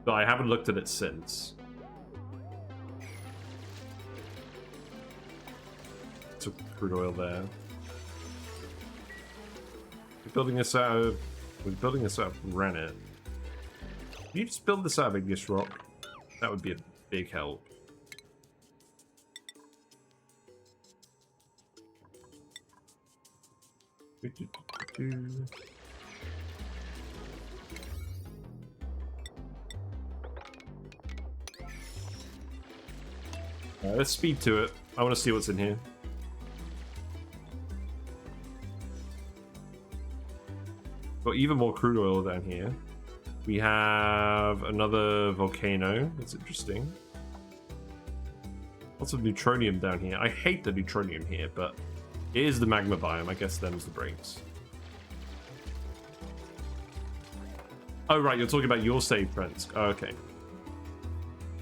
but I haven't looked at it since. Took crude oil there. We're building this out of granite. Can you just build this out of igneous rock? That would be a big help. Let's speed to it. I want to see what's in here. Got even more crude oil down here. We have another volcano. That's interesting. Lots of neutronium down here. I hate the neutronium here, but it is the magma biome. I guess them's the breaks. Oh, right. You're talking about your save, Prince. Oh, okay.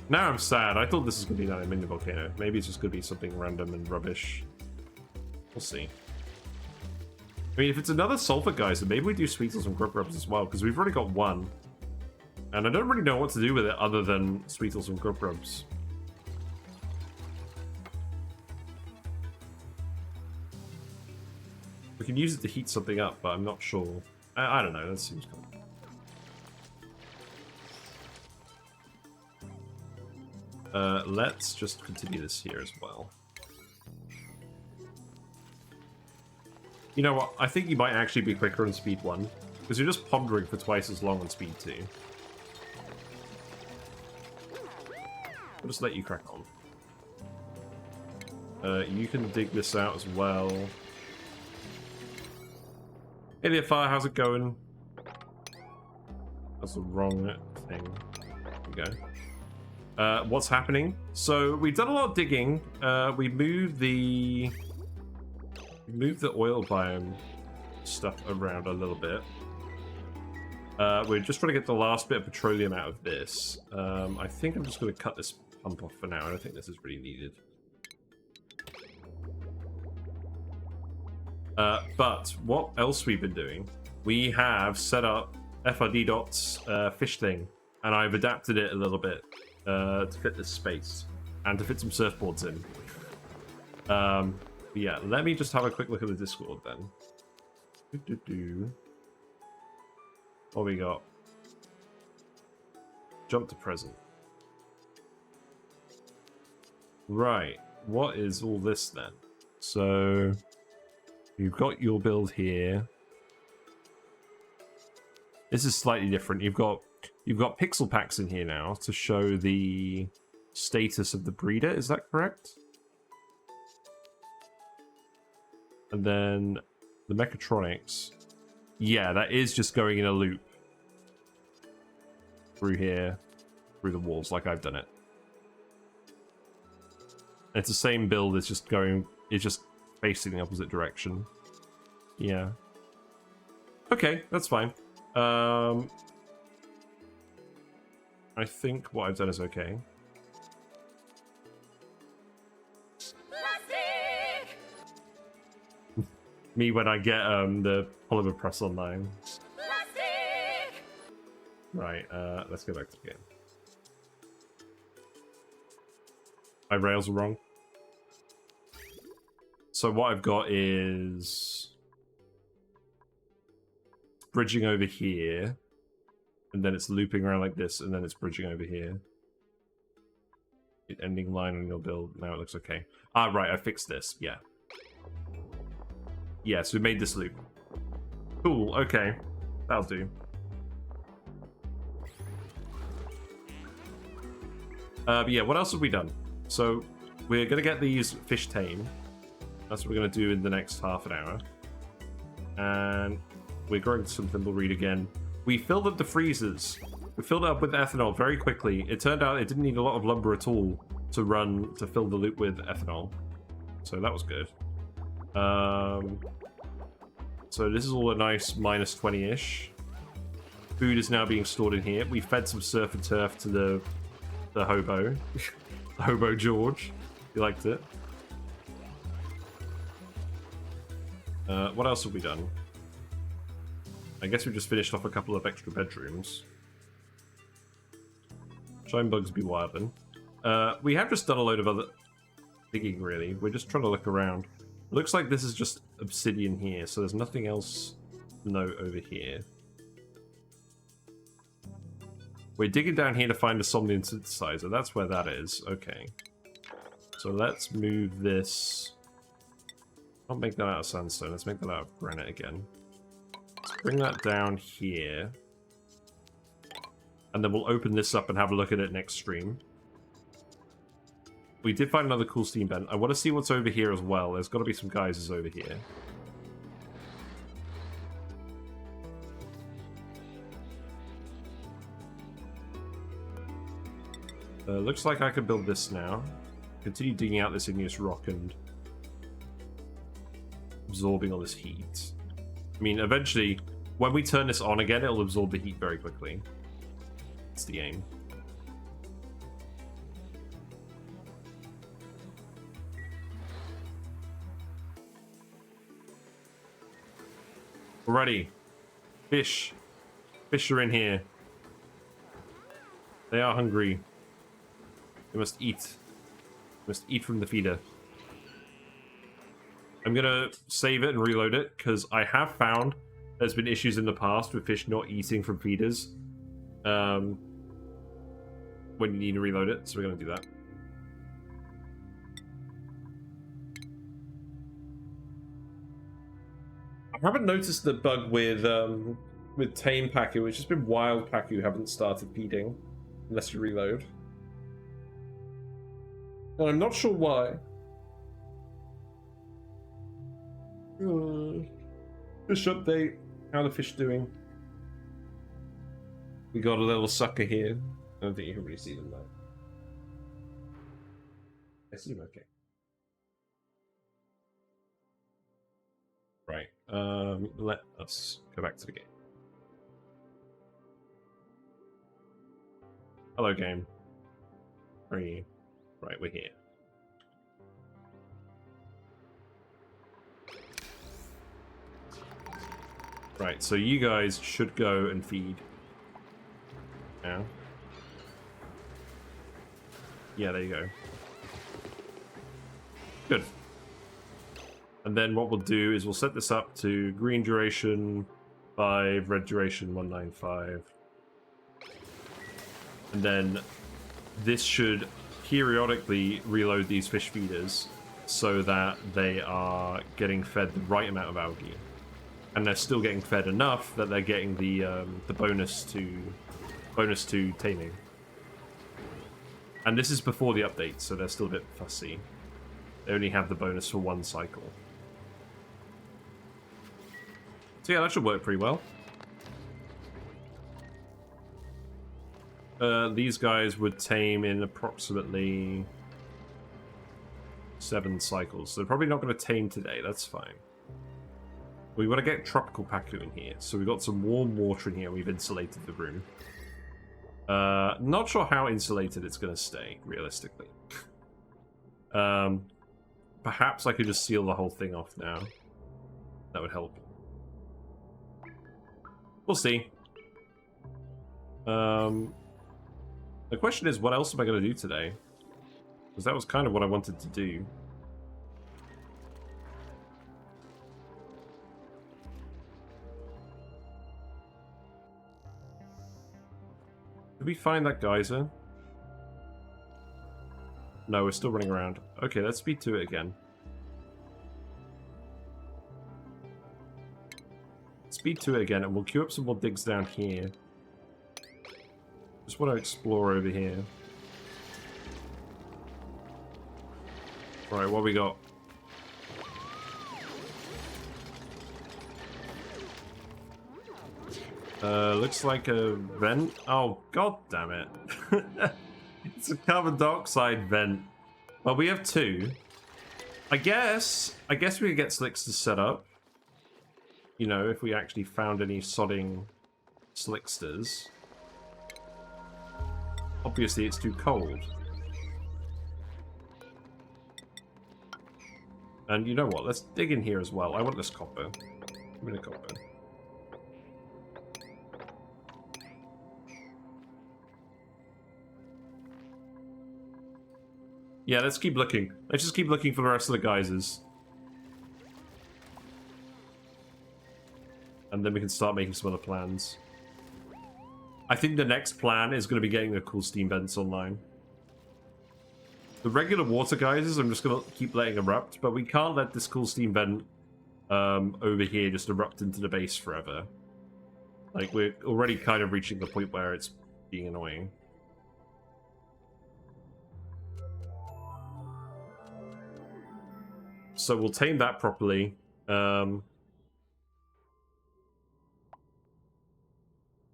Now I'm sad. I thought this was going to be an aluminium volcano. Maybe it's just going to be something random and rubbish. We'll see. I mean, if it's another sulfur geyser, maybe we do Sweetles and Grub Grubs as well, because we've already got one. And I don't really know what to do with it other than Sweetles and Grub Grubs. We can use it to heat something up, but I'm not sure. I don't know. That seems cool. Let's just continue this here as well. You know what? I think you might actually be quicker on speed 1, because you're just pondering for twice as long on speed 2. I'll just let you crack on. You can dig this out as well. Hey there, Fire, how's it going? That's the wrong thing. There we go. What's happening? So we've done a lot of digging. We moved the oil biome stuff around a little bit. We're just trying to get the last bit of petroleum out of this. I think I'm just going to cut this pump off for now. I don't think this is really needed. But what else we've been doing? We have set up FRD.'s fish thing, and I've adapted it a little bit to fit this space and to fit some surfboards in. Yeah, let me just have a quick look at the Discord then. What we got? Jump to present. Right, what is all this then? So you've got your build here. This is slightly different. You've got pixel packs in here now to show the status of the breeder. Is that correct? And then the mechatronics. Yeah, that is just going in a loop through here, through the walls, like I've done it. It's the same build. It's just facing the opposite direction. Yeah. Okay, that's fine. I think what I've done is okay. Plastic! Me when I get the polymer press online. Plastic! Right, let's go back to the game. My rails are wrong. So what I've got is bridging over here, and then it's looping around like this, and then it's bridging over here. Ending line on your build. Now it looks okay. Ah, right, I fixed this. Yeah. Yeah, so we made this loop. Cool, okay. That'll do. But yeah, what else have we done? So, we're going to get these fish tame. That's what we're going to do in the next half an hour. And we're growing some thimbleweed again. We filled up the freezers. We filled it up with ethanol very quickly. It turned out it didn't need a lot of lumber at all to fill the loop with ethanol. So that was good. So this is all a nice minus 20-ish. Food is now being stored in here. We fed some surf and turf to the hobo. The hobo George. He liked it. What else have we done? I guess we just finished off a couple of extra bedrooms. Shine bugs be wildin'. We have just done a load of other digging, really. We're just trying to look around. It looks like this is just obsidian here, so there's nothing else to note over here. We're digging down here to find a somnium synthesizer. That's where that is. Okay. So let's move this. I'll make that out of sandstone. Let's make that out of granite again. Let's bring that down here. And then we'll open this up and have a look at it next stream. We did find another cool steam vent. I want to see what's over here as well. There's got to be some geysers over here. Looks like I can build this now. Continue digging out this igneous rock and absorbing all this heat. I mean, eventually, when we turn this on again, it'll absorb the heat very quickly. That's the aim. Alrighty. Fish. Fish are in here. They are hungry. They must eat. They must eat from the feeder. I'm gonna save it and reload it, because I have found there's been issues in the past with fish not eating from feeders. When you need to reload it, so we're gonna do that. I haven't noticed the bug with tame Pacu. It's just been wild Pacu haven't started feeding unless you reload. And I'm not sure why. Fish update. How the fish doing? We got a little sucker here. I don't think you can really see them though. I see them okay. Right. Let us go back to the game. Hello, game. Where are you? Right, we're here. Right, so you guys should go and feed. Now. Yeah, there you go. Good. And then what we'll do is we'll set this up to green duration 5, red duration 195. And then this should periodically reload these fish feeders so that they are getting fed the right amount of algae. And they're still getting fed enough that they're getting the bonus to taming. And this is before the update, so they're still a bit fussy. They only have the bonus for one cycle. So yeah, that should work pretty well. These guys would tame in approximately 7 cycles. So they're probably not going to tame today, that's fine. We want to get tropical Pacu in here. So we've got some warm water in here. We've insulated the room. Not sure how insulated it's going to stay, realistically. Perhaps I could just seal the whole thing off now. That would help. We'll see. The question is, what else am I going to do today? Because that was kind of what I wanted to do. Did we find that geyser? No, we're still running around. Okay, let's speed to it again. Speed to it again, and we'll queue up some more digs down here. Just want to explore over here. Right, what we got? Looks like a vent. Oh, god damn it. It's a carbon dioxide vent. Well, we have two. I guess we could get slicksters set up. You know, if we actually found any sodding slicksters. Obviously, it's too cold. And you know what? Let's dig in here as well. I want this copper. Give me the copper. Yeah, let's keep looking. Let's just keep looking for the rest of the geysers. And then we can start making some other plans. I think the next plan is going to be getting the cool steam vents online. The regular water geysers, I'm just going to keep letting erupt, but we can't let this cool steam vent over here just erupt into the base forever. Like, we're already kind of reaching the point where it's being annoying. So we'll tame that properly.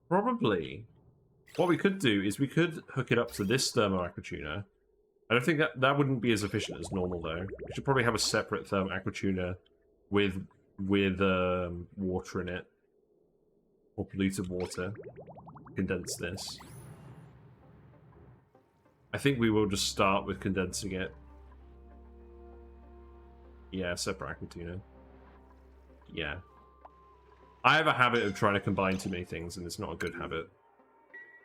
Probably. What we could do is we could hook it up to this thermo aquatuner. I don't think that wouldn't be as efficient as normal, though. We should probably have a separate thermo aquatuner with water in it. Or polluted water. Condense this. I think we will just start with condensing it. Yeah, separate aquatuner. Yeah. I have a habit of trying to combine too many things, and it's not a good habit.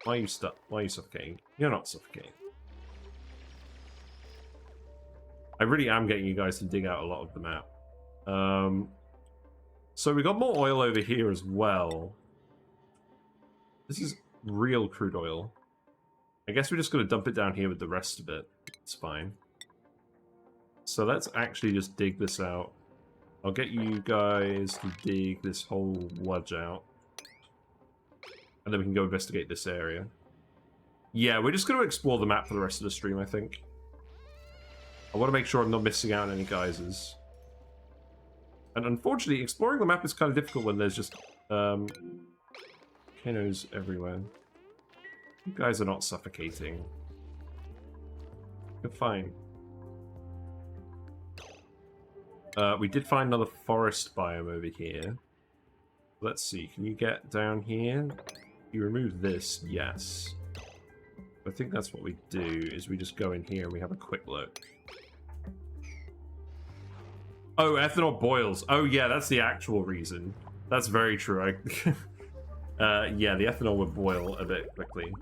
Why are you Why are you suffocating? You're not suffocating. I really am getting you guys to dig out a lot of the map. So we got more oil over here as well. This is real crude oil. I guess we're just going to dump it down here with the rest of it. It's fine. So let's actually just dig this out. I'll get you guys to dig this whole ledge out. And then we can go investigate this area. Yeah, we're just going to explore the map for the rest of the stream, I think. I want to make sure I'm not missing out on any geysers. And unfortunately, exploring the map is kind of difficult when there's just volcanoes everywhere. You guys are not suffocating. You're fine. We did find another forest biome over here. Let's see, can you get down here? You remove this, yes. I think that's what we do, is we just go in here and we have a quick look. Oh, ethanol boils. Oh yeah, that's the actual reason. That's very true. Yeah, the ethanol would boil a bit quickly.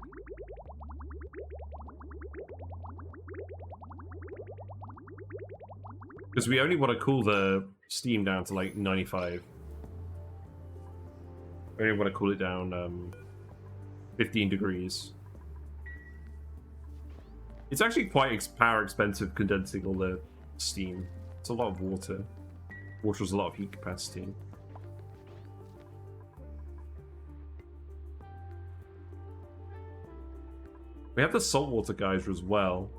Because we only want to cool the steam down to like 95. We only want to cool it down 15 degrees. It's actually quite power expensive condensing all the steam. It's a lot of water. Water has a lot of heat capacity. We have the saltwater geyser as well.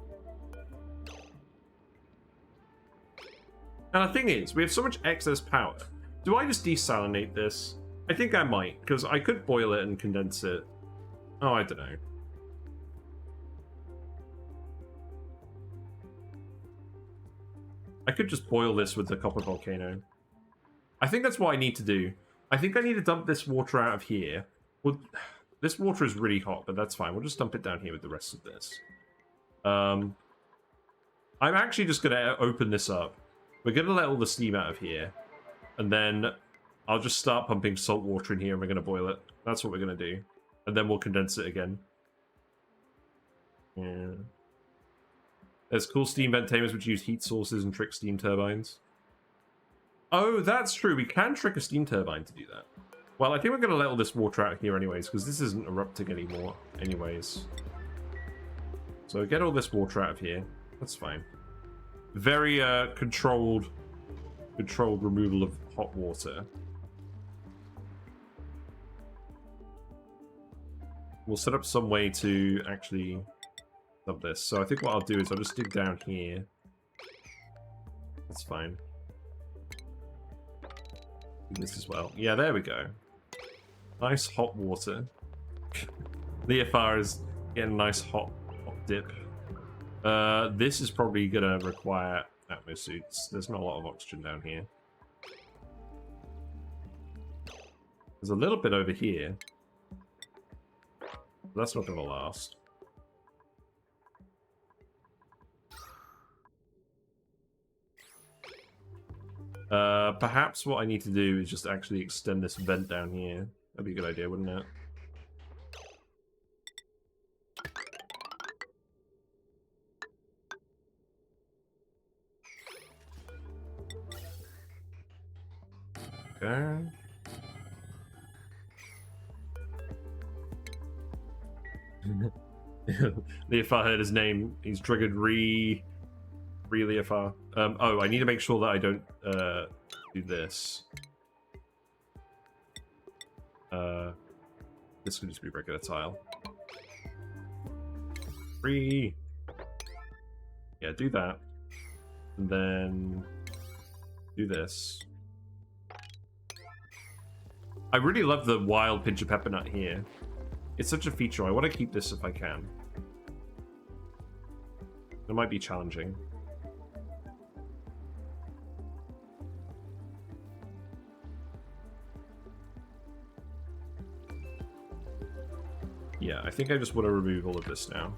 And the thing is, we have so much excess power. Do I just desalinate this? I think I might, because I could boil it and condense it. Oh, I don't know. I could just boil this with the copper volcano. I think that's what I need to do. I think I need to dump this water out of here. Well, this water is really hot, but that's fine. We'll just dump it down here with the rest of this. I'm actually just going to open this up. We're going to let all the steam out of here. And then I'll just start pumping salt water in here and we're going to boil it. That's what we're going to do. And then we'll condense it again. Yeah. There's cool steam vent tamers which use heat sources and trick steam turbines. Oh, that's true. We can trick a steam turbine to do that. Well, I think we're going to let all this water out here anyways, because this isn't erupting anymore anyways. So get all this water out of here. That's fine. Very controlled removal of hot water. We'll set up some way to actually dump this. So I think what I'll do is I'll just dig down here. That's fine. Do this as well. Yeah, there we go. Nice hot water. Leofar is getting a nice hot dip. This is probably gonna require atmo suits. There's not a lot of oxygen down here. There's a little bit over here. That's not gonna last. Perhaps what I need to do is just actually extend this vent down here. That'd be a good idea, wouldn't it? Okay. Leofar heard his name. He's triggered Leofar. Oh, I need to make sure that I don't do this. This could just be regular tile. Yeah, do that. And then do this. I really love the wild pinch of peppermint here. It's such a feature. I want to keep this if I can. It might be challenging. Yeah, I think I just want to remove all of this now.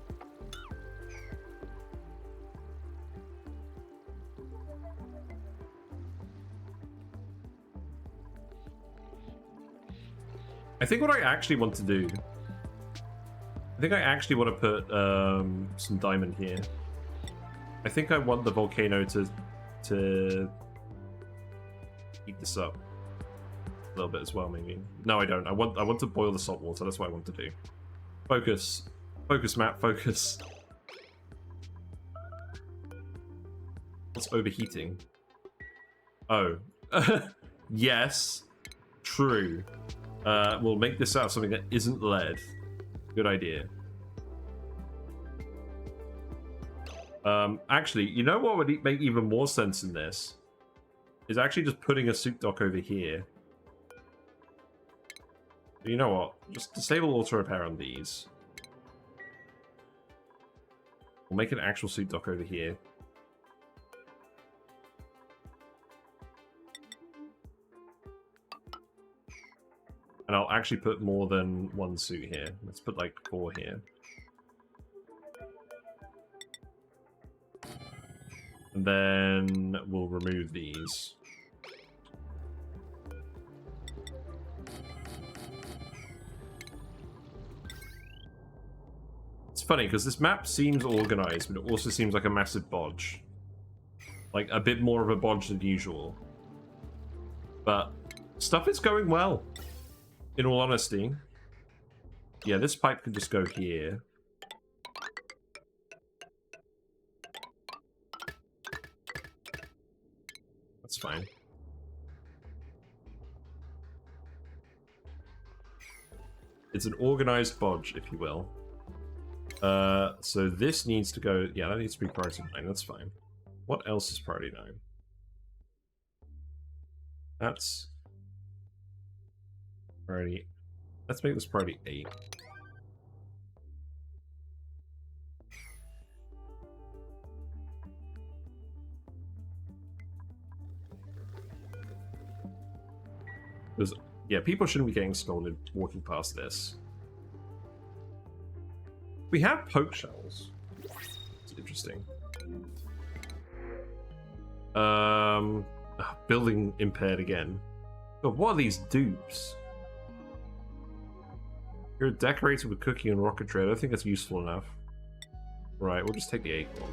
I think what I actually want to do... I think I actually want to put some diamond here. I think I want the volcano to heat this up a little bit as well, maybe. No, I don't. I want to boil the salt water. That's what I want to do. Focus. Focus, Matt. Focus. What's overheating? Oh. Yes. True. We'll make this out of something that isn't lead. Good idea. Actually, you know what would make even more sense in this? Is actually just putting a soup dock over here. You know what? Just disable auto repair on these. We'll make an actual soup dock over here. And I'll actually put more than one suit here. Let's put like 4 here. And then we'll remove these. It's funny because this map seems organized, but it also seems like a massive bodge. Like a bit more of a bodge than usual. But stuff is going well. In all honesty. Yeah, this pipe can just go here. That's fine. It's an organized bodge, if you will. So this needs to go... Yeah, that needs to be priority 9. That's fine. What else is priority 9? That's... priority... Let's make this priority 8. There's, yeah, people shouldn't be getting scolded walking past this. We have poke shells. It's interesting. Building impaired again. God, what are these dupes? You're decorated with cooking and rocketry. I don't think that's useful enough. Right, we'll just take the acorn.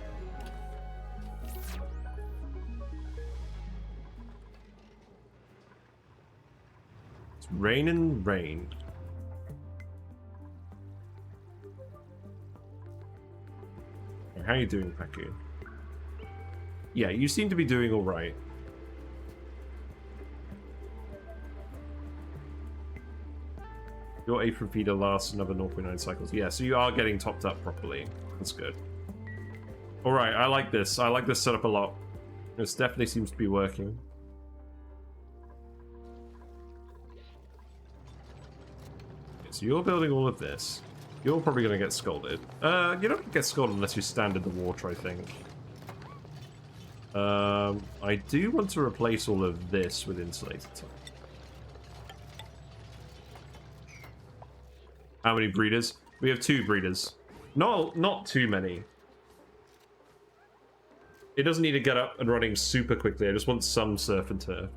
It's rain and rain. How are you doing, Pacu? Yeah, you seem to be doing alright. Your apron feeder lasts another 0.9 cycles. Yeah, so you are getting topped up properly. That's good. Alright, I like this. I like this setup a lot. This definitely seems to be working. Okay, so you're building all of this. You're probably going to get scolded. You don't get scolded unless you stand in the water, I think. I do want to replace all of this with insulated tile. How many breeders? We have 2 breeders. Not too many. It doesn't need to get up and running super quickly. I just want some surf and turf.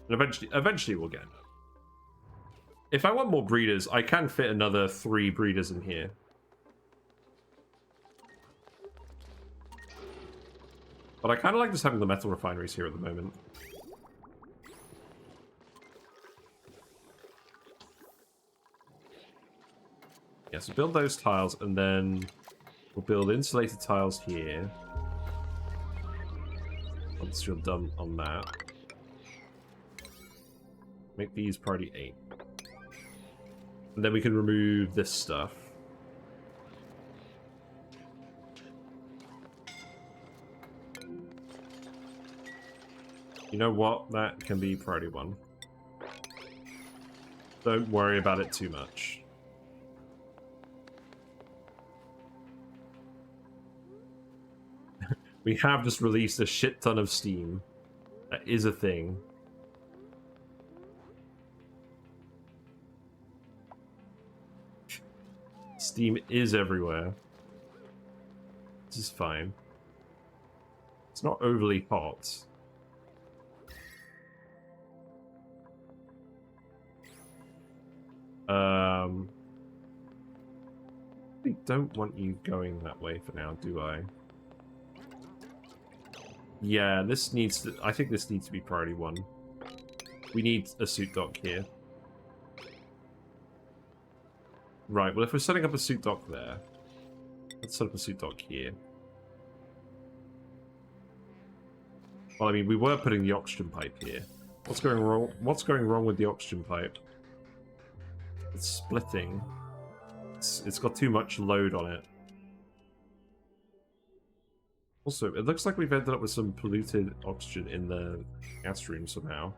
And eventually we'll get enough. If I want more breeders, I can fit another 3 breeders in here. But I kind of like just having the metal refineries here at the moment. Yeah, so build those tiles, and then we'll build insulated tiles here. Once you're done on that. Make these priority 8. And then we can remove this stuff. You know what? That can be priority 1. Don't worry about it too much. We have just released a shit ton of steam. That is a thing. Steam is everywhere. This is fine. It's not overly hot. I don't want you going that way for now, do I? Yeah, this needs to... I think this needs to be priority 1. We need a suit dock here. Right, well if we're setting up a suit dock there, let's set up a suit dock here. Well, I mean, we were putting the oxygen pipe here. What's going wrong? What's going wrong with the oxygen pipe? It's splitting. It's got too much load on it. Also, it looks like we've ended up with some polluted oxygen in the gas stream somehow.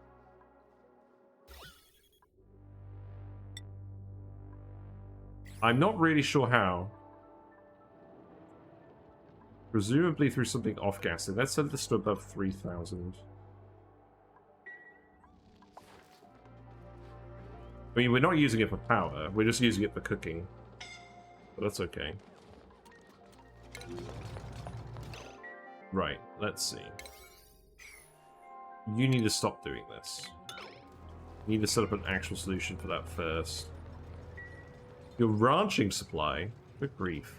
I'm not really sure how. Presumably through something off-gassing. Let's set this to above 3,000. I mean, we're not using it for power. We're just using it for cooking. But that's okay. Right, let's see. You need to stop doing this. You need to set up an actual solution for that first. Your ranching supply? Good grief.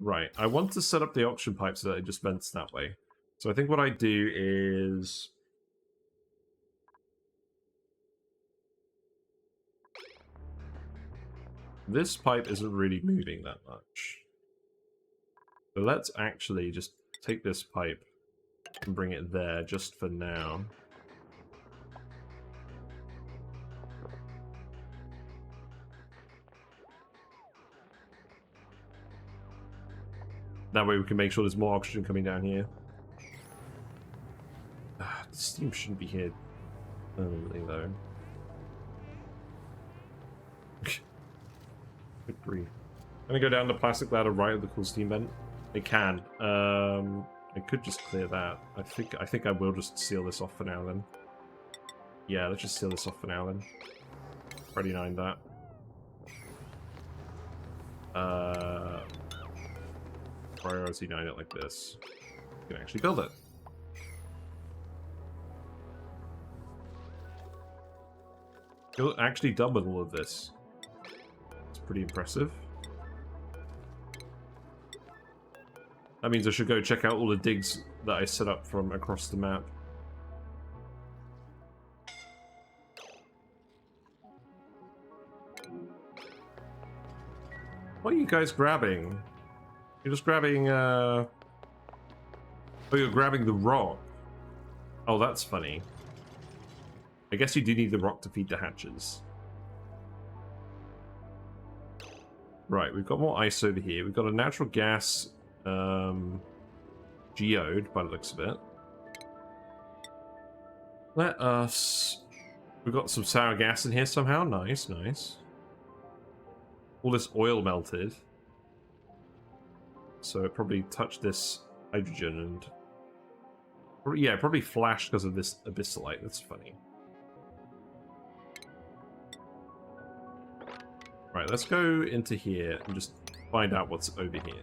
Right, I want to set up the oxygen pipe so that it just vents that way. So I think what I do is... this pipe isn't really moving that much. So let's actually just take this pipe and bring it there just for now. That way we can make sure there's more oxygen coming down here. The steam shouldn't be here permanently though. Good grief. I'm gonna go down the plastic ladder right of the cool steam vent. It can. I could just clear that. I think I will just seal this off for now then. Yeah, let's just seal this off for now then. Already 9 that. Priority 9 it like this. You can actually build it. You're actually done with all of this. It's pretty impressive. That means I should go check out all the digs that I set up from across the map. What are you guys grabbing? You're just grabbing, Oh, you're grabbing the rock. Oh, that's funny. I guess you do need the rock to feed the hatches. Right, we've got more ice over here. We've got a natural gas geode, by the looks of it. Let us... We've got some sour gas in here somehow. Nice, nice. All this oil melted. So it probably touched this hydrogen and... Yeah, it probably flashed because of this abyssalite. That's funny. Right, let's go into here and just find out what's over here.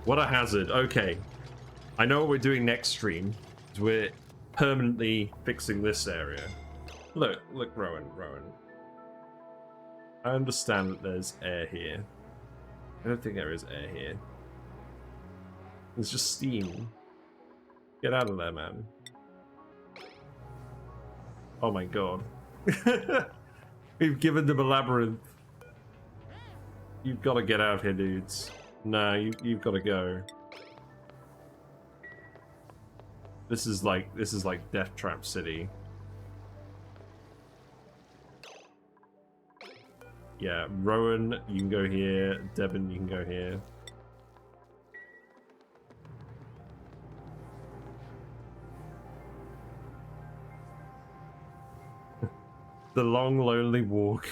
What a hazard. Okay. I know what we're doing next stream. We're permanently fixing this area. Look, Rowan. I understand that there's air here. I don't think there is air here. There's just steam. Get out of there, man. Oh my god. We've given them a labyrinth. You've got to get out of here, dudes. Nah, you've got to go. This is like Death Trap City. Yeah, Rowan, you can go here. Devon, you can go here. The long, lonely walk.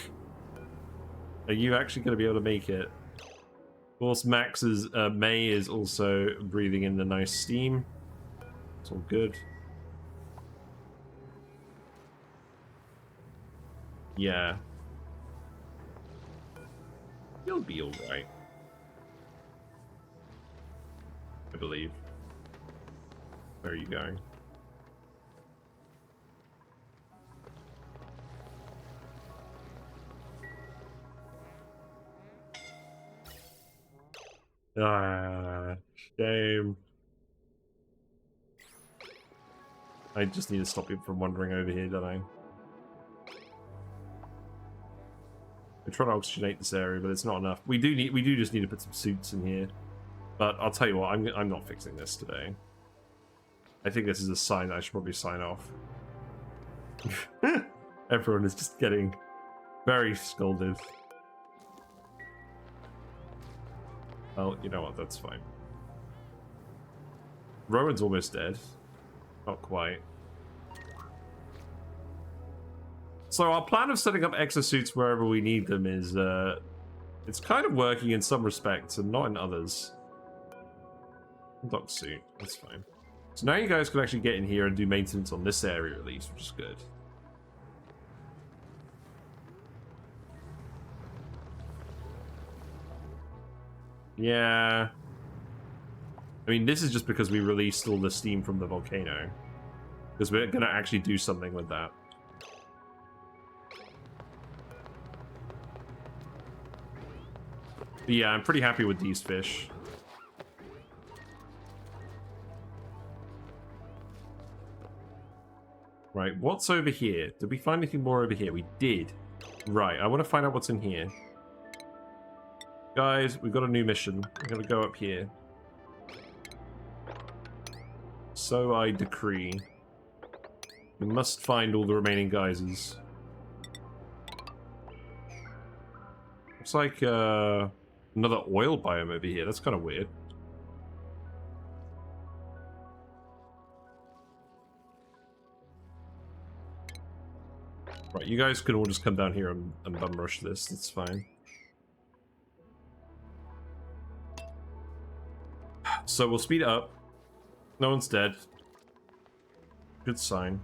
Are you actually going to be able to make it? Of course, Max's May is also breathing in the nice steam. It's all good. Yeah. You'll be alright. I believe. Where are you going? Ah, shame. I just need to stop you from wandering over here, don't I? I'm trying to oxygenate this area, but it's not enough. We do just need to put some suits in here. But I'll tell you what, I'm not fixing this today. I think this is a sign that I should probably sign off. Everyone is just getting very scolded. Well, you know what, that's fine. Rowan's almost dead. Not quite. So our plan of setting up exosuits wherever we need them is, it's kind of working in some respects and not in others. Dock suit, that's fine. So now you guys can actually get in here and do maintenance on this area at least, which is good. Yeah. I mean, this is just because we released all the steam from the volcano. Because we're going to actually do something with that. But yeah, I'm pretty happy with these fish. Right, what's over here? Did we find anything more over here? We did. Right, I want to find out what's in here. Guys, we've got a new mission. We're going to go up here. So I decree. We must find all the remaining geysers. Looks like another oil biome over here. That's kind of weird. Right, you guys can all just come down here and bum rush this. That's fine. So we'll speed it up. No one's dead. Good sign.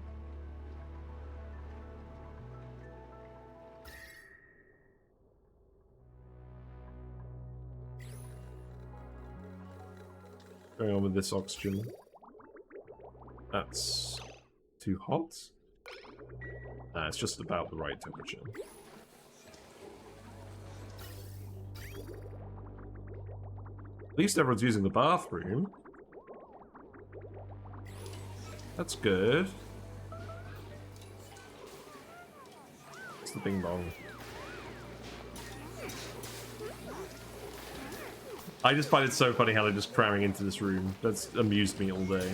What's going on with this oxygen? That's too hot? Nah, it's just about the right temperature. At least everyone's using the bathroom. That's good. What's the bing bong? I just find it so funny how they're just cramming into this room. That's amused me all day.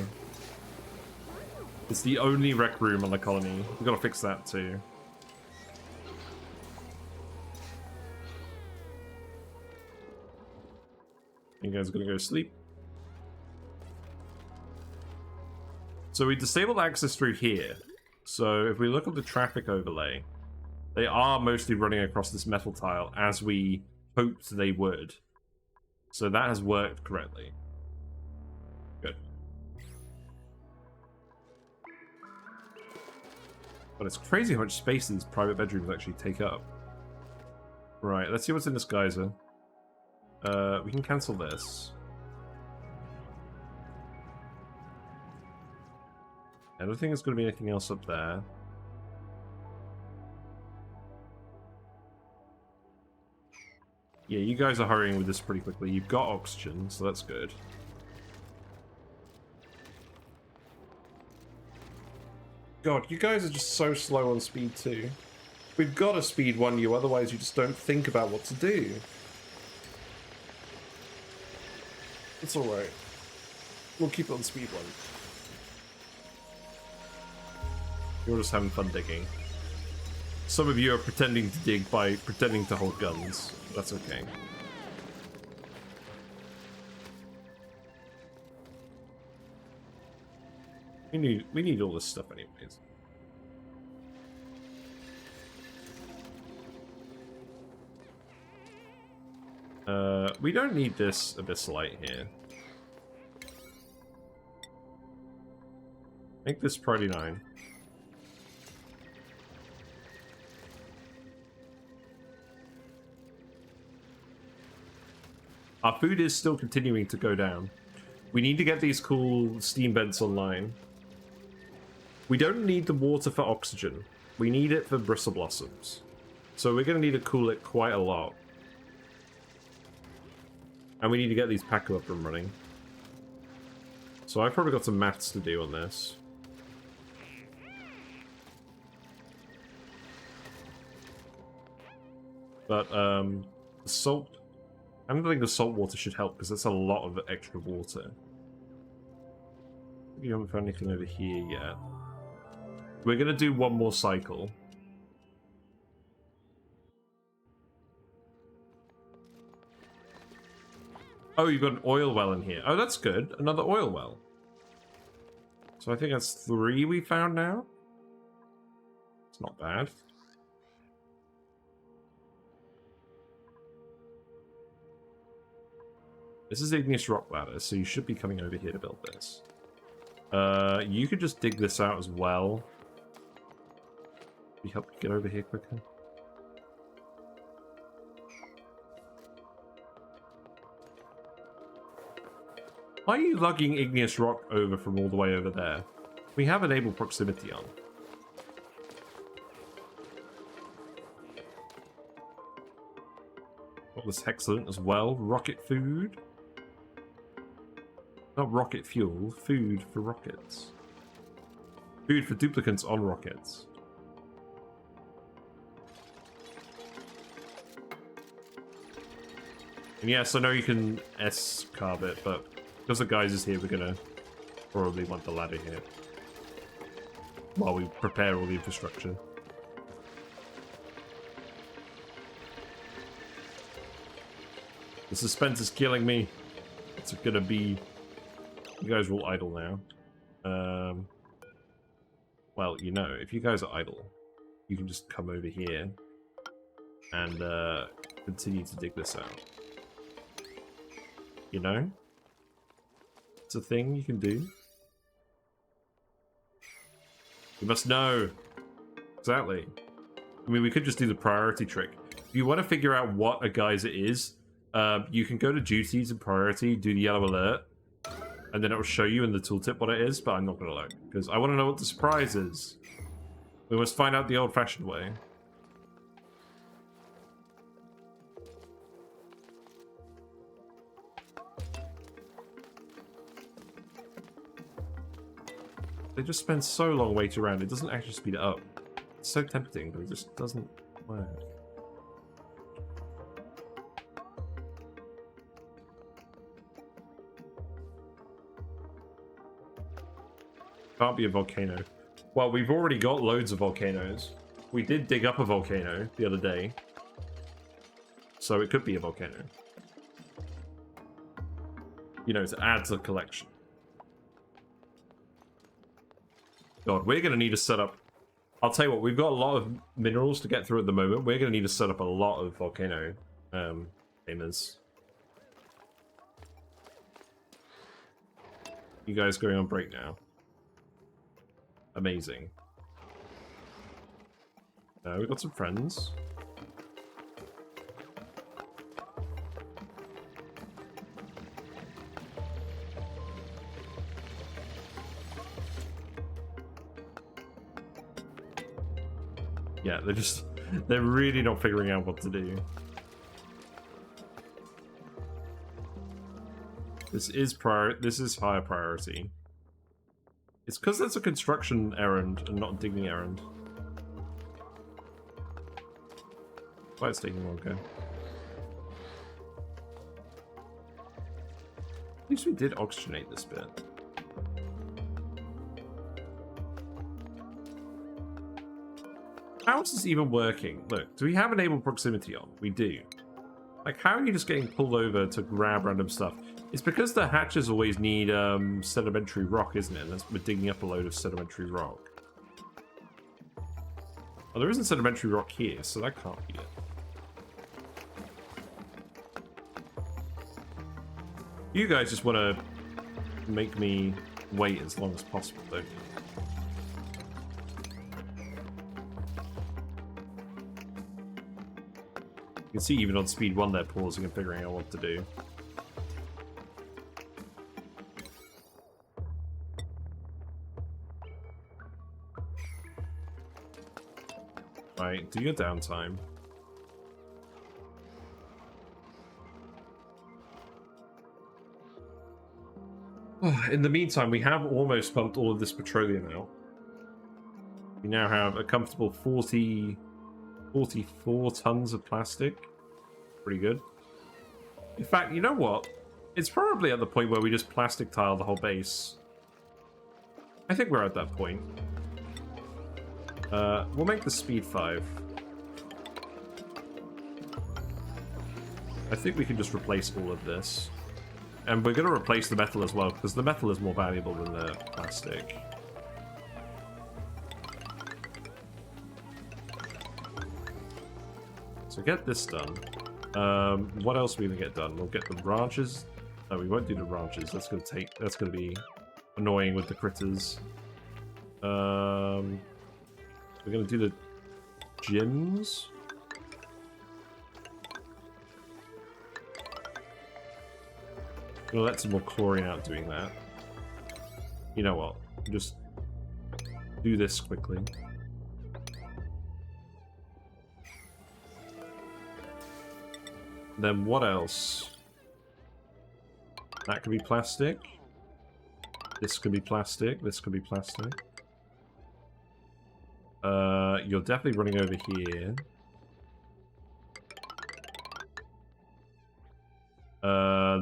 It's the only rec room on the colony. We've got to fix that too. You guys are gonna go to sleep. So we disabled access through here. So if we look at the traffic overlay, they are mostly running across this metal tile as we hoped they would. So that has worked correctly. Good. But it's crazy how much space these private bedrooms actually take up. Right, let's see what's in this geyser. We can cancel this. I don't think there's going to be anything else up there. Yeah, you guys are hurrying with this pretty quickly. You've got oxygen, so that's good. God, you guys are just so slow on speed 2. We've got to speed 1 you, otherwise you just don't think about what to do. It's alright. We'll keep it on speed 1. You're just having fun digging. Some of you are pretending to dig by pretending to hold guns. That's okay. We need all this stuff anyways. We don't need this abyssalite here. Make this priority 9. Our food is still continuing to go down. We need to get these cool steam vents online. We don't need the water for oxygen. We need it for bristle blossoms. So we're going to need to cool it quite a lot. And we need to get these Pacu up and running. So I've probably got some maths to do on this. But, the salt... I don't think the salt water should help, because that's a lot of extra water. We haven't found anything over here yet. We're going to do one more cycle. Oh, you've got an oil well in here. Oh, that's good. Another oil well. So I think that's 3 we found now. It's not bad. This is igneous rock ladder, so you should be coming over here to build this. You could just dig this out as well. Can you help get over here quicker? Why are you lugging igneous rock over from all the way over there? We have enable proximity on. Got this excellent as well. Rocket food. Not rocket fuel, food for rockets. Food for duplicates on rockets. And yes, I know you can S-carve it, but because the guys is here, we're gonna probably want the ladder here. While we prepare all the infrastructure. The suspense is killing me. It's gonna be... You guys are all idle now. Well, you know, if you guys are idle, you can just come over here and continue to dig this out. You know? It's a thing you can do. You must know. Exactly. I mean, we could just do the priority trick. If you want to figure out what a geyser is, you can go to duties and priority, do the yellow alert, and then it will show you in the tooltip what it is, but I'm not going to look, because I want to know what the surprise is. We must find out the old-fashioned way. They just spend so long waiting around, it doesn't actually speed it up. It's so tempting, but it just doesn't work. Can't be a volcano. Well, we've already got loads of volcanoes. We did dig up a volcano the other day. So it could be a volcano. You know, to add to the collection. God, we're going to need to set up... I'll tell you what, we've got a lot of minerals to get through at the moment. We're going to need to set up a lot of volcano tamers. You guys going on break now? Amazing. We've got some friends. Yeah, they're really not figuring out what to do. This is higher priority. It's because that's a construction errand and not a digging errand. Why it's taking longer. At least we did oxygenate this bit. How is this even working? Look, do we have enable proximity on? We do. Like, how are you just getting pulled over to grab random stuff? It's because the hatches always need sedimentary rock, isn't it? And we're digging up a load of sedimentary rock. Oh, there isn't sedimentary rock here, so that can't be it. You guys just want to make me wait as long as possible, don't you? You can see even on speed 1 they're pausing and figuring out what to do. Right, do your downtime. In the meantime, we have almost pumped all of this petroleum out. We now have a comfortable 44 tons of plastic. Pretty good. In fact, you know what? It's probably at the point where we just plastic tile the whole base. I think we're at that point. We'll make the speed 5. I think we can just replace all of this. And we're going to replace the metal as well, because the metal is more valuable than the plastic. So get this done. What else are we going to get done? We'll get the branches. No, we won't do the branches. That's going to be annoying with the critters. We're going to do the gyms. I'm going to let some more chlorine out doing that. You know what? Just do this quickly. Then what else? That could be plastic. This could be plastic. This could be plastic. You're definitely running over here.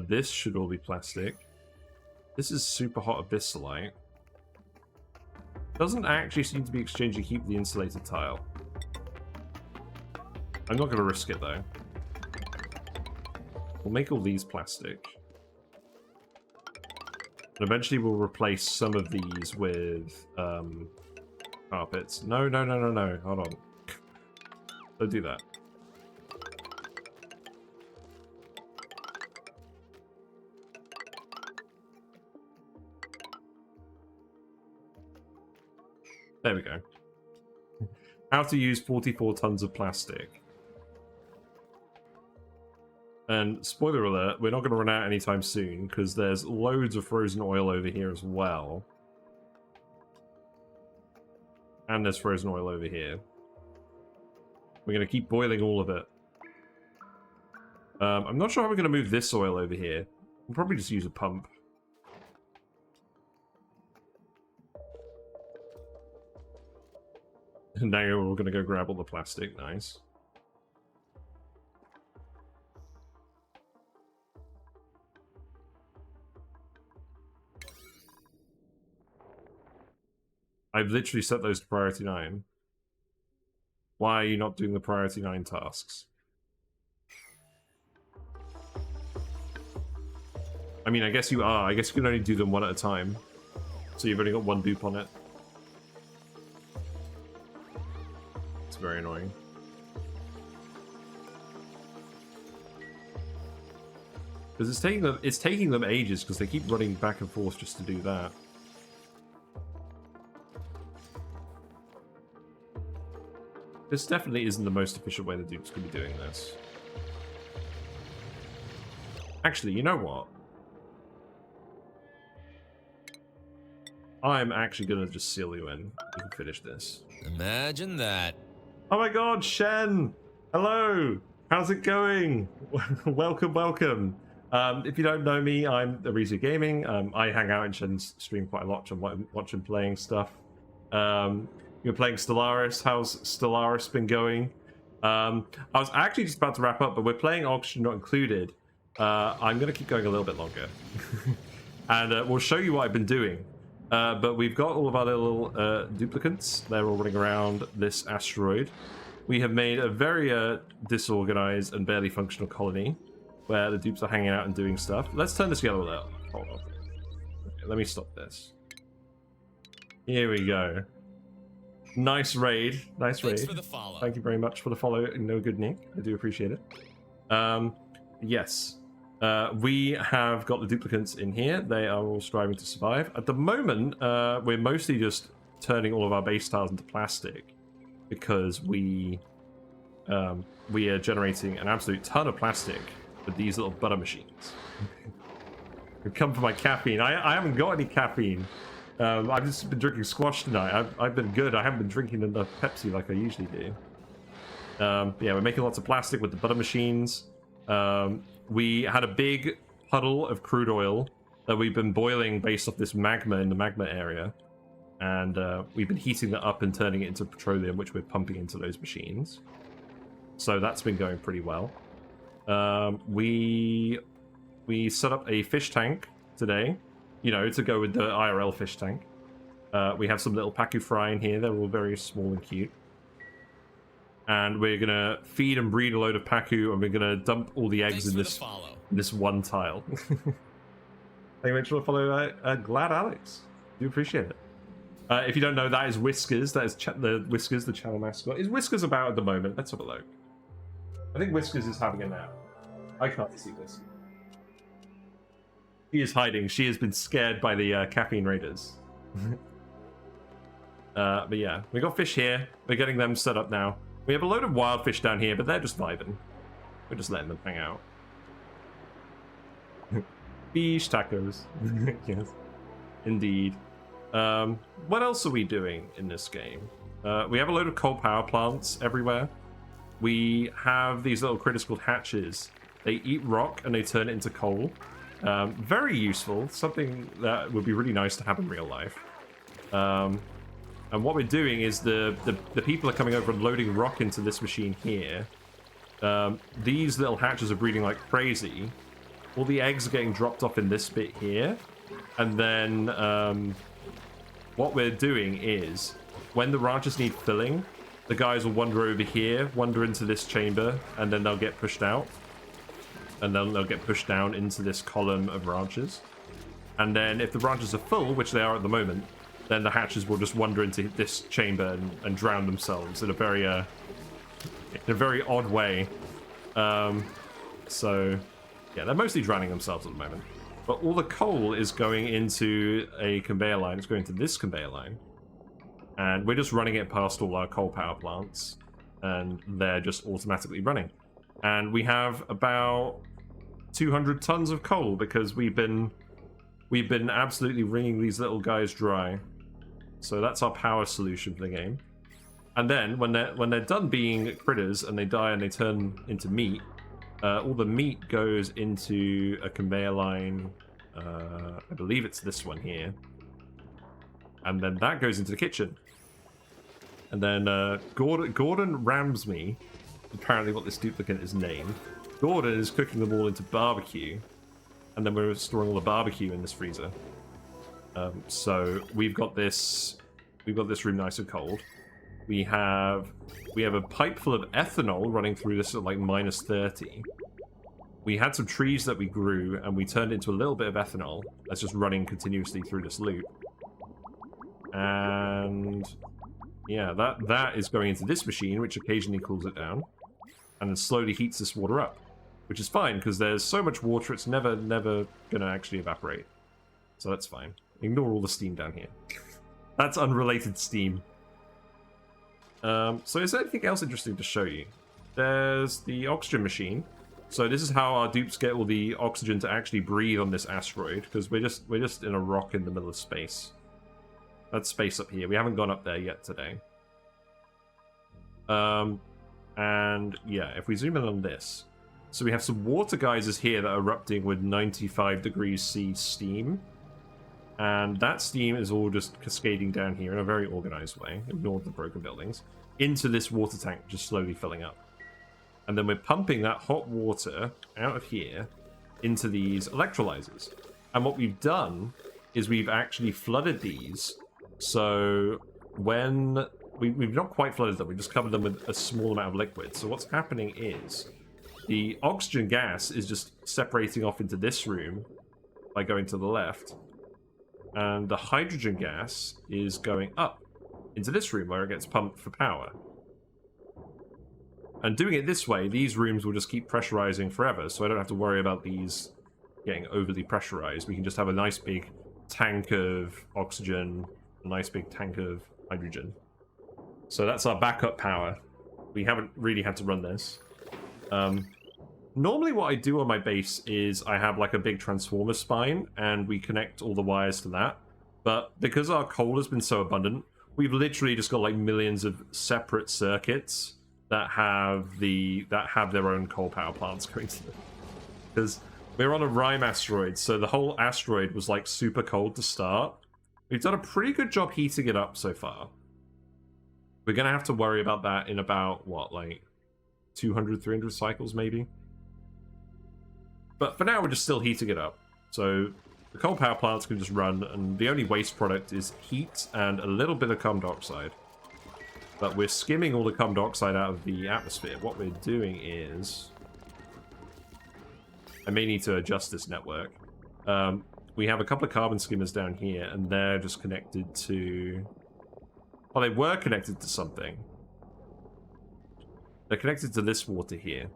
This should all be plastic. This is super hot abyssalite. Doesn't actually seem to be exchanging heat with the insulated tile. I'm not going to risk it though. We'll make all these plastic. And eventually we'll replace some of these with carpets. No. Hold on. So do that. There we go. How to use 44 tons of plastic. And spoiler alert, we're not going to run out anytime soon because there's loads of frozen oil over here as well. And there's frozen oil over here. We're going to keep boiling all of it. I'm not sure how we're going to move this oil over here. We'll probably just use a pump. And now we're going to go grab all the plastic. Nice. I've literally set those to priority 9. Why are you not doing the priority 9 tasks? I mean, I guess you are. I guess you can only do them one at a time. So you've only got one dupe on it. It's very annoying. Because it's taking them ages because they keep running back and forth just to do that. This definitely isn't the most efficient way the dude's going to be doing this. Actually, you know what? I'm actually going to just seal you in. You can finish this. Imagine that. Oh my god, Shen! Hello! How's it going? Welcome, welcome. If you don't know me, I'm Arizu Gaming. I hang out in Shen's stream quite a lot and watch him playing stuff. You're playing Stellaris. How's Stellaris been going? I was actually just about to wrap up, but we're playing Oxygen Not Included. I'm going to keep going a little bit longer. And we'll show you what I've been doing. But we've got all of our little duplicates. They're all running around this asteroid. We have made a very disorganized and barely functional colony where the dupes are hanging out and doing stuff. Let's turn this yellow out. Hold on. Okay, let me stop this. Here we go. Nice raid. Nice raid. Thanks for the follow. Thank you very much for the follow. No good, Nick. I do appreciate it. Yes. We have got the duplicates in here. They are all striving to survive. At the moment, we're mostly just turning all of our base tiles into plastic because we are generating an absolute ton of plastic with these little butter machines. Come for my caffeine. I haven't got any caffeine. I've just been drinking squash tonight. I've been good. I haven't been drinking enough Pepsi like I usually do. Yeah, we're making lots of plastic with the butter machines. We had a big puddle of crude oil that we've been boiling based off this magma in the magma area. And we've been heating that up and turning it into petroleum, which we're pumping into those machines. So that's been going pretty well. We set up a fish tank today, you know, to go with the IRL fish tank. We have some little Pacu fry in here. They're all very small and cute. And we're going to feed and breed a load of Pacu, and we're going to dump all the eggs in this one tile. Thank you very much for the follow, Glad Alex. Do appreciate it. If you don't know, that is Whiskers. That is the Whiskers, the channel mascot. Is Whiskers about at the moment? Let's have a look. I think Whiskers is having a nap. I can't see Whiskers. She is hiding. She has been scared by the caffeine raiders. But yeah, we got fish here. We're getting them set up now. We have a load of wild fish down here, but they're just vibing. We're just letting them hang out. Fish tacos. Yes, indeed. What else are we doing in this game? We have a load of coal power plants everywhere. We have these little critters called hatches. They eat rock and they turn it into coal. Very useful. Something that would be really nice to have in real life. And what we're doing is the people are coming over and loading rock into this machine here. These little hatches are breeding like crazy. All the eggs are getting dropped off in this bit here. And then what we're doing is when the ranches need filling, the guys will wander over here, wander into this chamber, and then they'll get pushed out. And then they'll get pushed down into this column of ranches. And then if the ranches are full, which they are at the moment, then the hatches will just wander into this chamber and drown themselves in a very in a very odd way. So, yeah, they're mostly drowning themselves at the moment. But all the coal is going into a conveyor line. It's going to this conveyor line. And we're just running it past all our coal power plants. And they're just automatically running. And we have about 200 tons of coal because we've been absolutely wringing these little guys dry. So that's our power solution for the game. And then when they're done being critters and they die and they turn into meat, all the meat goes into a conveyor line. I believe it's this one here. And then that goes into the kitchen. And then Gordon Ramsay, apparently what this duplicate is named. Gordon is cooking them all into barbecue. And then we're storing all the barbecue in this freezer. So we've got this room nice and cold. We have a pipe full of ethanol running through this at like -30. We had some trees that we grew and we turned into a little bit of ethanol that's just running continuously through this loop. And yeah, that is going into this machine, which occasionally cools it down and then slowly heats this water up, which is fine because there's so much water it's never gonna actually evaporate. So that's fine. Ignore all the steam down here. That's unrelated steam. So is there anything else interesting to show you? There's the oxygen machine. So this is how our dupes get all the oxygen to actually breathe on this asteroid, because we're just in a rock in the middle of space. That's space up here. We haven't gone up there yet today. And yeah, if we zoom in on this, so we have some water geysers here that are erupting with 95 degrees C steam. And that steam is all just cascading down here in a very organized way, ignore the broken buildings, into this water tank, just slowly filling up. And then we're pumping that hot water out of here into these electrolyzers. And what we've done is we've actually flooded these. So when we've not quite flooded them, we've just covered them with a small amount of liquid. So what's happening is the oxygen gas is just separating off into this room by going to the left. And the hydrogen gas is going up into this room where it gets pumped for power. And doing it this way, these rooms will just keep pressurizing forever, so I don't have to worry about these getting overly pressurized. We can just have a nice big tank of oxygen, a nice big tank of hydrogen. So that's our backup power. We haven't really had to run this. Normally what I do on my base is I have like a big transformer spine and we connect all the wires to that. But because our coal has been so abundant, we've literally just got like millions of separate circuits that have their own coal power plants going to them. Because we're on a Rime asteroid, so the whole asteroid was like super cold to start. We've done a pretty good job heating it up so far. We're going to have to worry about that in about, what, like 200, 300 cycles maybe? But for now, we're just still heating it up. So the coal power plants can just run, and the only waste product is heat and a little bit of carbon dioxide. But we're skimming all the carbon dioxide out of the atmosphere. What we're doing is... I may need to adjust this network. We have a couple of carbon skimmers down here, and they're just connected to... Well, they were connected to something. They're connected to this water here.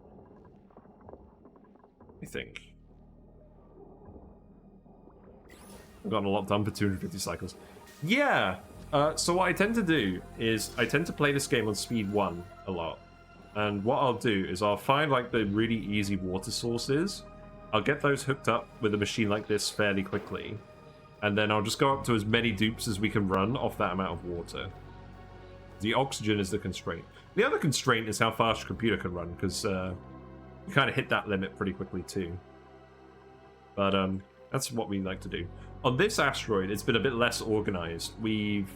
I think. I've gotten a lot done for 250 cycles. Yeah! So what I tend to do is I tend to play this game on speed 1 a lot. And what I'll do is I'll find like the really easy water sources. I'll get those hooked up with a machine like this fairly quickly. And then I'll just go up to as many dupes as we can run off that amount of water. The oxygen is the constraint. The other constraint is how fast your computer can run, because you kind of hit that limit pretty quickly too. But that's what we like to do. On this asteroid, it's been a bit less organized. We've...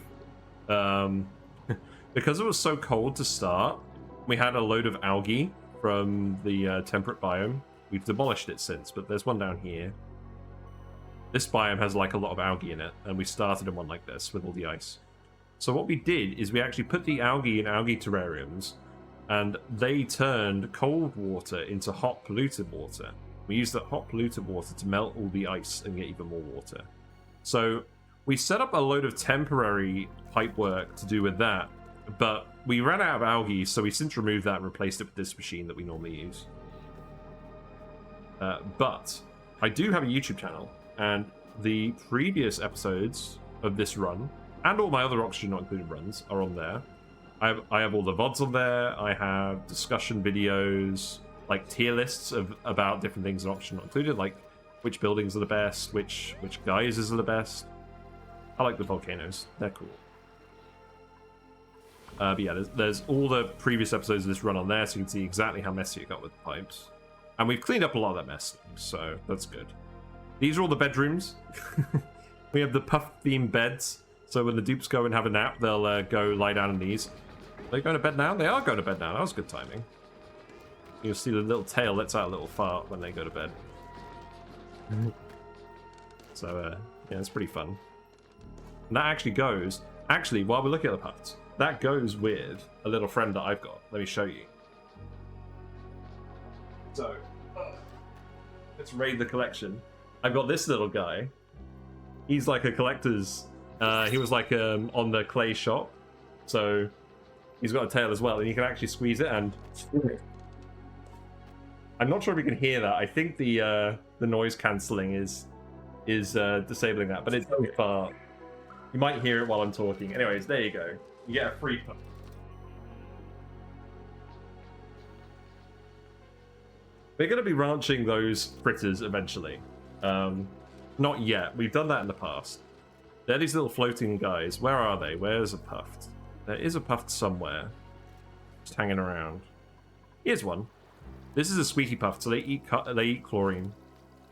because it was so cold to start, we had a load of algae from the temperate biome. We've demolished it since, but there's one down here. This biome has like a lot of algae in it, and we started in one like this with all the ice. So what we did is we actually put the algae in algae terrariums, and they turned cold water into hot polluted water. We used that hot polluted water to melt all the ice and get even more water. So we set up a load of temporary pipe work to do with that, But we ran out of algae, so we since removed that and replaced it with this machine that we normally use. But I do have a YouTube channel, and the previous episodes of this run, and all my other Oxygen Not Included runs, are on there. I have all the VODs on there. I have discussion videos, like tier lists about different things in Oxygen Not Included, like which buildings are the best, which geysers are the best. I like the volcanoes. They're cool. But yeah, there's all the previous episodes of this run on there, so you can see exactly how messy it got with the pipes. And we've cleaned up a lot of that mess, so that's good. These are all the bedrooms. We have the puff-themed beds, so when the dupes go and have a nap, they'll go lie down in these. Are they going to bed now? They are going to bed now. That was good timing. You'll see the little tail lets out a little fart when they go to bed. So, yeah, it's pretty fun. And that actually goes... Actually, while we're looking at the puffs, that goes with a little friend that I've got. Let me show you. So, let's raid the collection. I've got this little guy. He's like a collector's... he was like on the clay shop. So, he's got a tail as well, and you can actually squeeze it and... I'm not sure if you can hear that. I think the noise cancelling is disabling that, but it's so far. You might hear it while I'm talking. Anyways, there you go. You get a free puff. We're going to be ranching those critters eventually. Not yet. We've done that in the past. They're these little floating guys. Where are they? Where's a puffed? There is a puffed somewhere. Just hanging around. Here's one. This is a squeaky puff, so they eat chlorine,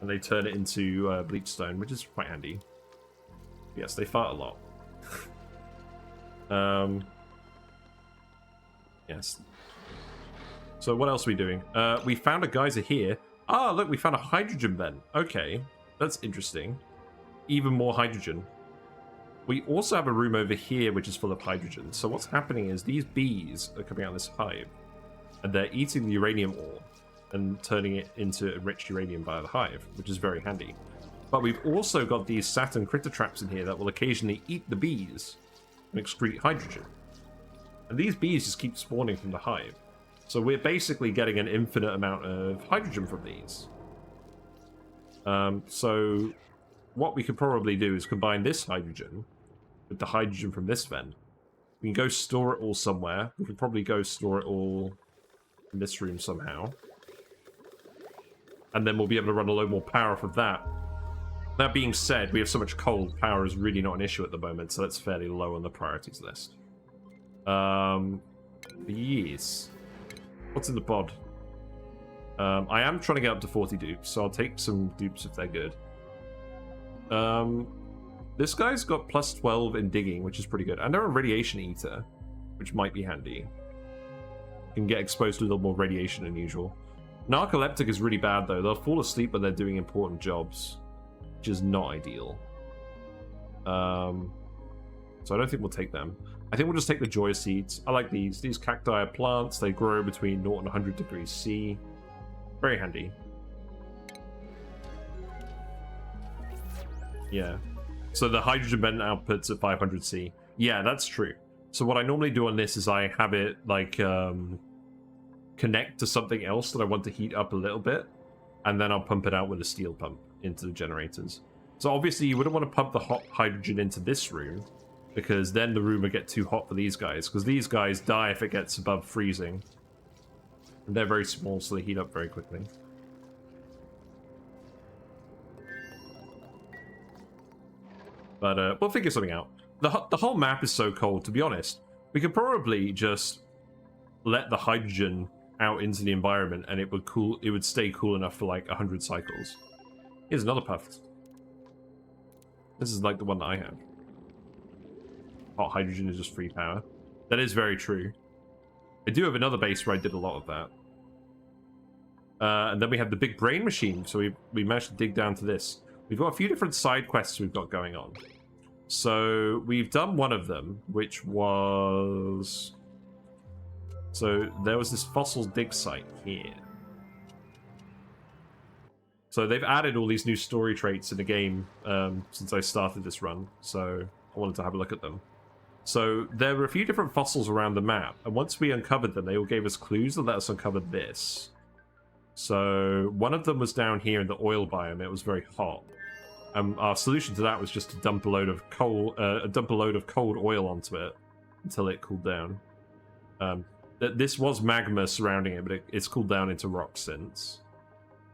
and they turn it into bleach stone, which is quite handy. Yes, they fart a lot. Yes. So what else are we doing? We found a geyser here. Ah, look, we found a hydrogen vent. Okay, that's interesting. Even more hydrogen. We also have a room over here which is full of hydrogen. So what's happening is these bees are coming out of this hive, and they're eating the uranium ore and turning it into enriched uranium via the hive, which is very handy. But we've also got these Saturn critter traps in here that will occasionally eat the bees and excrete hydrogen. And these bees just keep spawning from the hive. So we're basically getting an infinite amount of hydrogen from these. So what we could probably do is combine this hydrogen with the hydrogen from this vent. We can go store it all somewhere. We could probably go store it all in this room somehow. And then we'll be able to run a load more power off of that. That being said, we have so much coal, power is really not an issue at the moment, so that's fairly low on the priorities list. Yes. What's in the pod? I am trying to get up to 40 dupes, so I'll take some dupes if they're good. This guy's got plus 12 in digging, which is pretty good. And they're a radiation eater, which might be handy. Can get exposed to a little more radiation than usual. Narcoleptic is really bad, though. They'll fall asleep when they're doing important jobs, which is not ideal. So I don't think we'll take them. I think we'll just take the joy seeds. I like these. These cacti are plants. They grow between 0 and 100 degrees C. Very handy. Yeah. So the hydrogen vent outputs at 500 C. Yeah, that's true. So what I normally do on this is I have it like connect to something else that I want to heat up a little bit, and then I'll pump it out with a steel pump into the generators. So obviously you wouldn't want to pump the hot hydrogen into this room, because then the room would get too hot for these guys, because these guys die if it gets above freezing. And they're very small, so they heat up very quickly. But we'll figure something out. The whole map is so cold, to be honest. We could probably just let the hydrogen out into the environment, and it would stay cool enough for like 100 cycles. Here's another puff. This is like the one that I have. Hot hydrogen is just free power. That is very true. I do have another base where I did a lot of that. And then we have the big brain machine, so we managed to dig down to this. We've got a few different side quests we've got going on. So we've done one of them, which was... So there was this fossil dig site here. So they've added all these new story traits in the game since I started this run. So I wanted to have a look at them. So there were a few different fossils around the map, and once we uncovered them, they all gave us clues that let us uncover this. So one of them was down here in the oil biome. It was very hot. Our solution to that was just to dump a load of cold oil onto it until it cooled down. This was magma surrounding it, but it's cooled down into rock since.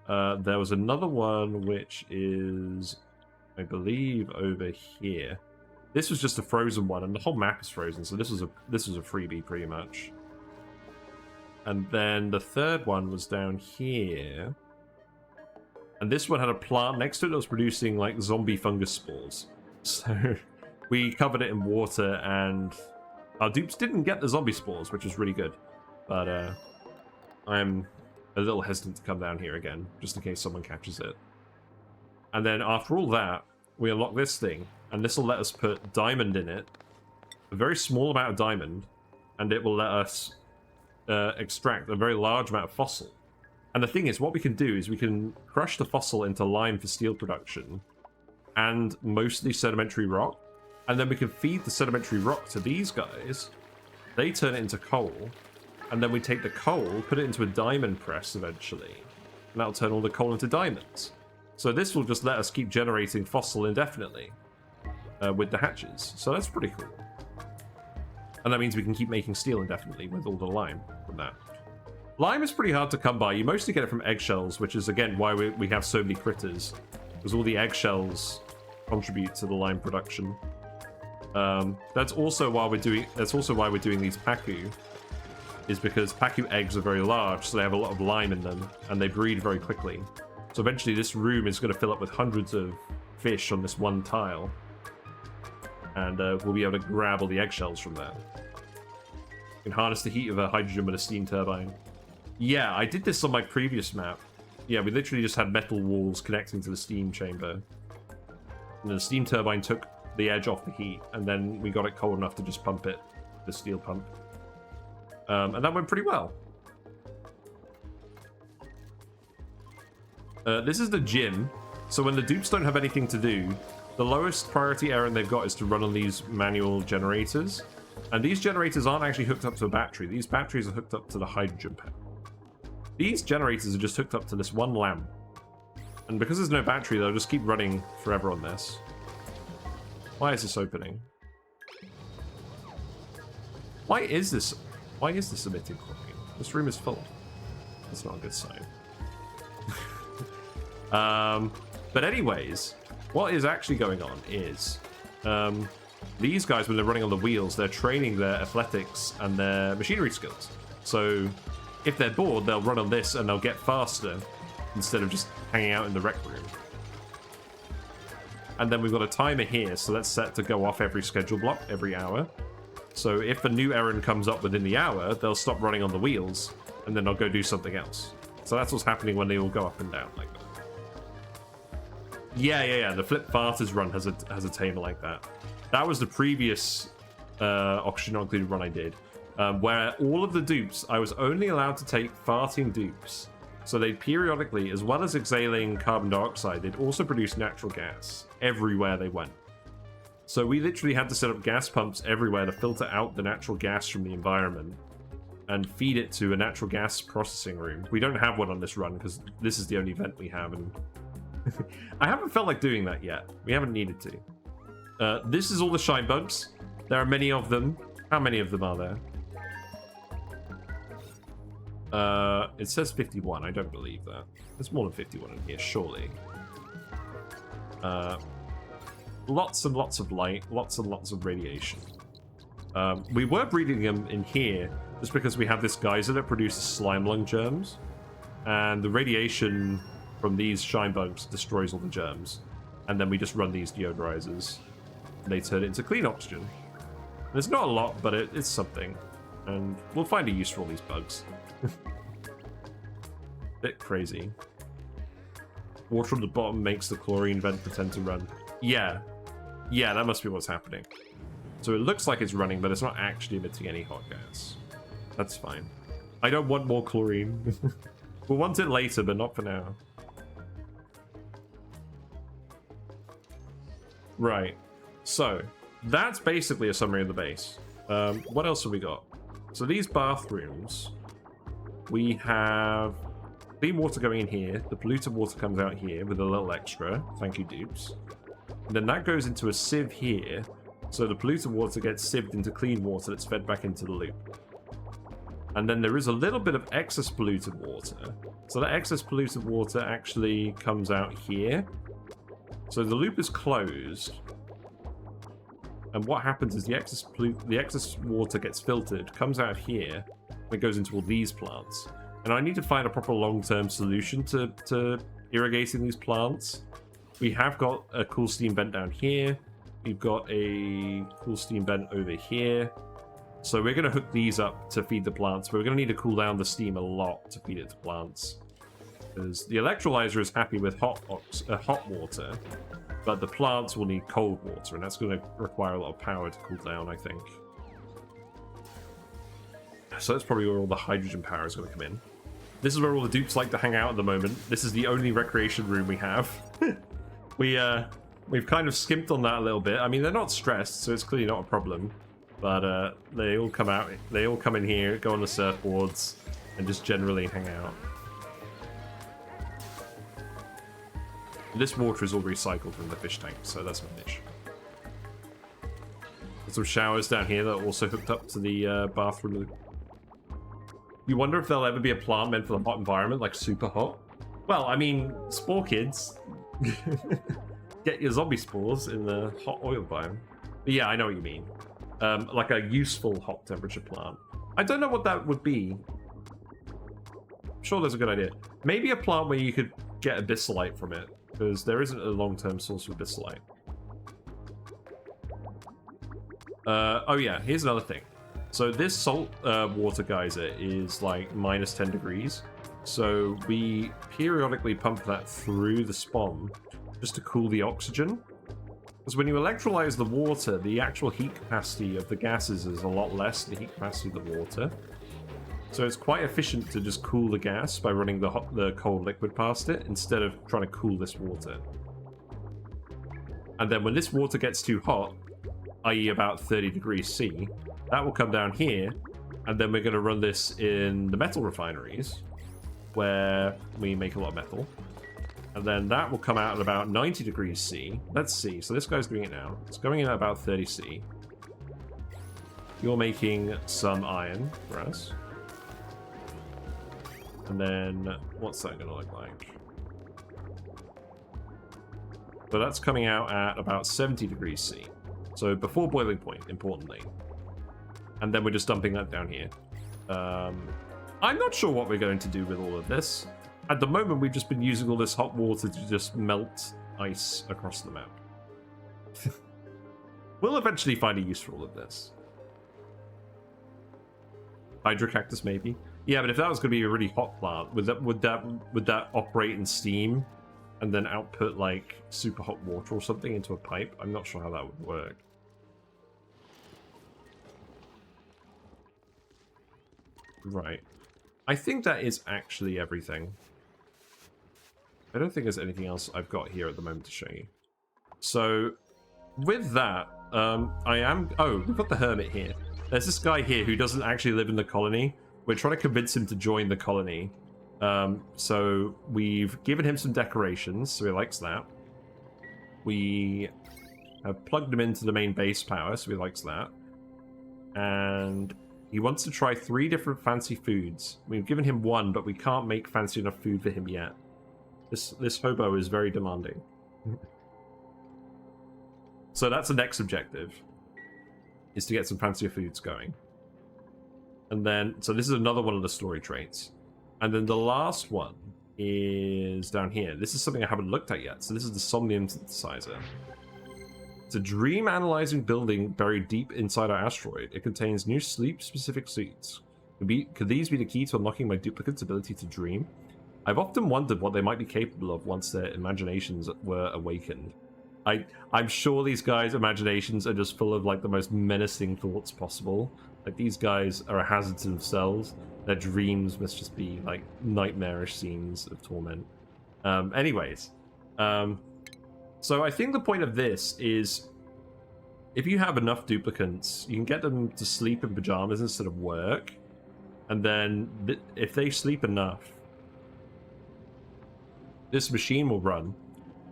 There was another one which is, I believe, over here. This was just a frozen one, and the whole map is frozen, so this was a freebie pretty much. And then the third one was down here. And this one had a plant next to it that was producing like zombie fungus spores. So we covered it in water, and our dupes didn't get the zombie spores, which was really good. But I'm a little hesitant to come down here again, just in case someone catches it. And then after all that, we unlock this thing, and this will let us put diamond in it, a very small amount of diamond, and it will let us extract a very large amount of fossil. And the thing is, what we can do is we can crush the fossil into lime for steel production, and mostly sedimentary rock, and then we can feed the sedimentary rock to these guys. They turn it into coal, and then we take the coal, put it into a diamond press eventually, and that'll turn all the coal into diamonds. So this will just let us keep generating fossil indefinitely with the hatches. So that's pretty cool. And that means we can keep making steel indefinitely with all the lime from that. Lime is pretty hard to come by. You mostly get it from eggshells, which is, again, why we have so many critters. Because all the eggshells contribute to the lime production. That's also why we're doing these Pacu, is because Pacu eggs are very large, so they have a lot of lime in them, and they breed very quickly. So eventually this room is going to fill up with hundreds of fish on this one tile. And we'll be able to grab all the eggshells from there. You can harness the heat of a hydrogen with a steam turbine. Yeah, I did this on my previous map. Yeah, we literally just had metal walls connecting to the steam chamber. And the steam turbine took the edge off the heat, and then we got it cold enough to just pump it, the steel pump. And that went pretty well. This is the gym. So when the dupes don't have anything to do, the lowest priority errand they've got is to run on these manual generators. And these generators aren't actually hooked up to a battery. These batteries are hooked up to the hydrogen panel. These generators are just hooked up to this one lamp. And because there's no battery, they'll just keep running forever on this. Why is this opening? Why is this emitting chlorine? This room is full. That's not a good sign. But anyways, what is actually going on is these guys, when they're running on the wheels, they're training their athletics and their machinery skills. So if they're bored, they'll run on this and they'll get faster instead of just hanging out in the rec room. And then we've got a timer here, so that's set to go off every schedule block, every hour. So if a new errand comes up within the hour, they'll stop running on the wheels, and then they'll go do something else. So that's what's happening when they all go up and down like that. Yeah. The Flip Farters run has a tamer like that. That was the previous Oxygen Not Included run I did, where all of the dupes, I was only allowed to take farting dupes. So they'd periodically, as well as exhaling carbon dioxide, they'd also produce natural gas everywhere they went. So we literally had to set up gas pumps everywhere to filter out the natural gas from the environment and feed it to a natural gas processing room. We don't have one on this run because this is the only vent we have, and I haven't felt like doing that yet. We haven't needed to. This is all the shine bugs. There are many of them. How many of them are there? It says 51. I don't believe that. There's more than 51 in here, surely. Lots and lots of light, lots and lots of radiation. We were breeding them in here just because we have this geyser that produces slime lung germs, and the radiation from these shine bugs destroys all the germs, and then we just run these deodorizers, and they turn it into clean oxygen. There's not a lot, but it's something, and we'll find a use for all these bugs. Bit crazy. Water on the bottom makes the chlorine vent pretend to run. Yeah, that must be what's happening. So it looks like it's running, but it's not actually emitting any hot gas. That's fine. I don't want more chlorine. We'll want it later, but not for now. Right. So, that's basically a summary of the base. What else have we got? So these bathrooms, we have clean water going in here. The polluted water comes out here with a little extra. Thank you, dupes. And then that goes into a sieve here. So the polluted water gets sieved into clean water that's fed back into the loop. And then there is a little bit of excess polluted water. So that excess polluted water actually comes out here. So the loop is closed. And what happens is the excess water gets filtered, comes out here, and it goes into all these plants. And I need to find a proper long-term solution to irrigating these plants. We have got a cool steam vent down here. We've got a cool steam vent over here. So we're going to hook these up to feed the plants. But we're going to need to cool down the steam a lot to feed it to plants. Because the electrolyzer is happy with hot water. But the plants will need cold water, and that's going to require a lot of power to cool down, I think. So that's probably where all the hydrogen power is going to come in. This is where all the dupes like to hang out at the moment. This is the only recreation room we have. We've kind of skimped on that a little bit. I mean, they're not stressed, so it's clearly not a problem. But they all come out. They all come in here, go on the surfboards, and just generally hang out. This water is all recycled from the fish tank, so that's not an issue. There's some showers down here that are also hooked up to the bathroom. You wonder if there'll ever be a plant meant for the hot environment, like super hot? Well, I mean, spore kids. Get your zombie spores in the hot oil biome. But yeah, I know what you mean. Like a useful hot temperature plant. I don't know what that would be. I'm sure there's a good idea. Maybe a plant where you could get abyssalite from it. Because there isn't a long-term source of abyssalite. Oh yeah, here's another thing. So this salt water geyser is like minus 10 degrees. So we periodically pump that through the spawn just to cool the oxygen. Because when you electrolyze the water, the actual heat capacity of the gases is a lot less than the heat capacity of the water. So it's quite efficient to just cool the gas by running the cold liquid past it, instead of trying to cool this water. And then when this water gets too hot, i.e. about 30 degrees C, that will come down here, and then we're going to run this in the metal refineries, where we make a lot of metal. And then that will come out at about 90 degrees C. Let's see, so this guy's doing it now. It's going in at about 30 C. You're making some iron for us. And then, what's that going to look like? So that's coming out at about 70 degrees C. So before boiling point, importantly. And then we're just dumping that down here. I'm not sure what we're going to do with all of this. At the moment, we've just been using all this hot water to just melt ice across the map. We'll eventually find a use for all of this. Hydrocactus, maybe. Yeah, but if that was going to be a really hot plant, would that operate in steam and then output like super hot water or something into a pipe? I'm not sure how that would work. Right. I think that is actually everything. I don't think there's anything else I've got here at the moment to show you. So, with that, oh, we've got the hermit here. There's this guy here who doesn't actually live in the colony. We're trying to convince him to join the colony. So we've given him some decorations, so he likes that. We have plugged him into the main base power, so he likes that. And he wants to try 3 different fancy foods. We've given him 1, but we can't make fancy enough food for him yet. This hobo is very demanding. So that's the next objective, is to get some fancier foods going. And then, so this is another one of the story traits. And then the last one is down here. This is something I haven't looked at yet. So this is the Somnium Synthesizer. It's a dream analyzing building buried deep inside our asteroid. It contains new sleep-specific suits. Could these be the key to unlocking my duplicate's ability to dream? I've often wondered what they might be capable of once their imaginations were awakened. I'm sure these guys' imaginations are just full of like the most menacing thoughts possible. Like, these guys are a hazard to themselves. Their dreams must just be like nightmarish scenes of torment. Anyways, so I think the point of this is if you have enough duplicants, you can get them to sleep in pajamas instead of work. And then if they sleep enough, this machine will run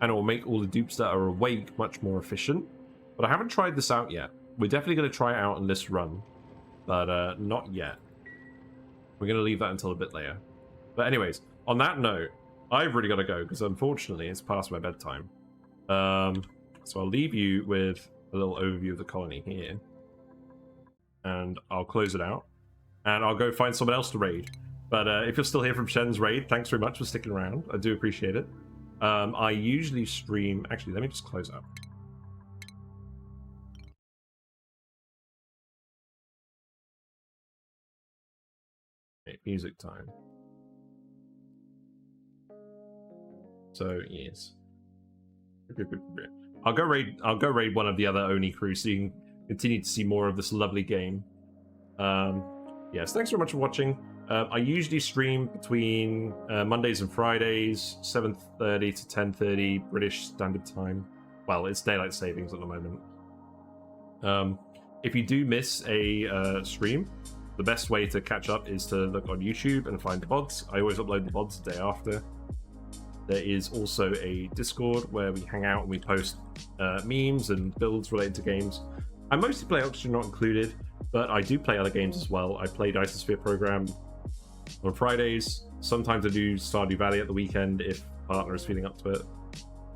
and it will make all the dupes that are awake much more efficient. But I haven't tried this out yet. We're definitely going to try it out in this run, but not yet. We're going to leave that until a bit later. But anyways, on that note, I've really got to go because unfortunately it's past my bedtime. So I'll leave you with a little overview of the colony here. And I'll close it out. And I'll go find someone else to raid. But if you're still here from Shen's raid, thanks very much for sticking around. I do appreciate it. I usually stream... Actually, let me just close up. Okay, music time. So, yes. I'll go raid one of the other ONI crews so you can continue to see more of this lovely game. Yes, thanks very much for watching. I usually stream between Mondays and Fridays, 7:30 to 10:30 British Standard Time. Well, it's daylight savings at the moment. If you do miss a stream, the best way to catch up is to look on YouTube and find the VODs. I always upload the VODs the day after. There is also a Discord where we hang out and we post memes and builds related to games. I mostly play Oxygen Not Included, but I do play other games as well. I play Isosphere Program on Fridays. Sometimes I do Stardew Valley at the weekend if partner is feeling up to it.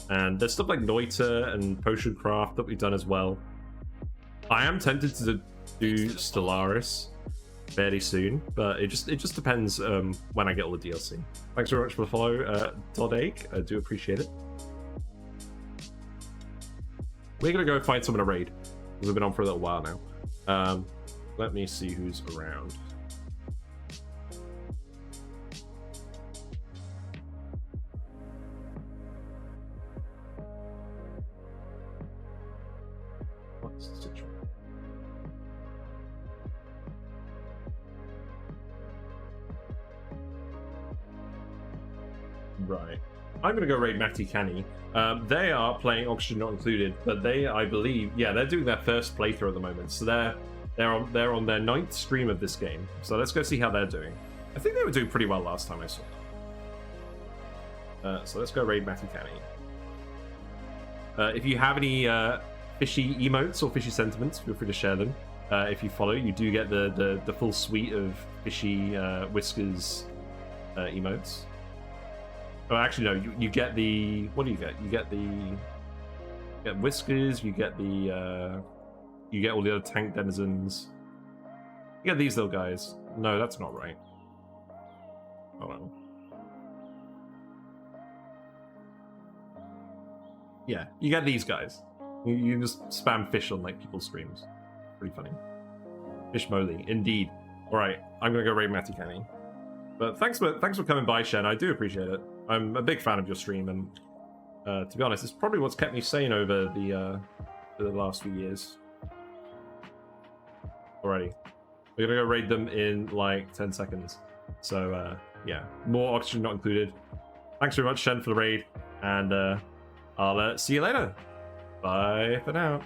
And there's stuff like Noita and Potion Craft that we've done as well. I am tempted to do Stellaris fairly soon, but it just depends when I get all the DLC. Thanks very much for the follow, Dodake. I do appreciate it. We're gonna go find someone to raid because we've been on for a little while now. Let me see who's around. What's the situation? Right. I'm gonna go raid Matty Canny. They are playing Oxygen Not Included, but they, I believe, yeah, they're doing their first playthrough at the moment. So they're on their 9th stream of this game. So let's go see how they're doing. I think they were doing pretty well last time I saw them. So let's go raid Matty Canny. If you have any fishy emotes or fishy sentiments, feel free to share them. If you follow, you do get the full suite of fishy whiskers emotes. Oh, actually, no. You get the... What do you get? You get whiskers. You get the... you get all the other tank denizens. You get these little guys. No, that's not right. Hold on. Yeah, you get these guys. You just spam fish on like people's streams. Pretty funny. Fish moly, indeed. All right, I'm gonna go raid Matty Canny. But thanks for coming by, Shen. I do appreciate it. I'm a big fan of your stream, and to be honest, it's probably what's kept me sane over the last few years. Alrighty, we're gonna go raid them in like 10 seconds. So yeah, more Oxygen Not Included. Thanks very much, Shen, for the raid, and I'll see you later. Bye for now.